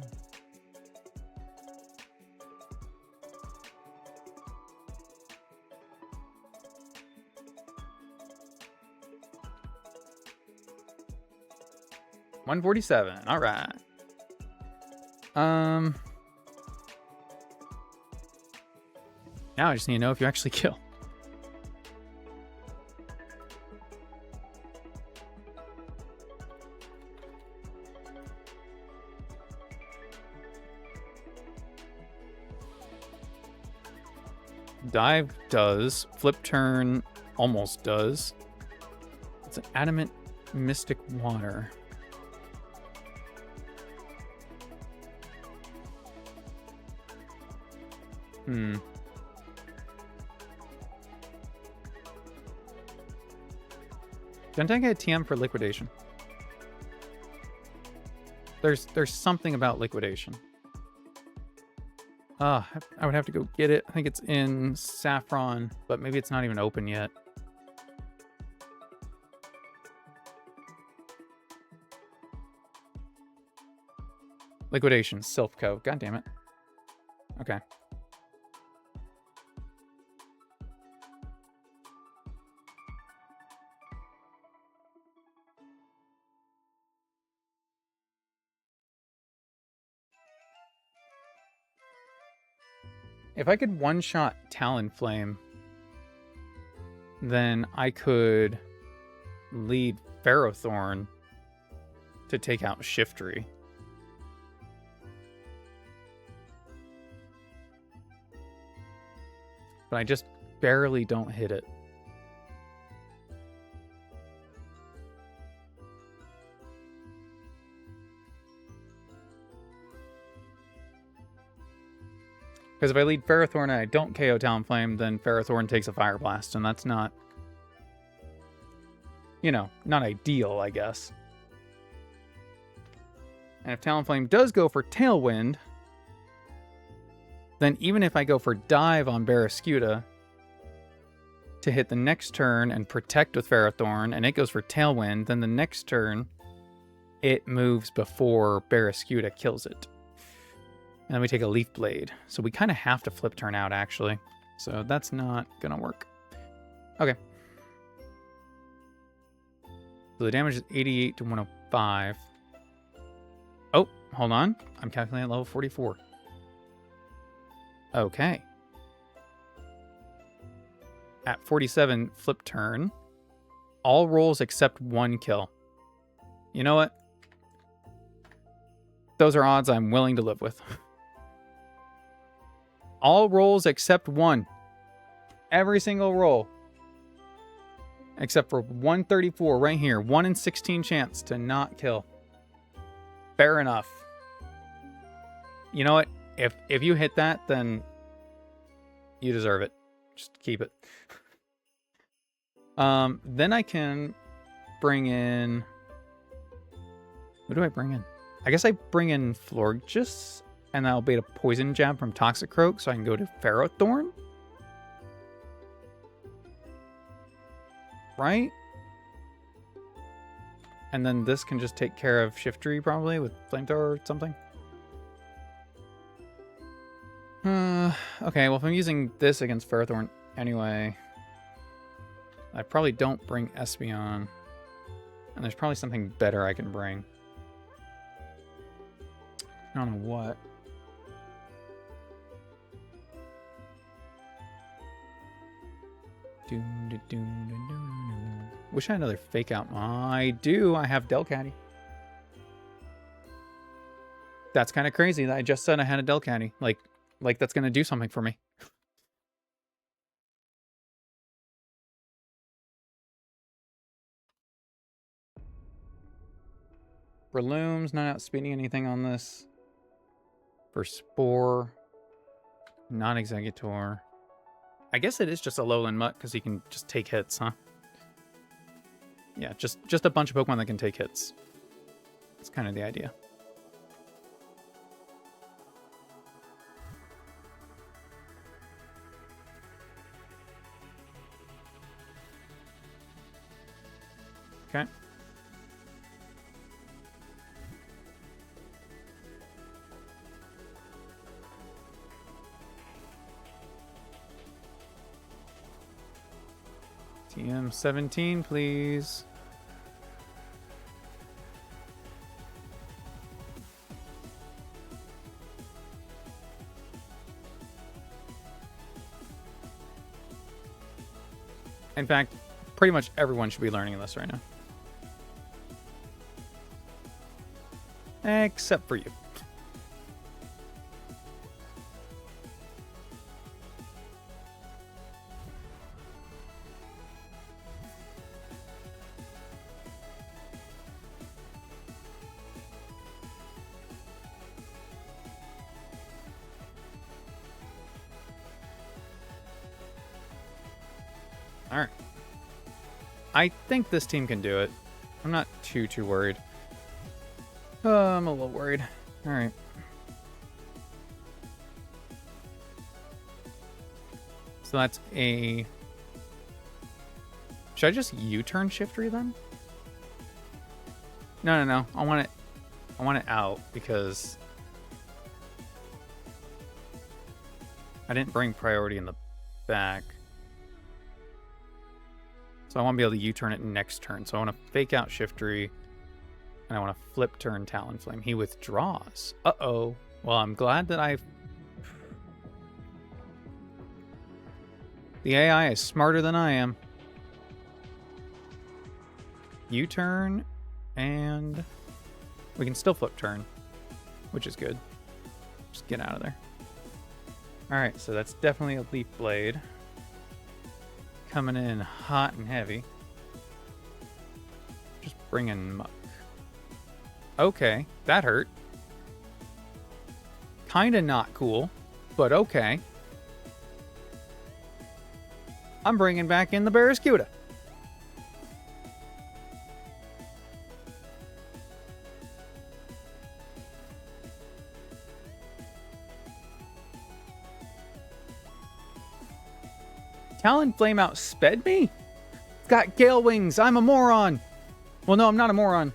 $147. All right. Now I just need to know if you actually kill. Dive does. Flip turn almost does. It's an adamant mystic water. Don't I get a TM for liquidation? There's something about liquidation. I would have to go get it. I think it's in Saffron, but maybe it's not even open yet. Liquidation, Silphco. God damn it. Okay. If I could one-shot Talonflame, then I could lead Ferrothorn to take out Shiftry. But I just barely don't hit it. Because if I lead Ferrothorn and I don't KO Talonflame, then Ferrothorn takes a Fire Blast, and that's not, you know, not ideal, I guess. And if Talonflame does go for Tailwind, then even if I go for Dive on Barraskewda to hit the next turn and protect with Ferrothorn, and it goes for Tailwind, then the next turn it moves before Barraskewda kills it. And then we take a Leaf Blade. So we kind of have to flip turn out, actually. So that's not going to work. Okay. So the damage is 88 to 105. Oh, hold on. I'm calculating at level 44. Okay. At 47, flip turn. All rolls except one kill. You know what? Those are odds I'm willing to live with. All rolls except one. Every single roll. Except for 134 right here. 1 in 16 chance to not kill. Fair enough. You know what? If you hit that, then you deserve it. Just keep it. Then I can bring in... What do I bring in? I guess I bring in Florges, and I'll bait a Poison Jab from Toxicroak, so I can go to Ferrothorn? Right? And then this can just take care of Shiftry, probably, with Flamethrower or something? Okay, well, if I'm using this against Ferrothorn anyway, I probably don't bring Espeon. And there's probably something better I can bring. I don't know what. Wish I had another fake out. I do. I have Delcatty. That's kind of crazy that I just said I had a Delcatty. Like that's going to do something for me. Breloom's not outspeeding anything on this. For Spore. Not Executor. I guess it is just a lowland mutt because he can just take hits, huh? Yeah, just a bunch of Pokemon that can take hits. That's kind of the idea. Okay. TM17, please. In fact, pretty much everyone should be learning this right now. Except for you. All right. I think this team can do it. I'm not too worried. I'm a little worried. All right. So that's a... Should I just U-turn Shiftry then? No. I want it out because I didn't bring priority in the back. So I want to be able to U-turn it next turn. So I want to fake out Shiftry. And I want to flip turn Talonflame. He withdraws. Uh-oh. Well, I'm glad that I've... The AI is smarter than I am. U-turn. And we can still flip turn, which is good. Just get out of there. Alright, so that's definitely a Leaf Blade. Coming in hot and heavy. Just bringing Muck. Okay, that hurt. Kinda not cool, but okay. I'm bringing back in the Barraskewda. Talonflame outsped me? It's got Gale Wings. I'm a moron. Well, no, I'm not a moron.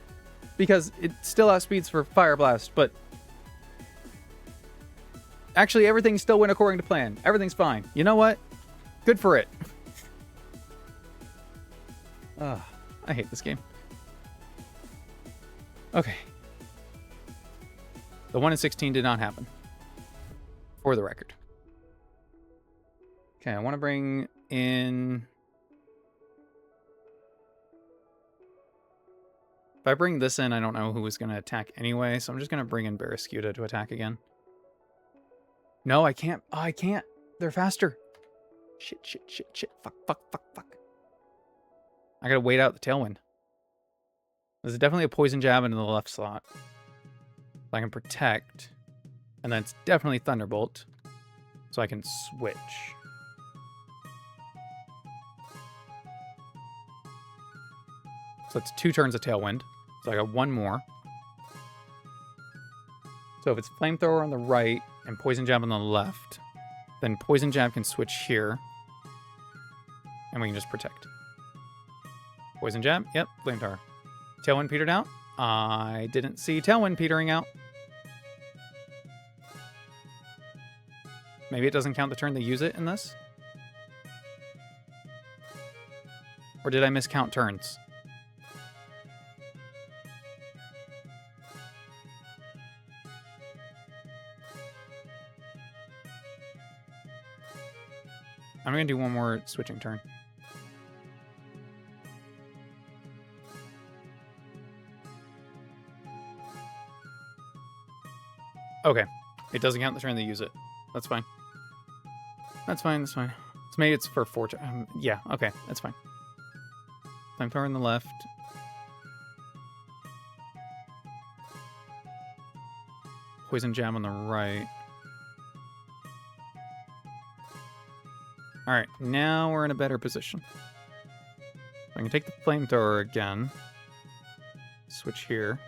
Because it still outspeeds for Fire Blast, but... Actually, everything still went according to plan. Everything's fine. You know what? Good for it. Ugh, I hate this game. Okay. The 1 in 16 did not happen. For the record. Okay, I want to bring in... If I bring this in, I don't know who is going to attack anyway, so I'm just going to bring in Barraskewda to attack again. No, I can't. Oh, I can't. They're faster. Shit. Fuck. I got to wait out the Tailwind. There's definitely a Poison Jab into the left slot. I can protect. And then it's definitely Thunderbolt. So I can switch. So it's 2 turns of Tailwind. So I got 1 more. So if it's Flamethrower on the right and Poison Jab on the left, then Poison Jab can switch here. And we can just protect. Poison Jab, yep, Flamethrower. Tailwind petered out. I didn't see Tailwind petering out. Maybe it doesn't count the turn they use it in this? Or did I miscount turns? I'm going to do one more switching turn. Okay. It doesn't count the turn they use it. That's fine. That's fine. So maybe it's for 4 turns. Yeah, okay. That's fine. Flamethrower on the left. Poison Jab on the right. All right, now we're in a better position. I can take the flamethrower again. Switch here.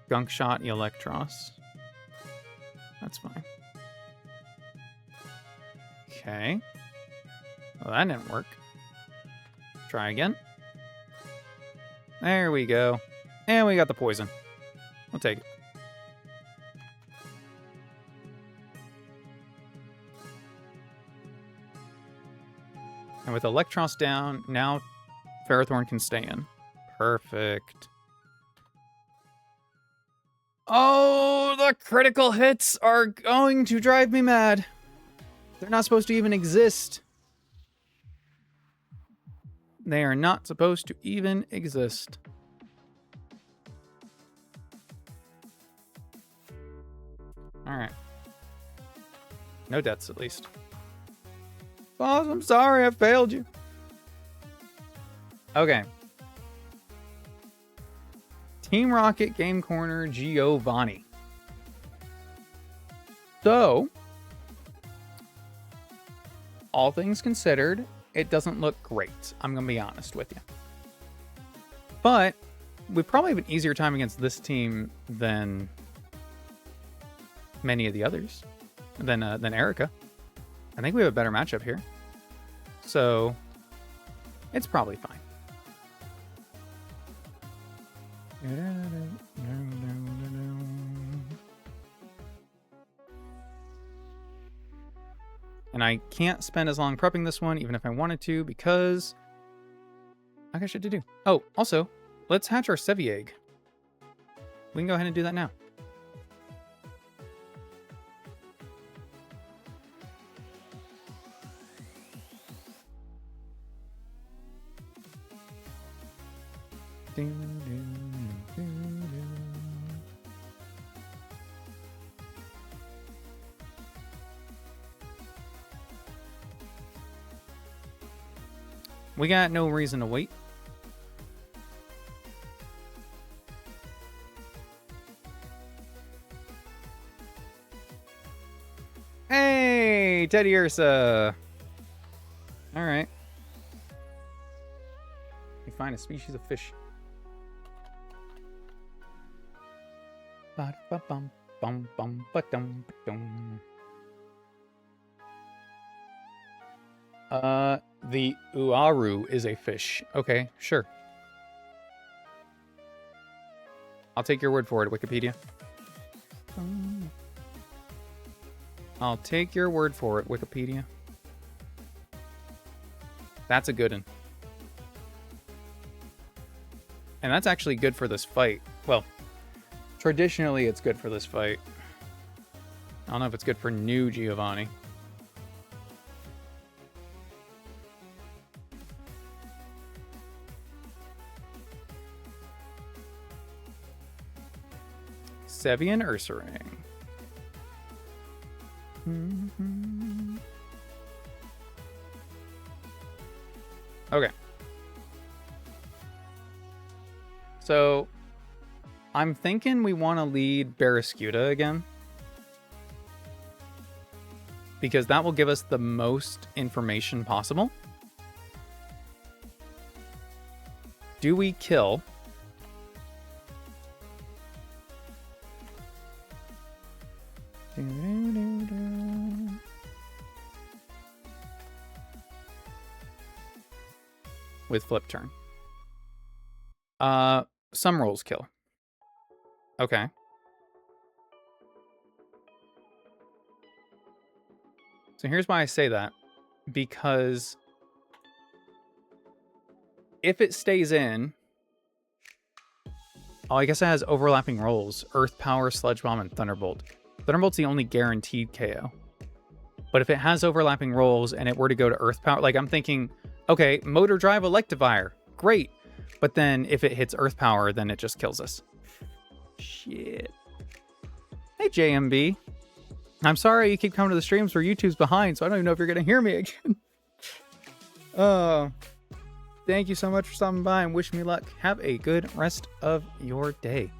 Gunk shot, Electros. That's fine. Okay. Well, that didn't work. Try again. There we go. And we got the poison. We'll take it. And with Electros down, now Ferrothorn can stay in. Perfect. Oh, the critical hits are going to drive me mad. They're not supposed to even exist. They are not supposed to even exist. Alright. No deaths, at least. Boss, I'm sorry I failed you. Okay. Team Rocket, Game Corner, Giovanni. So, all things considered, it doesn't look great. I'm going to be honest with you. But we probably have an easier time against this team than many of the others. Than Erica. I think we have a better matchup here. So, it's probably fine. And I can't spend as long prepping this one, even if I wanted to, because I got shit to do. Oh, also, let's hatch our Sevi egg. We can go ahead and do that now. We got no reason to wait. Hey, Teddy Ursa. All right. We find a species of fish. The Uaru is a fish. Okay, sure. I'll take your word for it, Wikipedia. I'll take your word for it, Wikipedia. That's a good one. And that's actually good for this fight. Well, traditionally it's good for this fight. I don't know if it's good for new Giovanni. Sevi and Ursaring. Okay. So, I'm thinking we want to lead Barraskewda again. Because that will give us the most information possible. Do we kill? With flip turn. Some rolls kill. Okay. So here's why I say that. Because if it stays in... Oh, I guess it has overlapping rolls. Earth Power, Sludge Bomb, and Thunderbolt. Thunderbolt's the only guaranteed KO. But if it has overlapping rolls and it were to go to Earth Power... Like, I'm thinking, okay, Motor Drive Electivire. Great. But then if it hits Earth Power, then it just kills us. Shit. Hey, JMB. I'm sorry you keep coming to the streams where YouTube's behind, so I don't even know if you're going to hear me again. Oh, thank you so much for stopping by and wish me luck. Have a good rest of your day.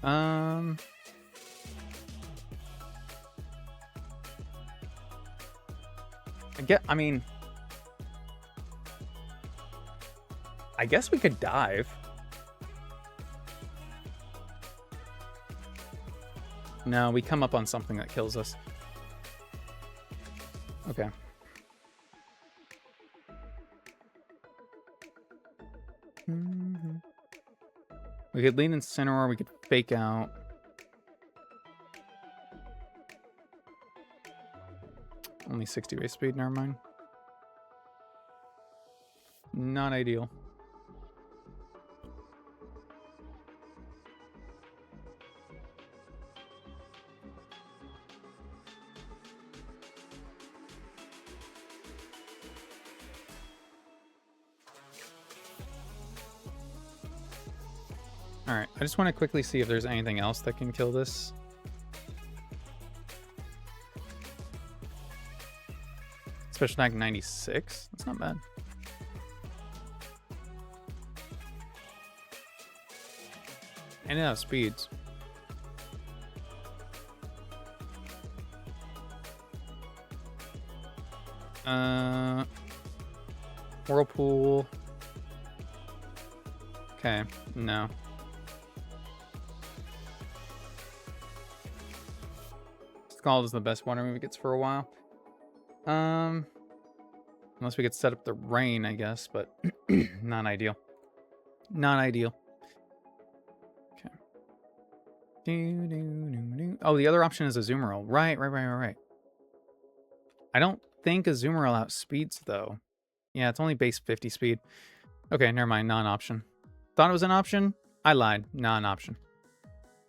Um, I guess we could dive. No, we come up on something that kills us. Okay. We could lean Incineroar, we could fake out. Only 60 base speed, never mind. Not ideal. Alright, I just want to quickly see if there's anything else that can kill this. Special attack 96? That's not bad. And it has speeds. Whirlpool. Okay, no. Scald is the best water move it gets for a while. Unless we could set up the rain, I guess, but not ideal. Not ideal. Okay. Oh, the other option is Azumarill. Right. I don't think Azumarill outspeeds, though. Yeah, it's only base 50 speed. Okay, never mind. Non-option. Thought it was an option. I lied. Non-option.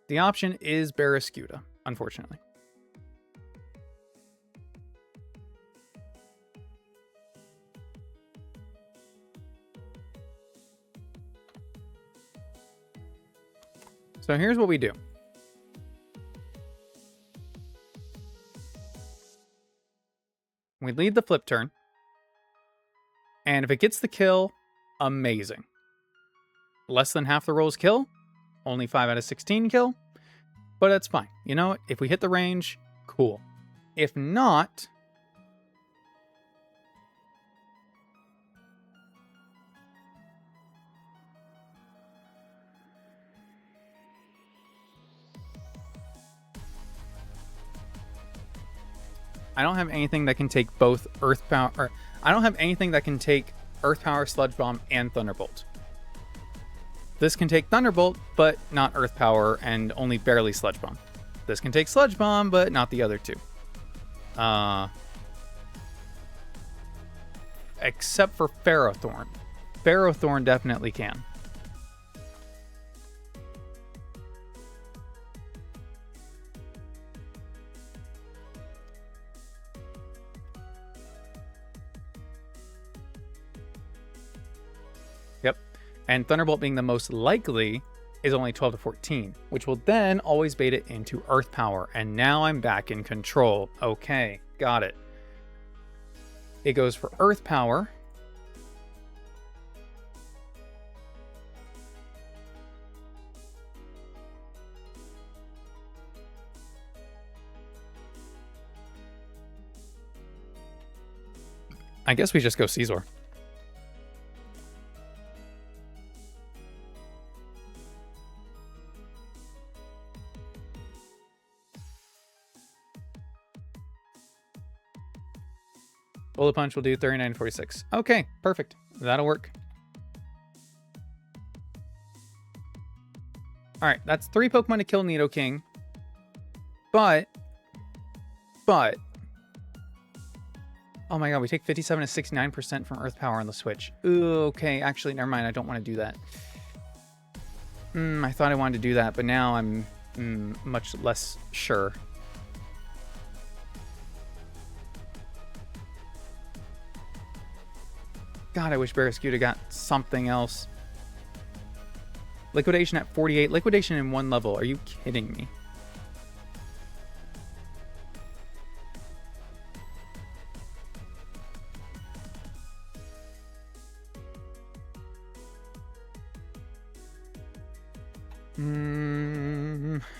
The option is Barraskewda, unfortunately. So here's what we do. We lead the flip turn. And if it gets the kill, amazing. Less than half the rolls kill. Only 5 out of 16 kill. But that's fine. You know what? If we hit the range, cool. If not... I don't have anything that can take both Earth Power... Or, I don't have anything that can take Earth Power, Sludge Bomb, and Thunderbolt. This can take Thunderbolt, but not Earth Power, and only barely Sludge Bomb. This can take Sludge Bomb, but not the other two. Except for Ferrothorn. Ferrothorn definitely can. Yep. And Thunderbolt being the most likely is only 12 to 14, which will then always bait it into Earth Power. And now I'm back in control. Okay, got it. It goes for Earth Power. I guess we just go Caesar. Bullet Punch will do 39.46. Okay, perfect. That'll work. Alright, that's 3 Pokemon to kill Nidoking. But... Oh my god, we take 57 to 69% from Earth Power on the Switch. Ooh, okay, actually, never mind. I don't want to do that. I thought I wanted to do that, but now I'm much less sure. God, I wish Barraskewda got something else. Liquidation at 48. Liquidation in 1 level. Are you kidding me?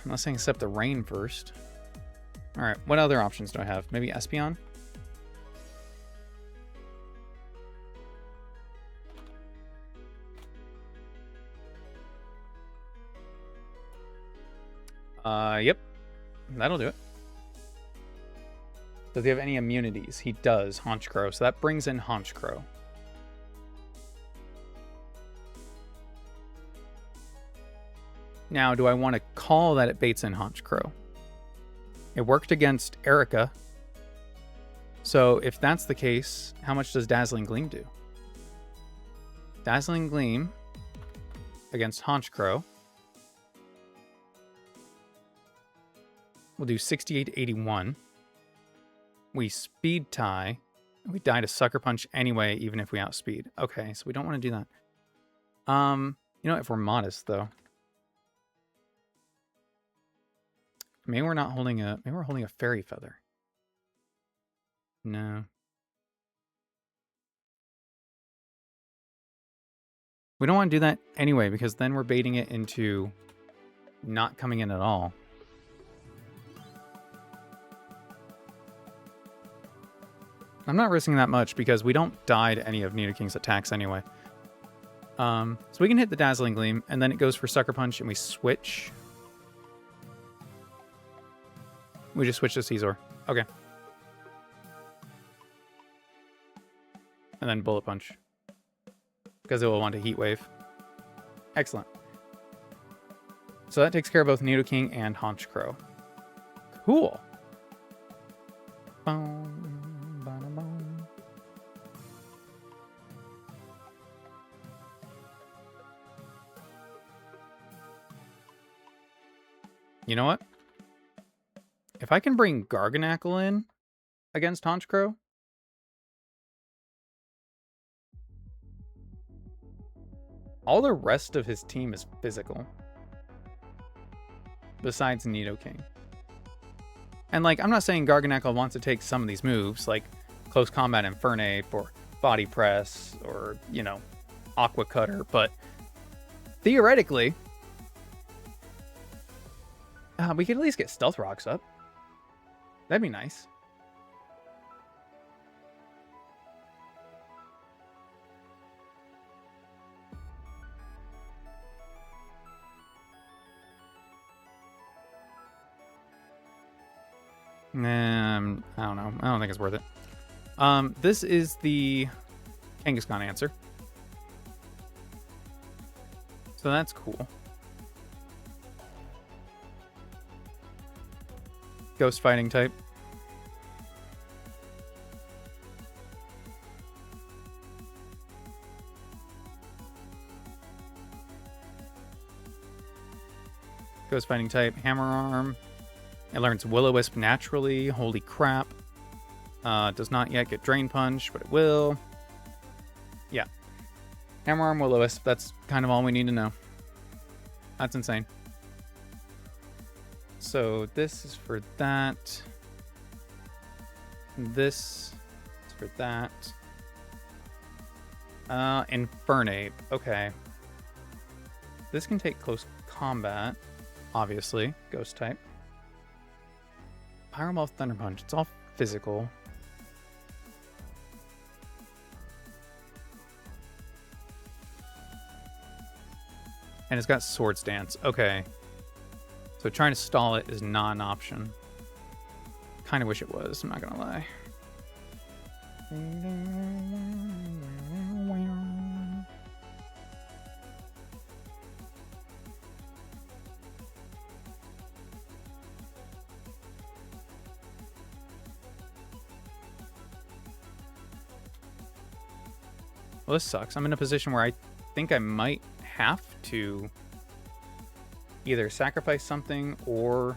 Unless I accept the rain first. Alright, what other options do I have? Maybe Espeon? Yep. That'll do it. Does he have any immunities? He does, Honchkrow. So that brings in Honchkrow. Now, do I want to call that it baits in Honchkrow? It worked against Erica. So if that's the case, how much does Dazzling Gleam do? Dazzling Gleam against Honchkrow will do 68 to 81. We speed tie. We die to Sucker Punch anyway, even if we outspeed. Okay, so we don't want to do that. You know, if we're modest though. Maybe we're not holding a... Maybe we're holding a Fairy Feather. No. We don't want to do that anyway, because then we're baiting it into not coming in at all. I'm not risking that much, because we don't die to any of Nidoking's attacks anyway. So we can hit the Dazzling Gleam, and then it goes for Sucker Punch, and we switch... We just switch to Scizor. Okay. And then Bullet Punch. Because it will want a Heat Wave. Excellent. So that takes care of both Nidoking and Honchkrow. Cool. You know what? If I can bring Garganacl in against Honchkrow, all the rest of his team is physical. Besides Nidoking. And, like, I'm not saying Garganacl wants to take some of these moves, like Close Combat Infernape or Body Press or, you know, Aqua Cutter, but theoretically, we could at least get Stealth Rocks up. That'd be nice. Nah, I don't know. I don't think it's worth it. This is the Kangaskhan answer. So that's cool. Ghost Fighting type. Ghost Fighting type, Hammer Arm. It learns Will-O-Wisp naturally. Holy crap. Does not yet get Drain Punch, but it will. Yeah. Hammer Arm, Will-O-Wisp. That's kind of all we need to know. That's insane. So this is for that. This is for that. Infernape. Okay. This can take Close Combat, obviously. Ghost type. Pyro Ball, Thunder Punch. It's all physical. And it's got Swords Dance. Okay. So trying to stall it is not an option. Kind of wish it was, I'm not gonna lie. Well, this sucks. I'm in a position where I think I might have to either sacrifice something or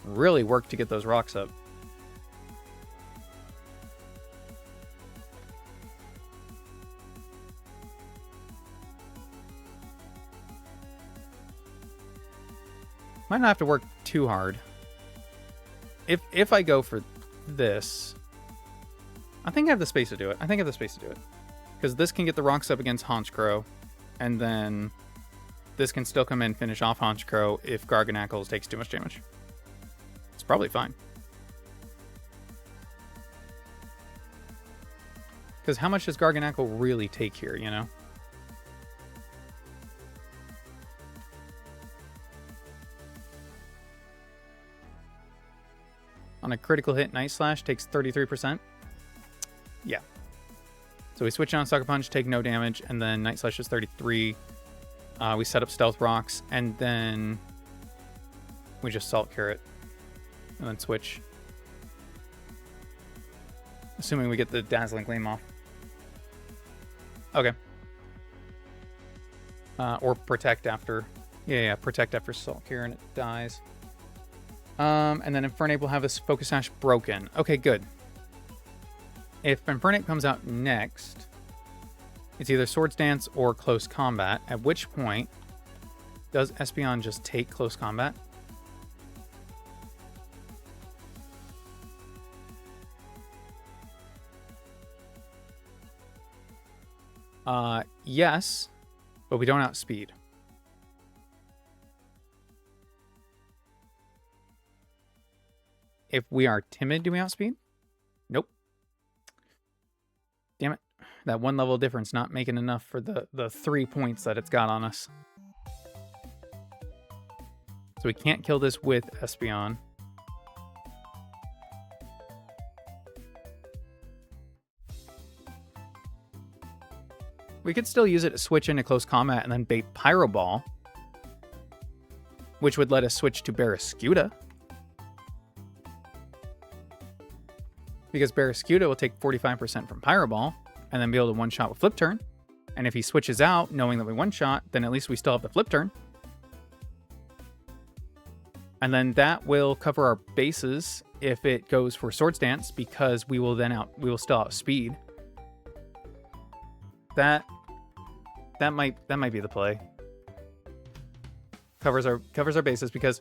really work to get those rocks up. Might not have to work too hard. If I go for this, I think I have the space to do it. Because this can get the rocks up against Honchkrow, and then this can still come in, finish off Honchkrow if Garganacl takes too much damage. It's probably fine. Because how much does Garganacl really take here, you know? On a critical hit, Night Slash takes 33%. Yeah. So we switch on Sucker Punch, take no damage, and then Night Slash is 33. We set up Stealth Rocks, and then we just Salt Carrot, and then switch. Assuming we get the Dazzling Gleam off. Okay. Or Protect after. Yeah, Protect after Salt Carrot and it dies. And then Infernape will have this Focus Sash broken. Okay, good. If Infernape comes out next, it's either Swords Dance or Close Combat, at which point, does Espeon just take Close Combat? Yes, but we don't outspeed. If we are timid, do we outspeed? Nope. Damn it. That one level difference not making enough for the 3 points that it's got on us. So we can't kill this with Espeon. We could still use it to switch into Close Combat and then bait Pyro Ball, which would let us switch to Barraskewda. Because Barraskewda will take 45% from Pyro Ball and then be able to one-shot with Flip Turn. And if he switches out, knowing that we one-shot, then at least we still have the Flip Turn. And then that will cover our bases if it goes for Swords Dance, because we will still outspeed. That might be the play. Covers our bases because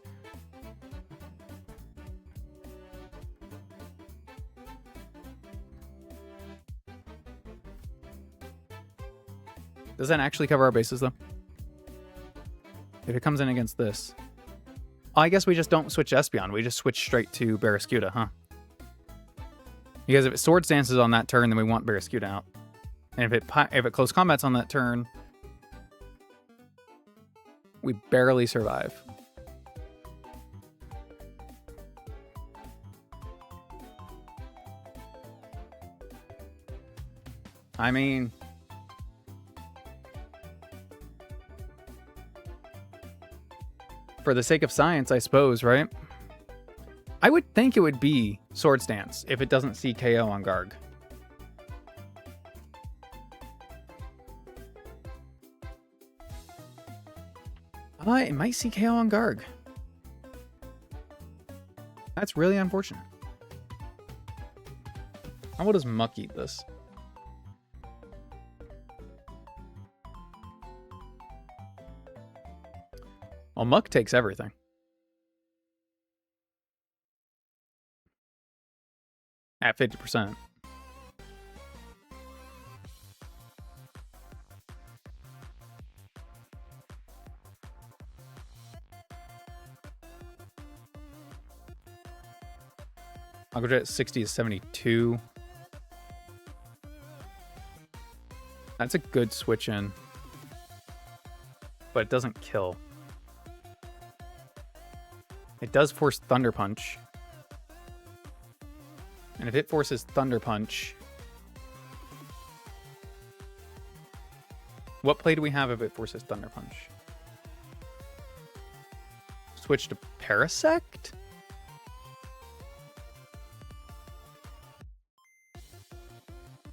does that actually cover our bases though? If it comes in against this. Oh, I guess we just don't switch Espeon. We just switch straight to Barraskewda, huh? Because if it Swords Dances on that turn, then we want Barraskewda out. And if it Close Combat's on that turn, we barely survive. I mean, for the sake of science, I suppose, right? I would think it would be Swords Dance if it doesn't see KO on Garg. It might see KO on Garg. That's really unfortunate. How does Muck eat this? Well, Muck takes everything. At 50%. I'll go at 60 to 72. That's a good switch in. But it doesn't kill. It does force Thunder Punch. And if it forces Thunder Punch... What play do we have if it forces Thunder Punch? Switch to Parasect?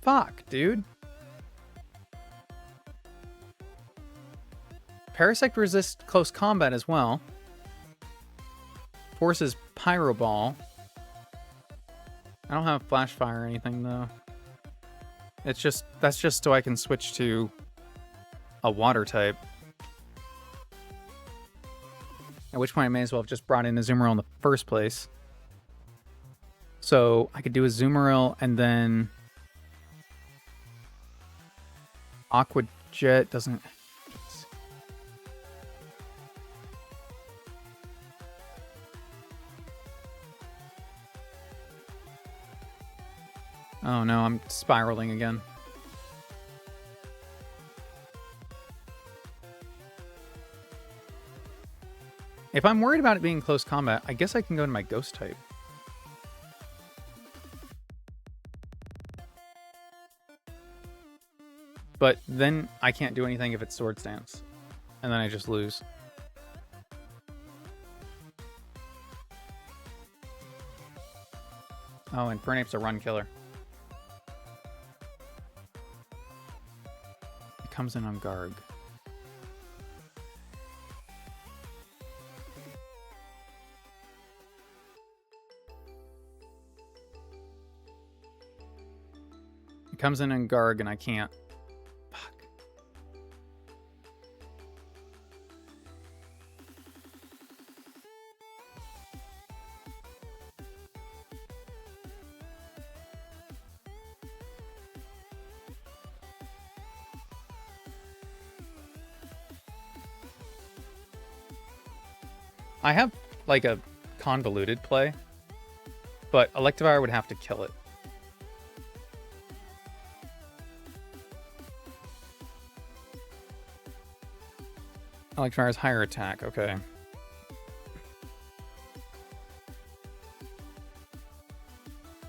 Fuck, dude. Parasect resists Close Combat as well. Forces Pyro Ball. I don't have Flash Fire or anything though. That's just so I can switch to a Water type. At which point I may as well have just brought in a Azumarill in the first place. So I could do a Azumarill and then Aqua Jet doesn't. Oh no, I'm spiraling again. If I'm worried about it being close combat, I guess I can go to my ghost type. But then I can't do anything if it's sword stance. And then I just lose. Oh, and Fernape's a run killer. It comes in on Garg. It comes in on Garg and I can't. Fuck. I have like a convoluted play, but Electivire would have to kill it. Electivire's higher attack, okay.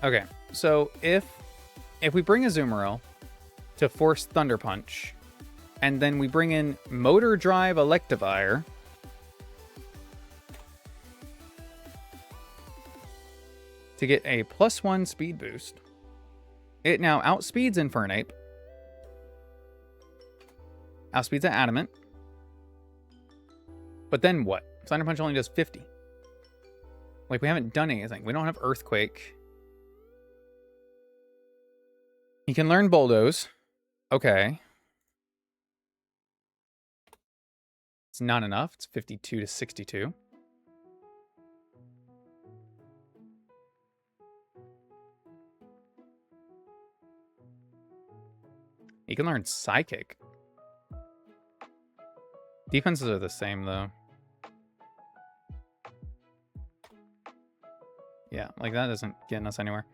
Okay, so if we bring Azumarill to force Thunder Punch, and then we bring in Motor Drive Electivire, to get a +1 speed boost, it now outspeeds Infernape, outspeeds an Adamant, but then what? Thunder Punch only does 50. Like, we haven't done anything. We don't have Earthquake. He can learn Bulldoze. Okay. It's not enough. It's 52 to 62. He can learn Psychic. Defenses are the same, though. Yeah, like that isn't getting us anywhere.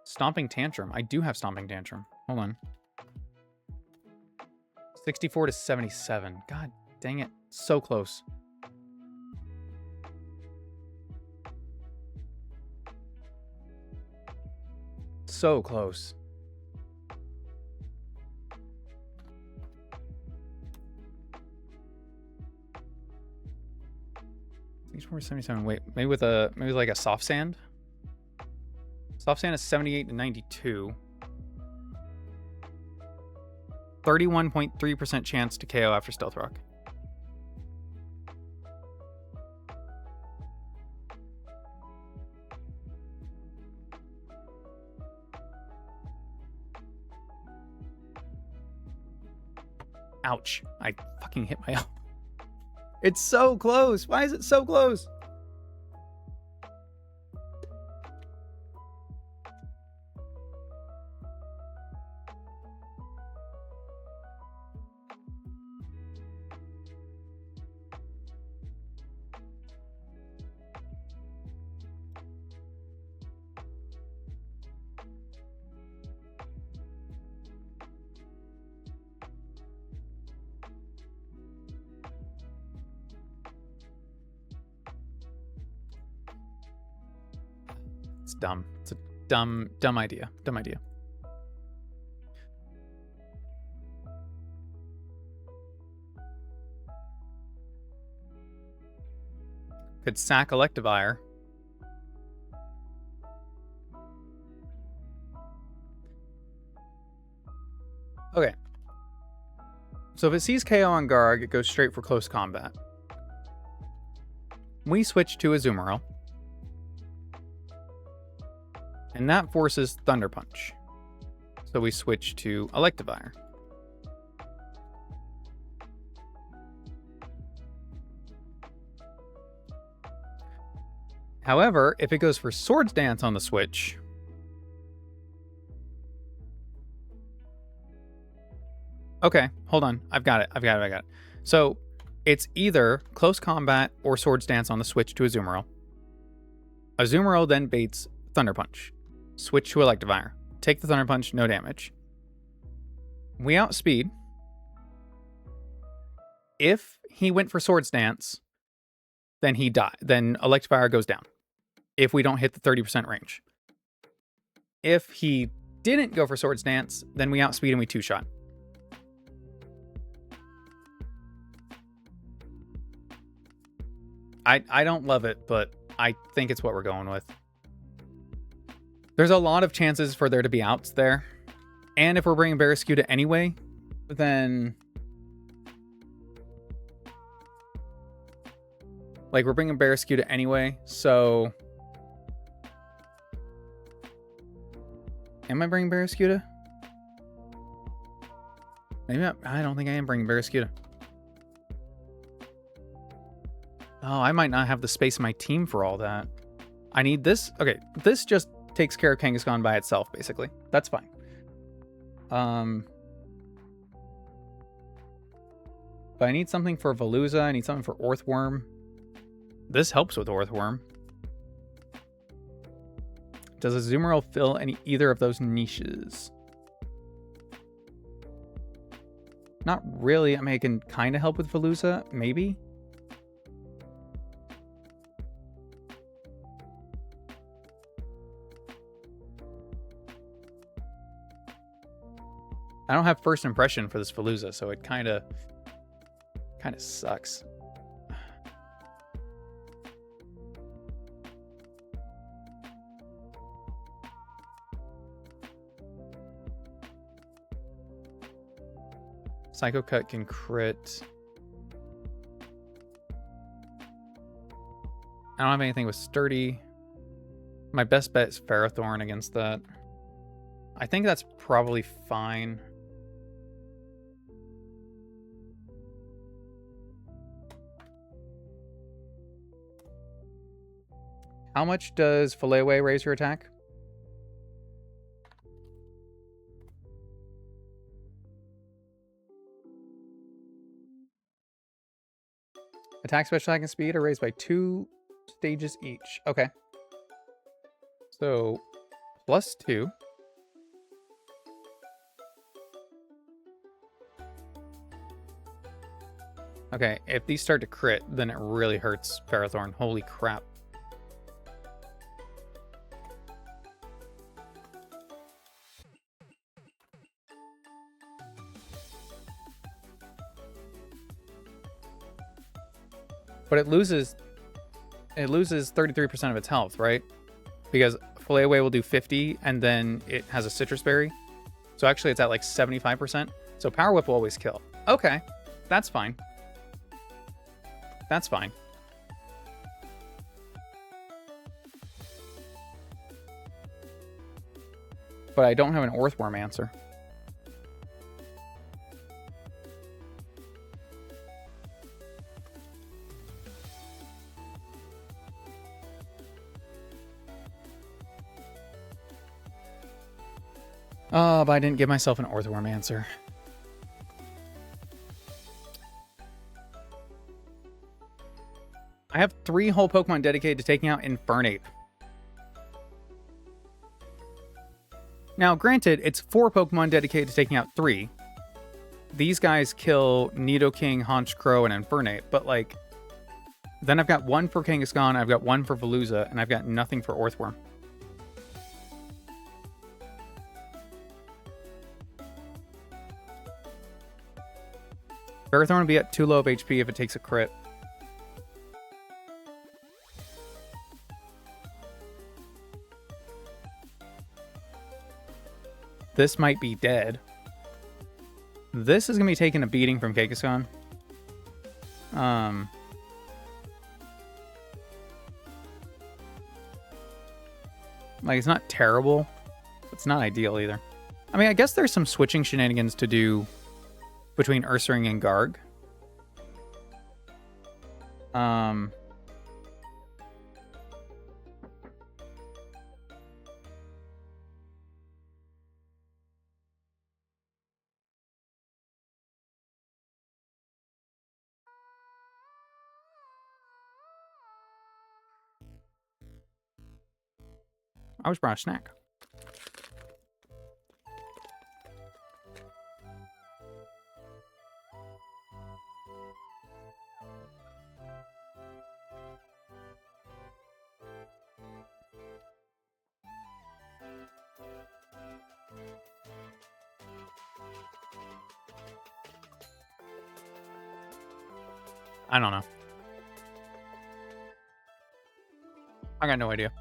Stomping Tantrum. I do have Stomping Tantrum. Hold on. 64 to 77. God dang it. So close. So close. These 477. Wait, maybe with like a soft sand. Soft sand is 78 to 92. 31.3% chance to KO after Stealth Rock. Ouch. I fucking hit my elbow. It's so close. Why is it so close? It's dumb. It's a dumb idea. Dumb idea. Could sack Electivire. Okay. So if it sees KO on Garg, it goes straight for close combat. We switch to Azumarill. And that forces Thunder Punch. So we switch to Electivire. However, if it goes for Swords Dance on the switch, okay, hold on. I've got it. So it's either Close Combat or Swords Dance on the switch to Azumarill. Azumarill then baits Thunder Punch. Switch to Electivire. Take the Thunder Punch, no damage. We outspeed. If he went for Swords Dance, then he died. Then Electivire goes down. If we don't hit the 30% range. If he didn't go for Swords Dance, then we outspeed and we two-shot. I don't love it, but I think it's what we're going with. There's a lot of chances for there to be outs there. And if we're bringing Barraskewda anyway, then... Like, we're bringing Barraskewda anyway, so... Am I bringing Barraskewda? Maybe I don't think I am bringing Barraskewda. Oh, I might not have the space in my team for all that. I need this. Okay, this just takes care of Kangaskhan by itself, basically. That's fine. But I need something for Veluza. I need something for Orthworm. This helps with Orthworm. Does Azumarill fill either of those niches? Not really. I mean, it can kind of help with Veluza, maybe. I don't have first impression for this Veluza, so it kind of sucks. Psycho Cut can crit. I don't have anything with Sturdy. My best bet is Ferrothorn against that. I think that's probably fine. How much does Filleaway raise your attack? Attack, special attack, and speed are raised by 2 stages each. Okay. So, +2. Okay, if these start to crit, then it really hurts Ferrothorn. Holy crap. But it loses 33% of its health, right? Because Filleaway will do 50, and then it has a Citrus Berry. So actually it's at like 75%. So Power Whip will always kill. Okay, that's fine. That's fine. But I don't have an Orthworm answer. Oh, but I didn't give myself an Orthworm answer. I have 3 whole Pokemon dedicated to taking out Infernape. Now, granted, it's 4 Pokemon dedicated to taking out 3. These guys kill Nidoking, Honchkrow, and Infernape, but like... Then I've got 1 for Kangaskhan, I've got 1 for Veluza, and I've got nothing for Orthworm. Ferrothorn will be at too low of HP if it takes a crit. This might be dead. This is going to be taking a beating from Kangaskhan. Like, it's not terrible. It's not ideal either. I mean, I guess there's some switching shenanigans to do between Ursaring and Garg. I was brought a snack. I don't know. I got no idea.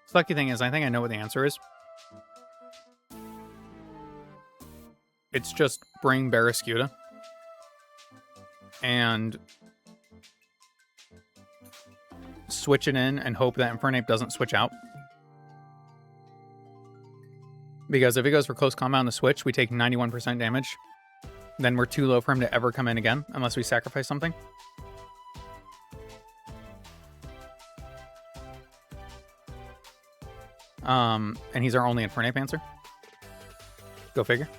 The lucky thing is, I think I know what the answer is. It's just bring Barraskewda and switch it in and hope that Infernape doesn't switch out. Because if it goes for close combat on the switch, we take 91% damage. Then we're too low for him to ever come in again, unless we sacrifice something. And he's our only Infernape answer. Go figure.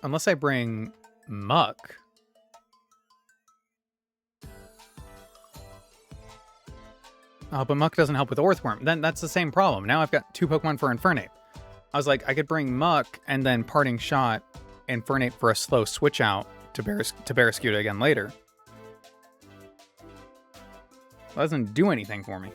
Unless I bring Muck. Oh, but Muck doesn't help with Orthworm. Then that's the same problem. Now I've got 2 Pokemon for Infernape. I was like, I could bring Muck and then Parting Shot Infernape for a slow switch out to Barraskewda again later. That doesn't do anything for me.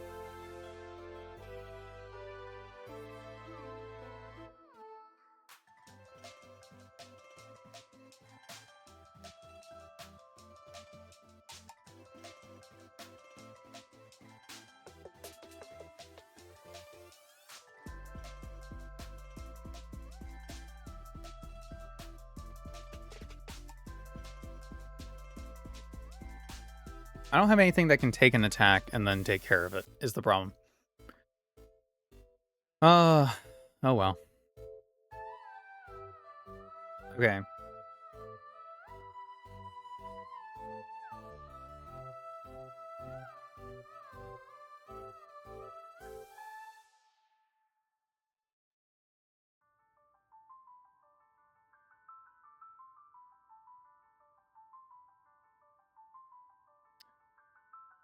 I don't have anything that can take an attack and then take care of it, is the problem. Oh well. Okay.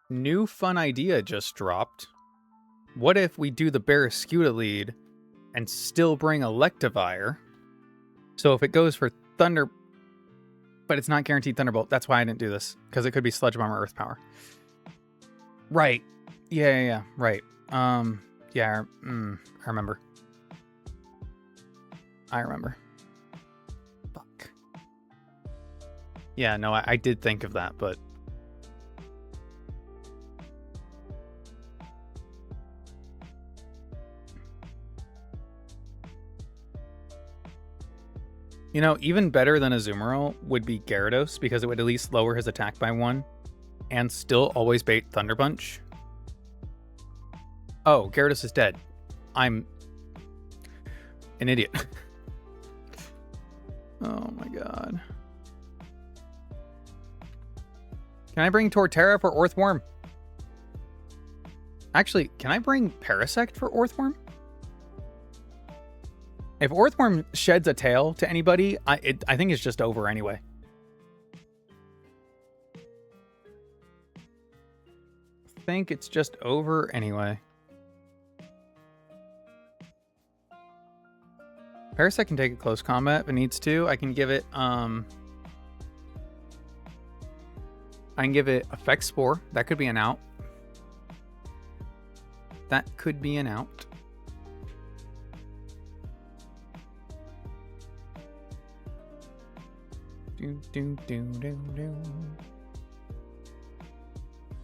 New fun idea just dropped. What if we do the Barraskewda lead and still bring Electivire? So if it goes for Thunder, but it's not guaranteed Thunderbolt. That's why I didn't do this, because it could be Sludge Bomb or Earth Power. Right. Yeah. Right. Yeah. I remember. Fuck. Yeah. No, I did think of that, but. You know, even better than Azumarill would be Gyarados, because it would at least lower his attack by 1 and still always bait Thunder Punch. Oh, Gyarados is dead. I'm an idiot. Oh my god. Can I bring Torterra for Orthworm? Actually, can I bring Parasect for Orthworm? If Orthworm sheds a tail to anybody, I think it's just over anyway. I think it's just over anyway. Parasect can take a close combat if it needs to. I can give it Effect Spore. That could be an out.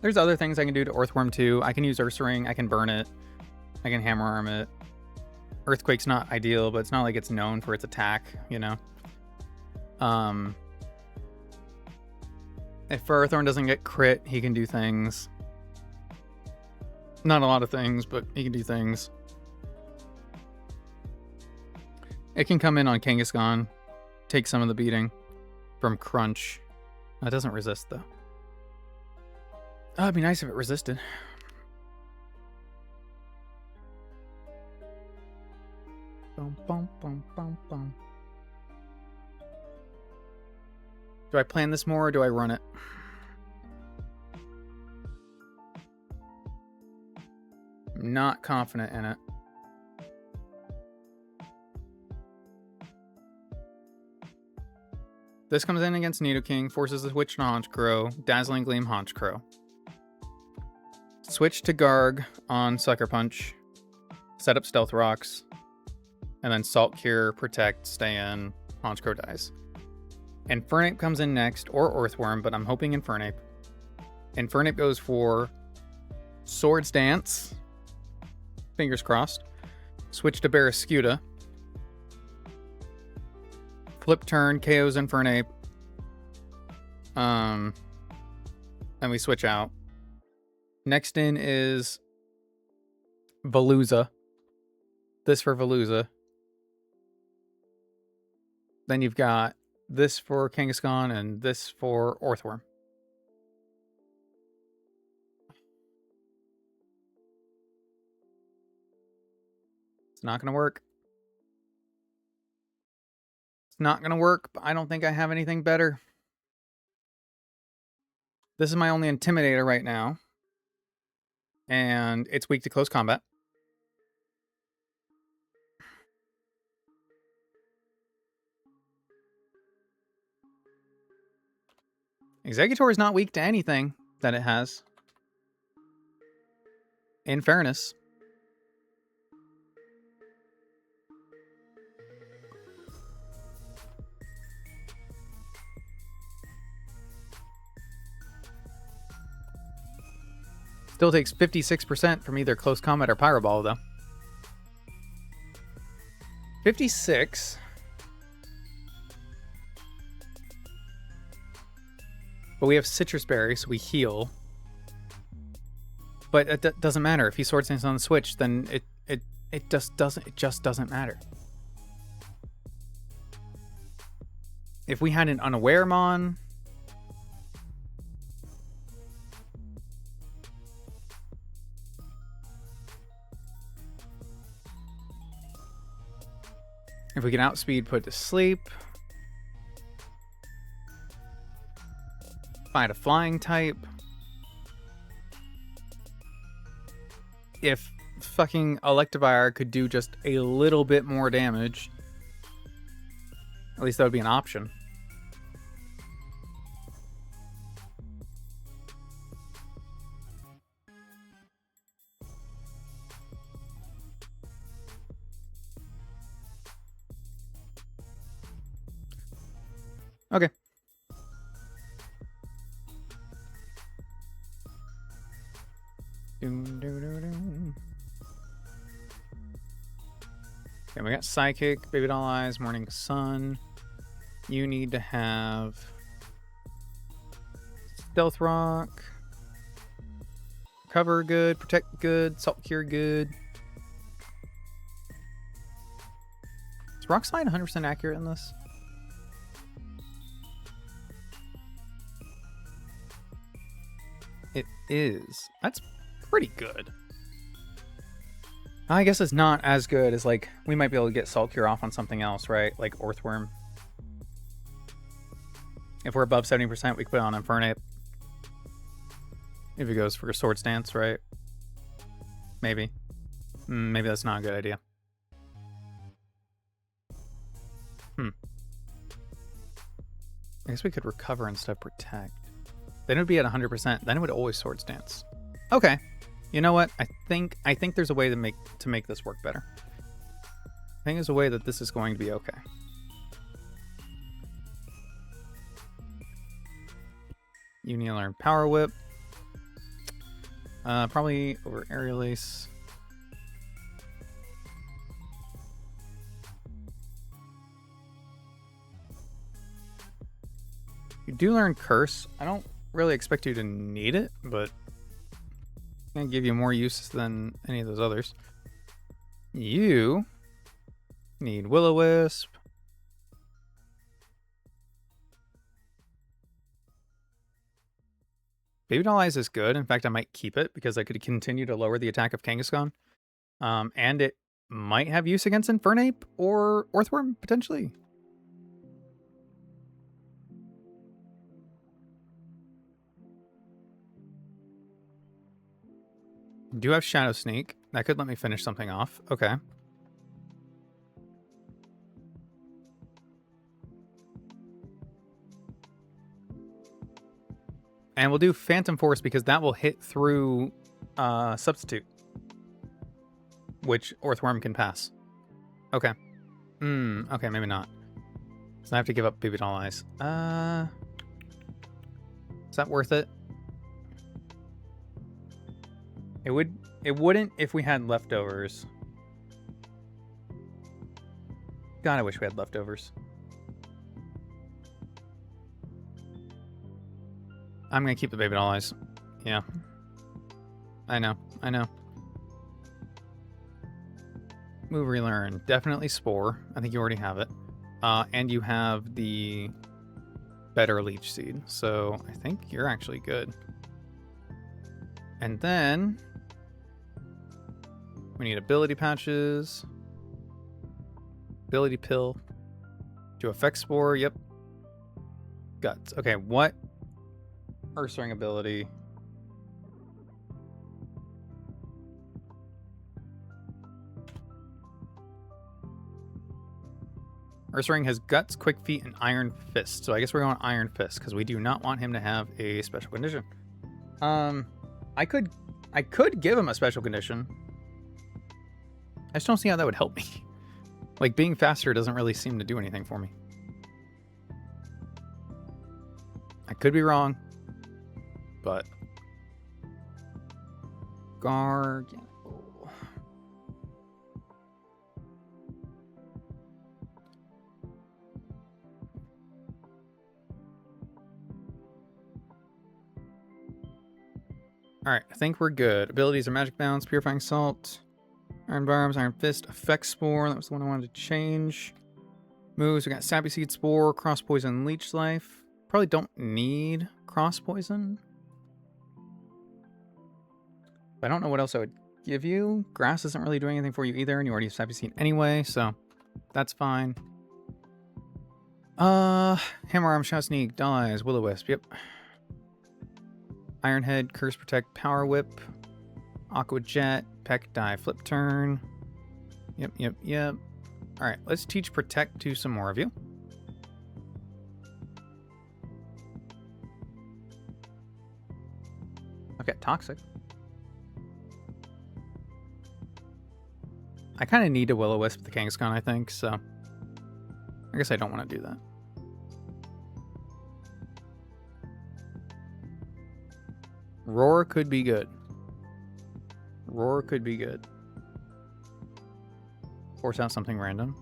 There's other things I can do to Earthworm too. I can use Ursaring, I can burn it, I can Hammer Arm it. Earthquake's not ideal, but it's not like it's known for its attack, you know? If Earthworm doesn't get crit, he can do things. Not a lot of things, but he can do things. It can come in on Kangaskhan, take some of the beating from Crunch. That doesn't resist, though. Oh, it'd be nice if it resisted. Boom, boom, boom, boom, boom. Do I plan this more or do I run it? I'm not confident in it. This comes in against Nidoking, forces the switch to Honchkrow, Dazzling Gleam Honchkrow. Switch to Garg on Sucker Punch, set up Stealth Rocks, and then Salt Cure, Protect, stay in, Honchkrow dies. Infernape comes in next, or Earthworm, but I'm hoping Infernape. Infernape goes for Swords Dance, fingers crossed. Switch to Barraskewda. Flip turn, KOs Infernape. And we switch out. Next in is Veluza. This for Veluza. Then you've got this for Kangaskhan and this for Earthworm. It's not going to work. It's not going to work, but I don't think I have anything better. This is my only Intimidator right now. And it's weak to close combat. Exeggutor is not weak to anything that it has. In fairness. Still takes 56% from either close combat or Pyro Ball, though. 56. But we have Citrus Berry, so we heal. But it doesn't matter. If he Sword Stance on the Switch, then it just doesn't matter. If we had an Unaware Mon, if we can outspeed, put to sleep. Find a flying type. If fucking Electivire could do just a little bit more damage, at least that would be an option. Okay. Okay, we got Psychic, Baby Doll Eyes, Morning Sun. You need to have Stealth Rock. Cover good, Protect good, Salt Cure good. Is Rock Slide 100% accurate in this? It is. That's pretty good. I guess it's not as good as, like, we might be able to get Salt Cure off on something else, right? Like Earthworm. If we're above 70%, we can put it on Infernape. If it goes for a Sword Stance, right? Maybe. Maybe that's not a good idea. I guess we could Recover instead of Protect. Then it would be at 100%. Then it would always Sword Stance. Okay. You know what? I think there's a way to make this work better. I think there's a way that this is going to be okay. You need to learn Power Whip. Probably over Aerial Ace. You do learn Curse. I don't really expect you to need it, but Gonna give you more use than any of those others. You need Will-O-Wisp. Baby Doll Eyes is good. In fact, I might keep it because I could continue to lower the attack of Kangaskhan. And it might have use against Infernape or Orthworm, potentially. Do have Shadow Sneak. That could let me finish something off. Okay. And we'll do Phantom Force because that will hit through Substitute, which Orthworm can pass. Okay. Okay, maybe not. So I have to give up Baby Doll Eyes. Is that worth it? It wouldn't if we had leftovers. God, I wish we had leftovers. I'm gonna keep the Baby Doll Eyes. Yeah. I know. Move, relearn. Definitely Spore. I think you already have it. And you have the better Leech Seed. So I think you're actually good. And then we need ability patches. Ability pill. Do effect spore. Yep. Guts. Okay, what Ursaring ability? Ursaring has Guts, Quick Feet, and Iron Fist. So I guess we're going Iron Fist because we do not want him to have a special condition. I could give him a special condition. I just don't see how that would help me. Like, being faster doesn't really seem to do anything for me. I could be wrong, but Gargantuar. Alright, I think we're good. Abilities are Magic Bounce, Purifying Salt, Iron Barbs, Iron Fist, Effect Spore. That was the one I wanted to change. Moves, we got Sappy Seed Spore, Cross Poison, Leech Life. Probably don't need Cross Poison. But I don't know what else I would give you. Grass isn't really doing anything for you either, and you already have Sappy Seed anyway, so that's fine. Hammer Arm, Shadow Sneak, Doll Eyes, Will-O-Wisp, yep. Iron Head, Curse Protect, Power Whip, Aqua Jet, Peck Die, Flip Turn. Yep. Alright, let's teach Protect to some more of you. Okay, Toxic. I kind of need a Will-O-Wisp with the Kangaskhan, I think, so I guess I don't want to do that. Roar could be good. Force out something random.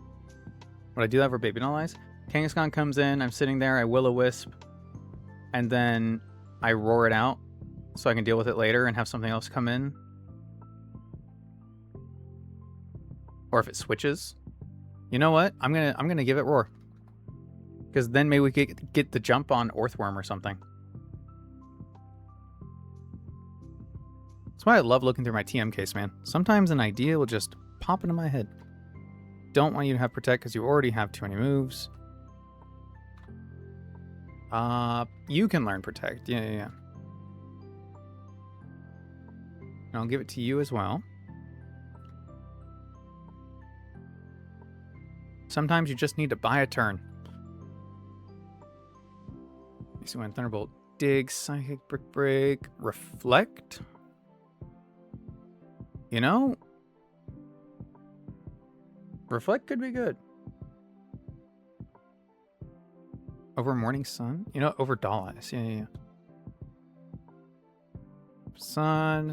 What I do have for Baby Doll Eyes. Kangaskhan comes in, I'm sitting there, I Will-O-Wisp, and then I roar it out so I can deal with it later and have something else come in. Or if it switches. You know what? I'm gonna give it Roar. Because then maybe we could get the jump on Orthworm or something. That's why I love looking through my TM case, man. Sometimes an idea will just pop into my head. Don't want you to have Protect because you already have too many moves. You can learn Protect. Yeah. And I'll give it to you as well. Sometimes you just need to buy a turn. So when Thunderbolt, Dig, Psychic, Brick Break, Reflect. You know, Reflect could be good. Over Morning Sun? You know, over Doll Eyes. Yeah. Sun,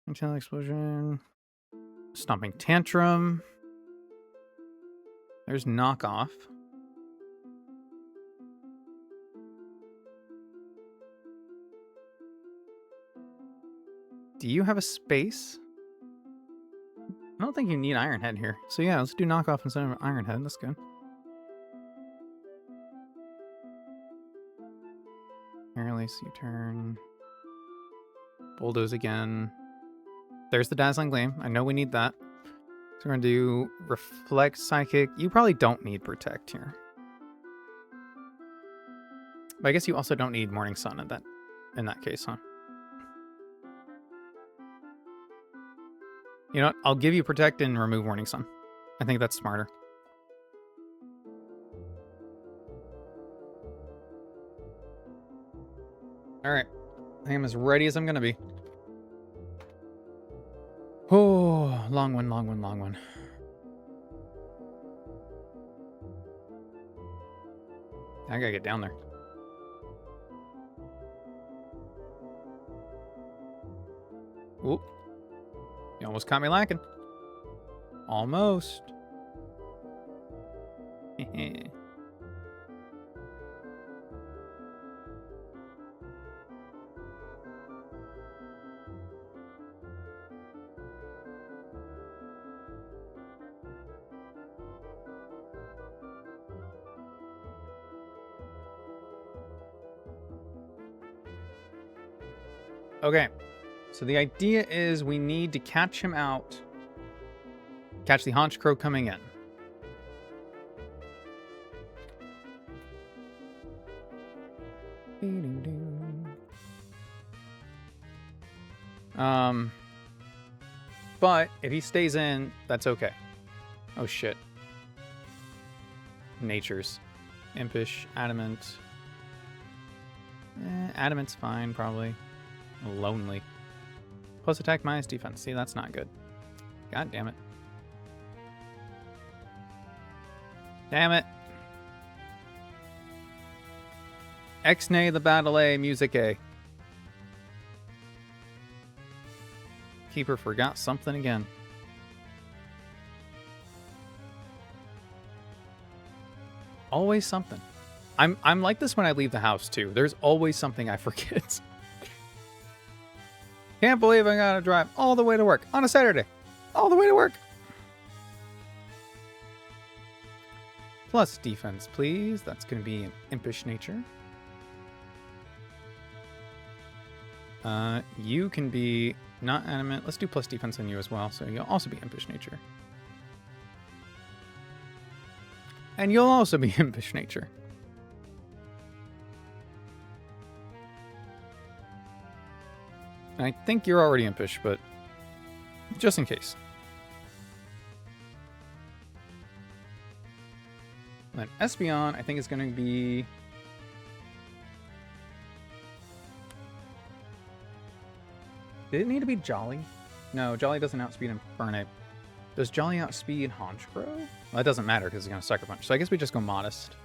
Intel Explosion. Stomping Tantrum. There's Knockoff. Do you have a space? I don't think you need Iron Head here. So yeah, let's do knockoff instead of Iron Head. That's good. Release U-turn. Bulldoze again. There's the Dazzling Gleam. I know we need that. So we're going to do Reflect, Psychic. You probably don't need Protect here. But I guess you also don't need Morning Sun in that case, huh? You know what? I'll give you Protect and remove Morning Sun. I think that's smarter. Alright. I think I'm as ready as I'm going to be. Oh, long one, long one, long one. I gotta get down there. Whoop. You almost caught me lacking. Almost. Okay. So the idea is we need to catch him out. Catch the Haunch Crow coming in. But if he stays in, that's okay. Oh shit. Natures. Impish, Adamant. Adamant's fine, probably. Lonely. Plus attack minus defense. See, that's not good. God damn it. Damn it. X-nay the battle A, music A. Keeper forgot something again. Always something. I'm like this when I leave the house too. There's always something I forget. Can't believe I gotta drive all the way to work on a Saturday. All the way to work. Plus defense, please. That's gonna be an impish nature. You can be not adamant. Let's do plus defense on you as well. So you'll also be impish nature. And you'll also be impish nature. I think you're already impish, but just in case. Then Espeon, I think, is going to be... Did it need to be Jolly? No, Jolly doesn't outspeed Infernape. Does Jolly outspeed Honchkrow? Well, that doesn't matter because he's going to Sucker Punch. So I guess we just go Modest.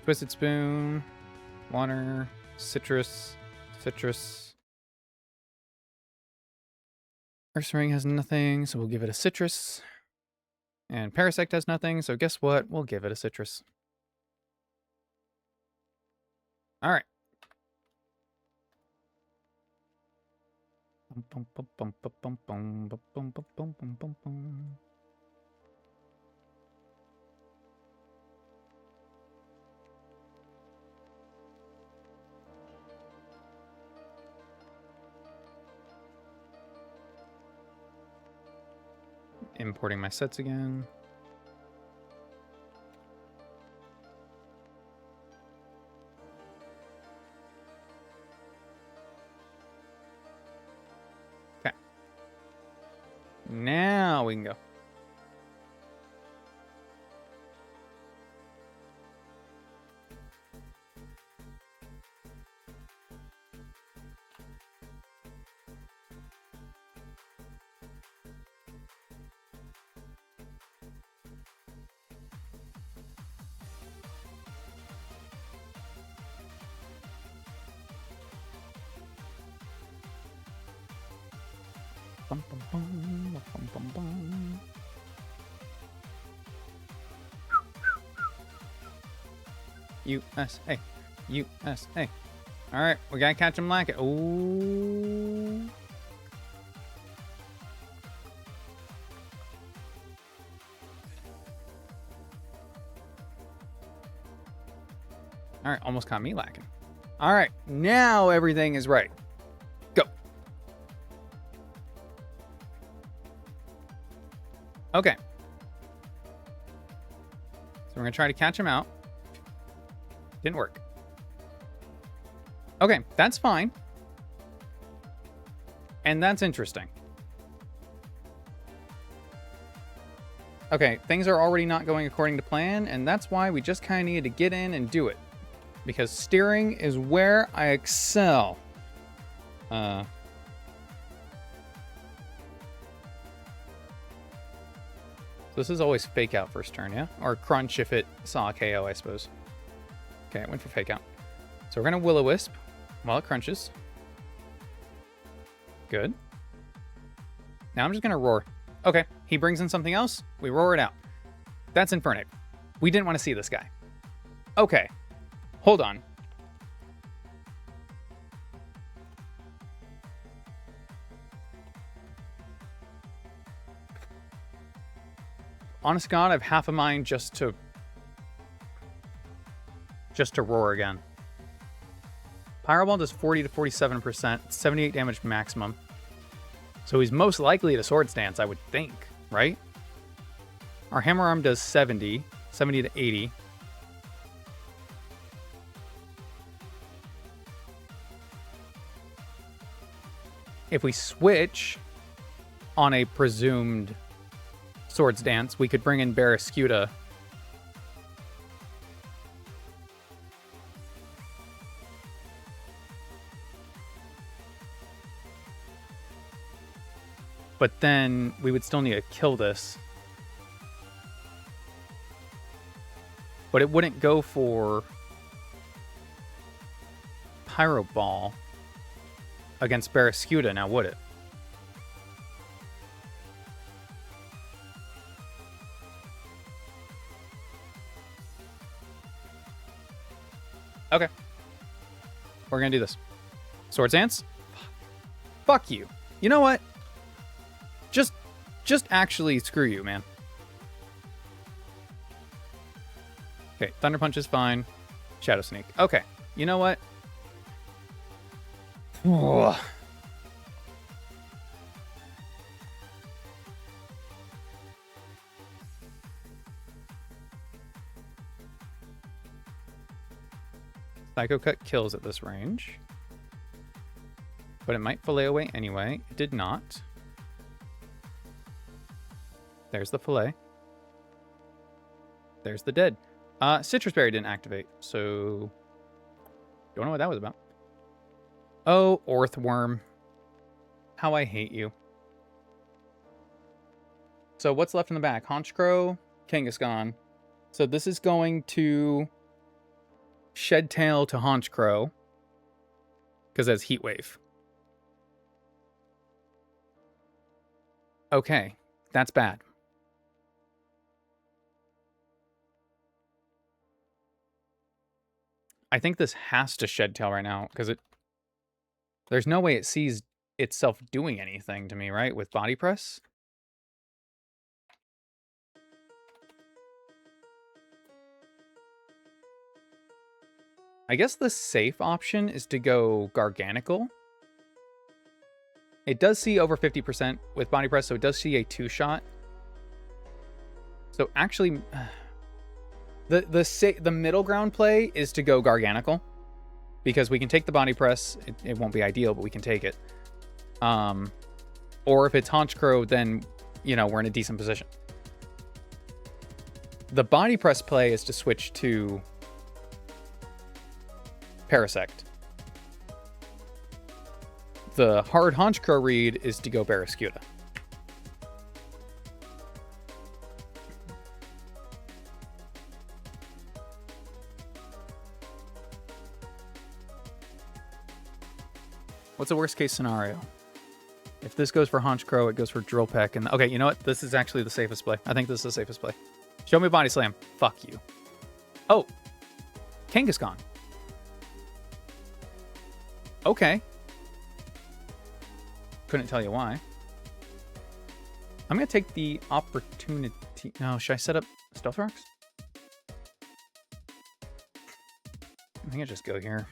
Twisted Spoon, Water, Citrus. Ursaring has nothing, so we'll give it a Citrus. And Parasect has nothing, so guess what? We'll give it a Citrus. Alright. Importing my sets again. Okay. Now we can go. Bum, bum, bum, bum, bum, bum. USA. USA. All right, we gotta catch him like it. Ooh. All right, almost caught me lacking. All right, now everything is right. Go. Okay. So we're gonna try to catch him out. Didn't work. Okay, that's fine. And that's interesting. Okay, things are already not going according to plan, and that's why we just kind of needed to get in and do it. Because steering is where I excel. This is always fake out first turn, yeah? Or crunch if it saw a KO, I suppose. Okay, I went for fake out. So we're going to Will-O-Wisp while it crunches. Good. Now I'm just going to roar. Okay, he brings in something else. We roar it out. That's Infernape. We didn't want to see this guy. Okay, hold on. Honest to God, I have half a mind just to roar again. Pyro Ball does 40 to 47%, 78 damage maximum. So he's most likely to Swords Dance, I would think, right? Our Hammer Arm does 70 to 80. If we switch on a presumed Swords Dance, we could bring in Barraskewda. But then we would still need to kill this. But it wouldn't go for Pyro Ball against Barraskewda now, would it? Okay. We're gonna do this. Swords Dance? Fuck you. You know what? Just actually screw you, man. Okay, Thunder Punch is fine. Shadow Sneak. Okay, you know what? Ugh. Psycho Cut kills at this range. But it might fillet away anyway. It did not. There's the fillet. There's the dead. Citrus Berry didn't activate, so don't know what that was about. Oh, Orthworm. How I hate you. So what's left in the back? Honchkrow, Kangaskhan. So this is going to Shed Tail to Honchkrow because that's Heat Wave. Okay, that's bad. I think this has to Shed Tail right now because there's no way it sees itself doing anything to me, right? With Body Press. I guess the safe option is to go Garganical. It does see over 50% with Body Press, so it does see a 2-shot. So actually, the middle ground play is to go Garganical. Because we can take the Body Press. It won't be ideal, but we can take it. Or if it's Honchkrow, then, you know, we're in a decent position. The Body Press play is to switch to Parasect. The hard Honchkrow read is to go Barraskewda. What's the worst case scenario? If this goes for Honchkrow, it goes for Drill Peck. And okay, you know what? This is actually the safest play. I think this is the safest play. Show me Body Slam. Fuck you. Oh. Kangaskhan. Okay. Couldn't tell you why. I'm going to take the opportunity. No, should I set up Stealth Rocks? I think I just go here.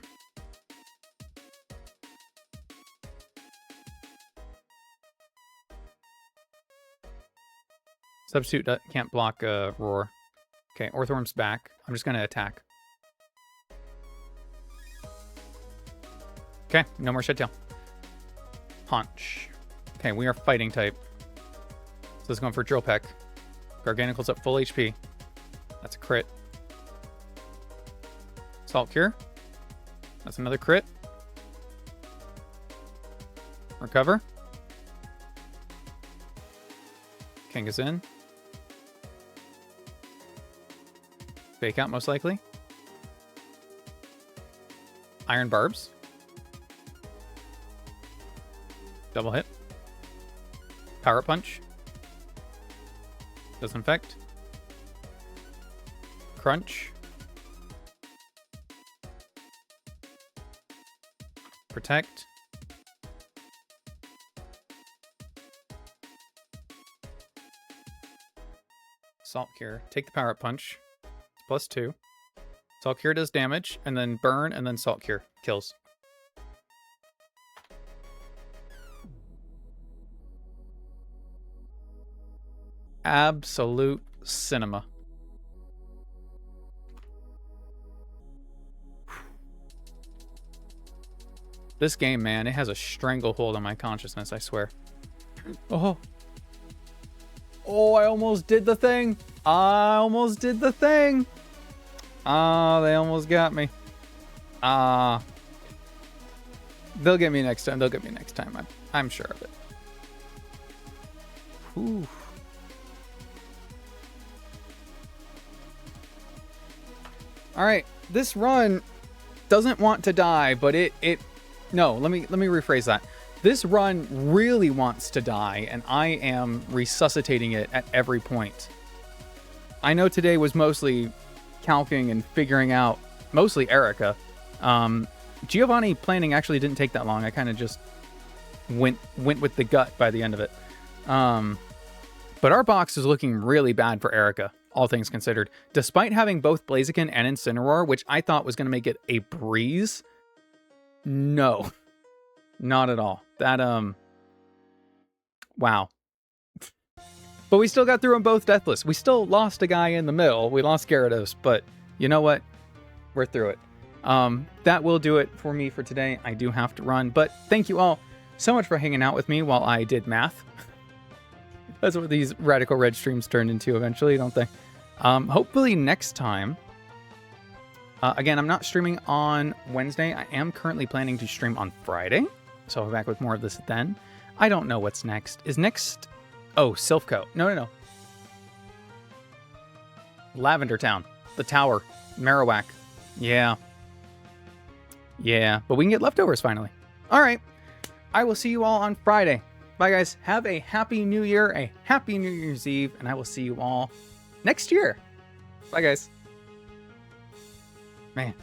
Substitute can't block Roar. Okay, Orthworm's back. I'm just going to attack. Okay, no more Shedtail. Haunch. Okay, we are fighting type. So it's going for Drill Peck. Garganicle's at full HP. That's a crit. Salt Cure. That's another crit. Recover. Kanga's in. Fake out, most likely. Iron Barbs. Double hit. Power Punch. Doesn't affect. Crunch. Protect. Salt Cure. Take the Power Up Punch. It's +2. Salt Cure does damage, and then burn, and then Salt Cure. Kills. Absolute cinema. This game, man, it has a stranglehold on my consciousness, I swear. Oh. Oh, I almost did the thing. I almost did the thing. Ah, they almost got me. Ah. They'll get me next time. They'll get me next time. I'm sure of it. Whew. All right, this run doesn't want to die, but no, let me rephrase that. This run really wants to die, and I am resuscitating it at every point. I know today was mostly calcing and figuring out, mostly Erica. Giovanni planning actually didn't take that long. I kind of just went with the gut by the end of it. But our box is looking really bad for Erica, all things considered. Despite having both Blaziken and Incineroar, which I thought was going to make it a breeze, no, not at all. That, wow. But we still got through them both deathless. We still lost a guy in the middle. We lost Gyarados, but you know what? We're through it. That will do it for me for today. I do have to run, but thank you all so much for hanging out with me while I did math. That's what these Radical Red streams turned into eventually, don't they? Hopefully next time. Again, I'm not streaming on Wednesday. I am currently planning to stream on Friday. So I'll be back with more of this then. I don't know what's next. Is next... Oh, Silphco. No. Lavender Town. The Tower. Marowak. Yeah. Yeah, but we can get leftovers finally. All right. I will see you all on Friday. Bye, guys. Have a happy new year, a happy New Year's Eve, and I will see you all next year. Bye, guys. Man.